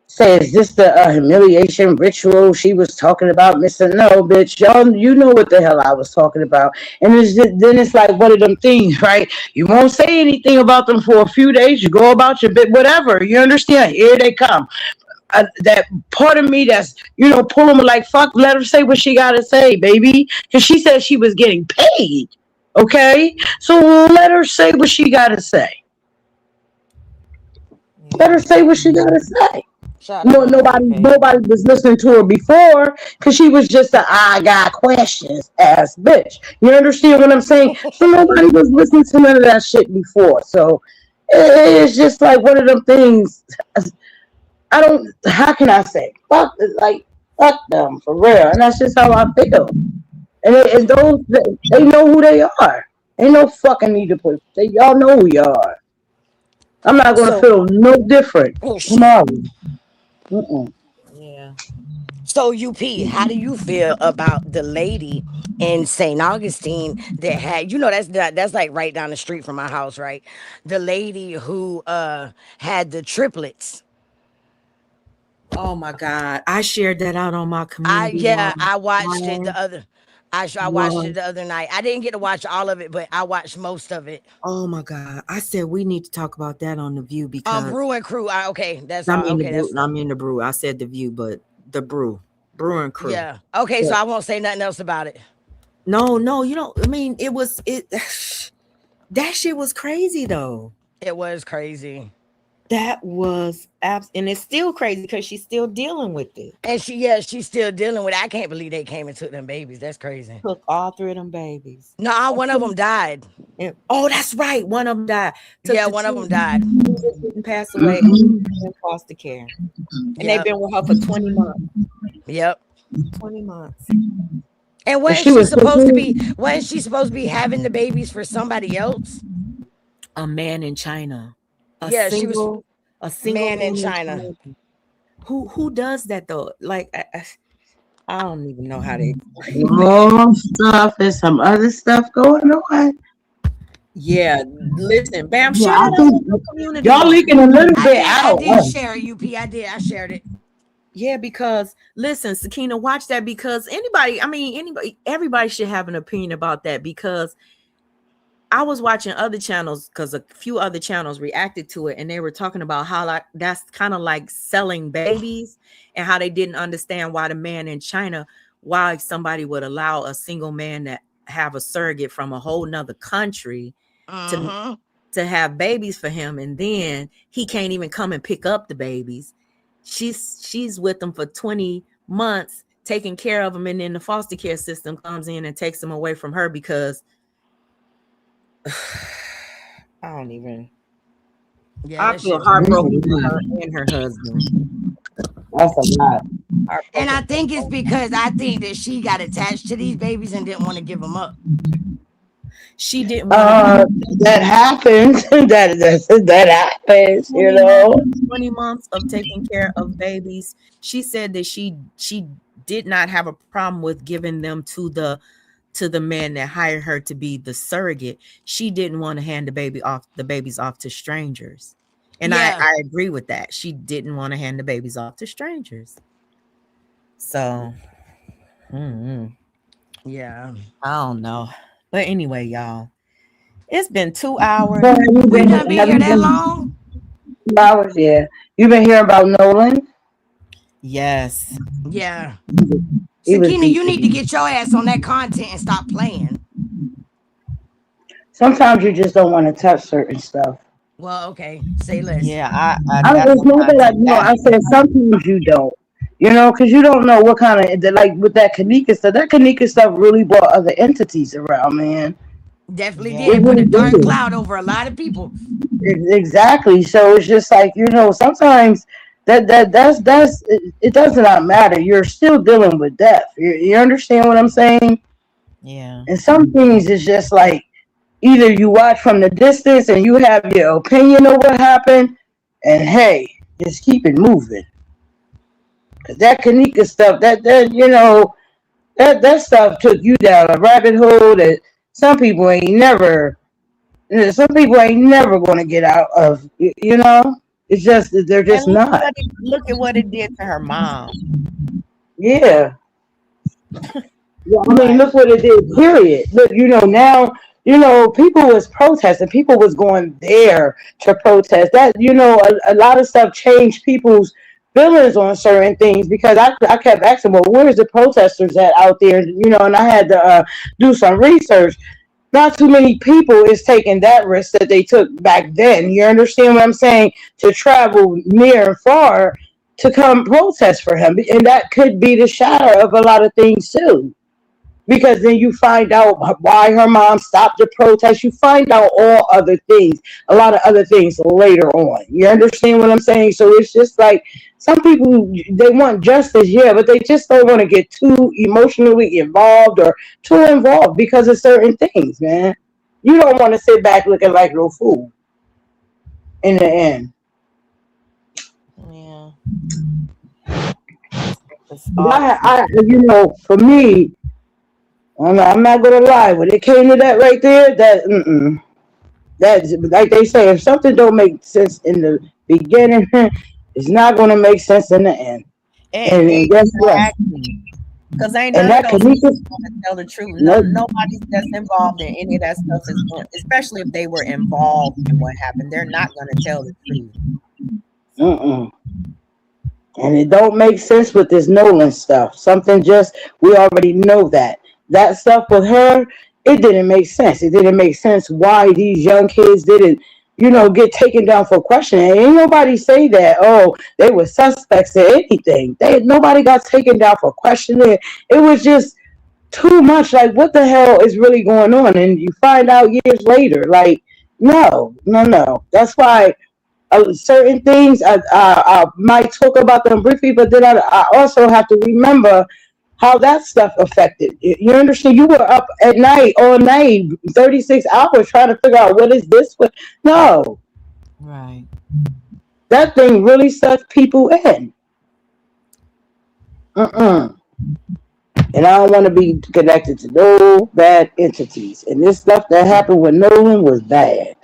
say, is this the humiliation ritual she was talking about? Mister, no, bitch, y'all, you know what the hell I was talking about. And it's just, then it's like one of them things, right? You won't say anything about them for a few days. You go about your bit, whatever. You understand? Here they come. That part of me that's, pulling me like, fuck, let her say what she gotta say, baby, because she said she was getting paid. Okay, so let her say what she gotta say. Let her say what she gotta say. Shout out No, to her nobody, getting paid. nobody was listening to her before because she was just a I got questions ass bitch. You understand what I'm saying? So nobody was listening to none of that shit before. So it's just like one of them things. I don't. How can I say? Fuck, like fuck them for real, and that's just how I feel. And those they know who they are. Ain't no fucking need to put. Y'all know who you are. I'm not gonna So, feel no different oh shit. tomorrow. Mm-mm. Yeah. So, UP, how do you feel about the lady in St. Augustine that had, that's like right down the street from my house, right? The lady who had the triplets. Oh my God. I shared that out on my community wall. I watched it Oh, the other. I watched it the other night. I didn't get to watch all of it, but I watched most of it. Oh my God. I said we need to talk about that on The View because Brew and Crew. Okay, that's I all. mean Okay, that's the Brew. I said The View, but the Brew and Crew. yeah. Okay, so I won't say nothing else about it. No, you don't. I mean, it. That shit was crazy though. It was crazy. That was and it's still crazy because she's still dealing with it. And she's still dealing with it. I can't believe they came and took them babies. That's crazy. Took all 3 of them babies. No, one of them died. Oh, that's right. One of them died. Yeah, one of them died. Didn't pass away in foster care. And they've been with her for 20 months. Yep. 20 months. And wasn't she supposed to be having the babies for somebody else? A man in China. She was a single man in China. Who does that though? Like I don't even know how they More stuff and some other stuff going on. Yeah, listen, Bam, Yeah, share I it think on the community. y'all leaking a little bit out. I did share it, UP. I did. I shared it. Yeah, because listen, Sakina, watch that because everybody should have an opinion about that because I was watching other channels because a few other channels reacted to it and they were talking about how that's kind of like selling babies and how they didn't understand why the man in China, why somebody would allow a single man to have a surrogate from a whole nother country to have babies for him, and then he can't even come and pick up the babies. She's with them for 20 months taking care of them, and then the foster care system comes in and takes them away from her because I don't even. Yeah, I feel heartbroken for her and her husband. That's a lot. And I think it's because I think that she got attached to these babies and didn't want to give them up. She didn't. That happens. that happens. 20 months of taking care of babies. She said that she did not have a problem with giving them to the man that hired her to be the surrogate. She didn't want to hand the babies off to strangers. And I agree with that. She didn't want to hand the babies off to strangers. So, yeah, I don't know. But anyway, y'all, it's been 2 hours. We're not been here that long. 2 hours, yeah. You been hearing about Nolan? Yes. Yeah. Sakina, you need to get your ass on that content and stop playing. Sometimes you just don't want to touch certain stuff. Well, okay. Say less. Yeah, I said sometimes you don't. Because you don't know what kind of, like with that Kanika stuff. That Kanika stuff really brought other entities around, man. Definitely did. Put a dark cloud over a lot of people. Exactly. So it's just like, sometimes that's it does not matter. You're still dealing with death. You understand what I'm saying? Yeah. And some things is just like either you watch from the distance and you have your opinion of what happened, and hey, just keep it moving. Cause that Kanika stuff, that stuff took you down a rabbit hole that some people ain't never going to get out of. It's just they're just not. Look at what it did to her mom. Yeah. I mean, look what it did. Period. Look, now. People was protesting. People was going there to protest. That a lot of stuff changed people's feelings on certain things because I kept asking, well, where's the protesters at out there? And I had to do some research. Not too many people is taking that risk that they took back then. You understand what I'm saying? To travel near and far to come protest for him. And that could be the shadow of a lot of things too. Because then you find out why her mom stopped the protest. You find out a lot of other things later on. You understand what I'm saying? So it's just like some people, they want justice, yeah, but they just don't want to get too emotionally involved or too involved because of certain things, man. You don't want to sit back looking like no fool in the end. Yeah. For me, I'm not gonna lie. When it came to that right there, that like they say, if something don't make sense in the beginning, it's not gonna make sense in the end. And guess what? Because ain't And none of that those people Kanisha, going to tell the truth. no, Nobody that's involved in any of that stuff is going, especially if they were involved in what happened. They're not going to tell the truth. So, and it don't make sense with this Nolan stuff. Something just we already know that stuff with her. It didn't make sense. It didn't make sense why these young kids didn't, get taken down for questioning. Ain't nobody say that. Oh, they were suspects or anything. Nobody got taken down for questioning. It was just too much. Like, what the hell is really going on? And you find out years later. Like, no, no, no. That's why certain things I might talk about them briefly, but then I also have to remember how that stuff affected. You understand? You were up at night, all night, 36 hours trying to figure out what is this? No, right. that thing really sucked people in. And I don't want to be connected to no bad entities. And this stuff that happened with Nolan was bad.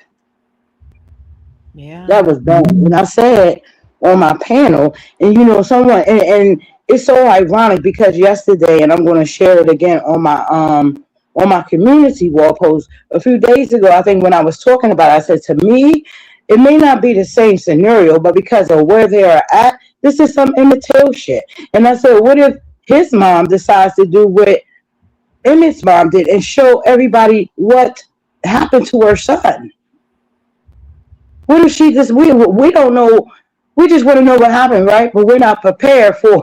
Yeah. That was bad. And I said on my panel, and someone, and it's so ironic because yesterday, and I'm going to share it again on my community wall post a few days ago. I think when I was talking about it, I said, to me, it may not be the same scenario, but because of where they are at, this is some Emmett Till shit. And I said, what if his mom decides to do what Emmett's mom did and show everybody what happened to her son? What if she just we don't know? We just want to know what happened, right? But we're not prepared for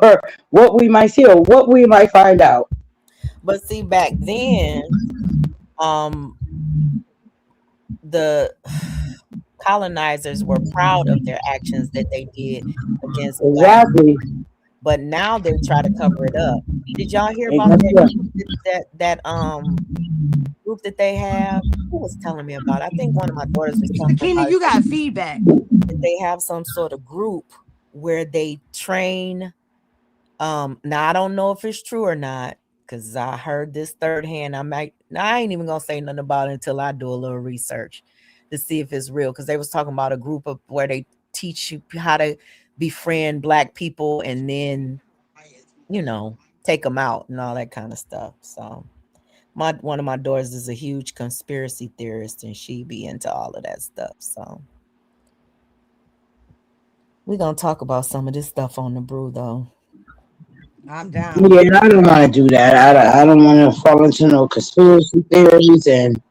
what we might see or what we might find out. But see, back then, the colonizers were proud of their actions that they did against black. Exactly. But now they try to cover it up. Did y'all hear And about guess what? that group that they have? Who was telling me about it? I think one of my daughters was telling me Keena, about you it. got feedback. That they have some sort of group where they train. Now I don't know if it's true or not, because I heard this third hand. I ain't even gonna say nothing about it until I do a little research to see if it's real. Because they was talking about a group of where they teach you how to befriend black people and then take them out and all that kind of stuff. So one of my daughters is a huge conspiracy theorist and she be into all of that stuff. So we're gonna talk about some of this stuff on the brew though. I'm down. Yeah, I don't want to do that. I don't want to fall into no conspiracy theories and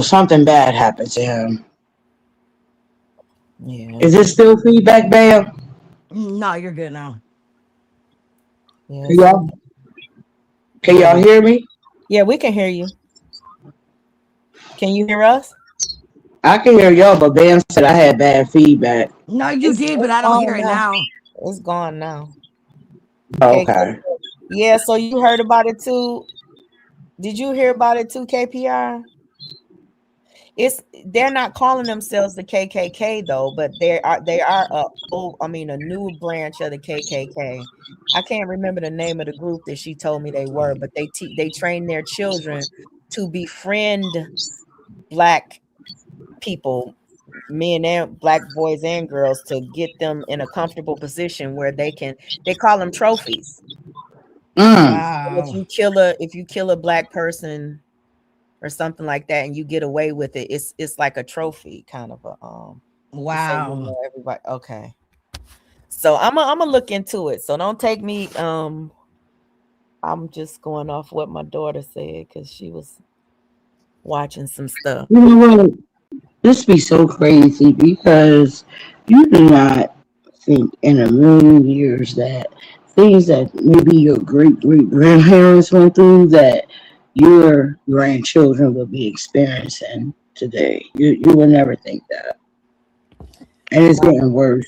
something bad happened to him. Yeah. Is it still feedback, Bam? No, you're good now. Yeah. Can y'all hear me? Yeah, we can hear you. Can you hear us? I can hear y'all, but Bam said I had bad feedback. No, you did, but I don't hear it now. It's gone now. Okay. Yeah, so you heard about it too. Did you hear about it too, KPR? They're not calling themselves the KKK though, but they are a new branch of the KKK. I can't remember the name of the group that she told me they were, but they train their children to befriend black people, men and black boys and girls, to get them in a comfortable position where they call them trophies. Wow. If you kill a black person or something like that and you get away with it, it's like a trophy, kind of a wow. Everybody, okay. So I'm gonna look into it. So don't take me. I'm just going off what my daughter said because she was watching some stuff. You know what? This be so crazy because you do not think in a million years that things that maybe your great grandparents went through that your grandchildren will be experiencing today. You will never think that. And it's getting worse.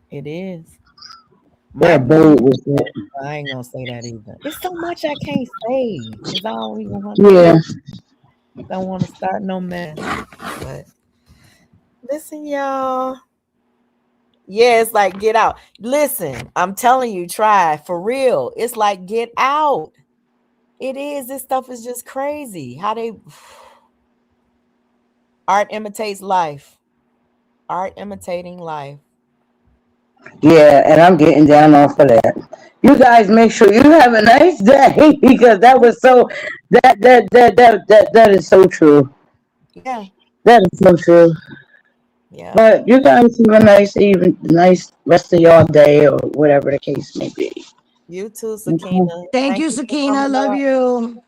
It is. They're bold with it. I ain't gonna say that either. It's so much I can't say because I don't even want don't want to start no mess. But listen, y'all. Yeah, it's like Get Out. Listen, I'm telling you, try for real. It's like Get Out. It is. This stuff is just crazy. How art imitates life. Art imitating life. Yeah, and I'm getting down off of that. You guys make sure you have a nice day because that was so that is so true. Yeah, That is so true. yeah. But you guys have a nice rest of your day or whatever the case may be. You too, Okay. Sakina. Thank Thank you, you for Sakina. coming Love up. you.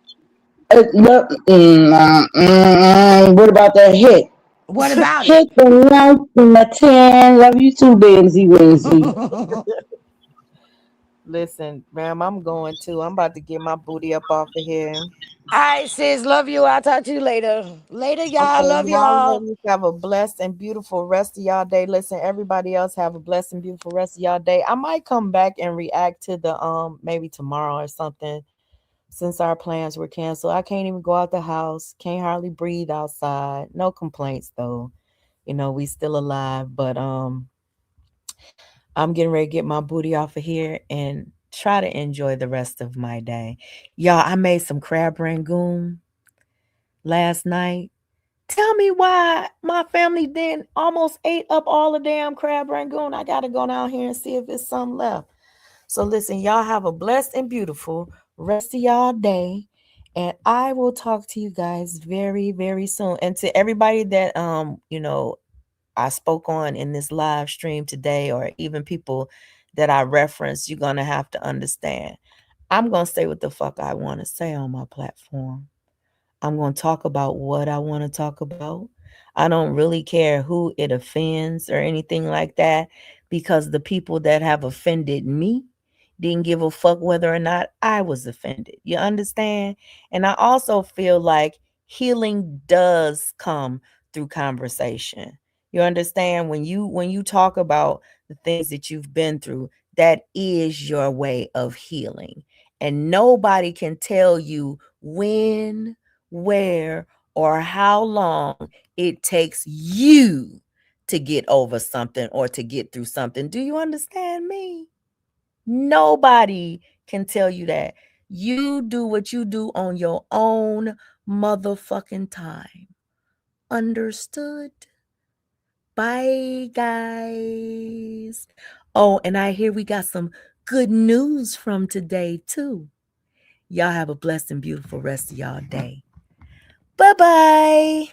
What about that hit? What about it? Hit the light in the 10. Love you too, Benzie Wednesday. All Listen, ma'am, I'm going too. I'm about to get my booty up off of here. right, sis. Love you. I'll talk to you later. Later, y'all. Okay, Love y'all y'all. ladies have a blessed and beautiful rest of y'all day. Listen, everybody else have a blessed and beautiful rest of y'all day. I might come back and react to the maybe tomorrow or something since our plans were canceled. I can't even go out the house. Can't hardly breathe outside. No complaints though. You know, we still alive, but I'm getting ready to get my booty off of here and try to enjoy the rest of my day. Y'all, I made some crab rangoon last night. Tell me why my family then almost ate up all the damn crab rangoon. I gotta go down here and see if there's some left. So listen, y'all have a blessed and beautiful rest of y'all day. And I will talk to you guys very, very soon. And to everybody that I spoke on in this live stream today, or even people that I referenced, you're gonna have to understand. I'm gonna say what the fuck I want to say on my platform. I'm going to talk about what I want to talk about. I don't really care who it offends or anything like that, because the people that have offended me didn't give a fuck whether or not I was offended. You understand? And I also feel like healing does come through conversation. You understand, when you talk about the things that you've been through, that is your way of healing. And nobody can tell you when, where, or how long it takes you to get over something or to get through something. Do you understand me? Nobody can tell you that. You do what you do on your own motherfucking time. Understood? Bye, guys. Oh, and I hear we got some good news from today, too. Y'all have a blessed and beautiful rest of y'all day. Bye-bye.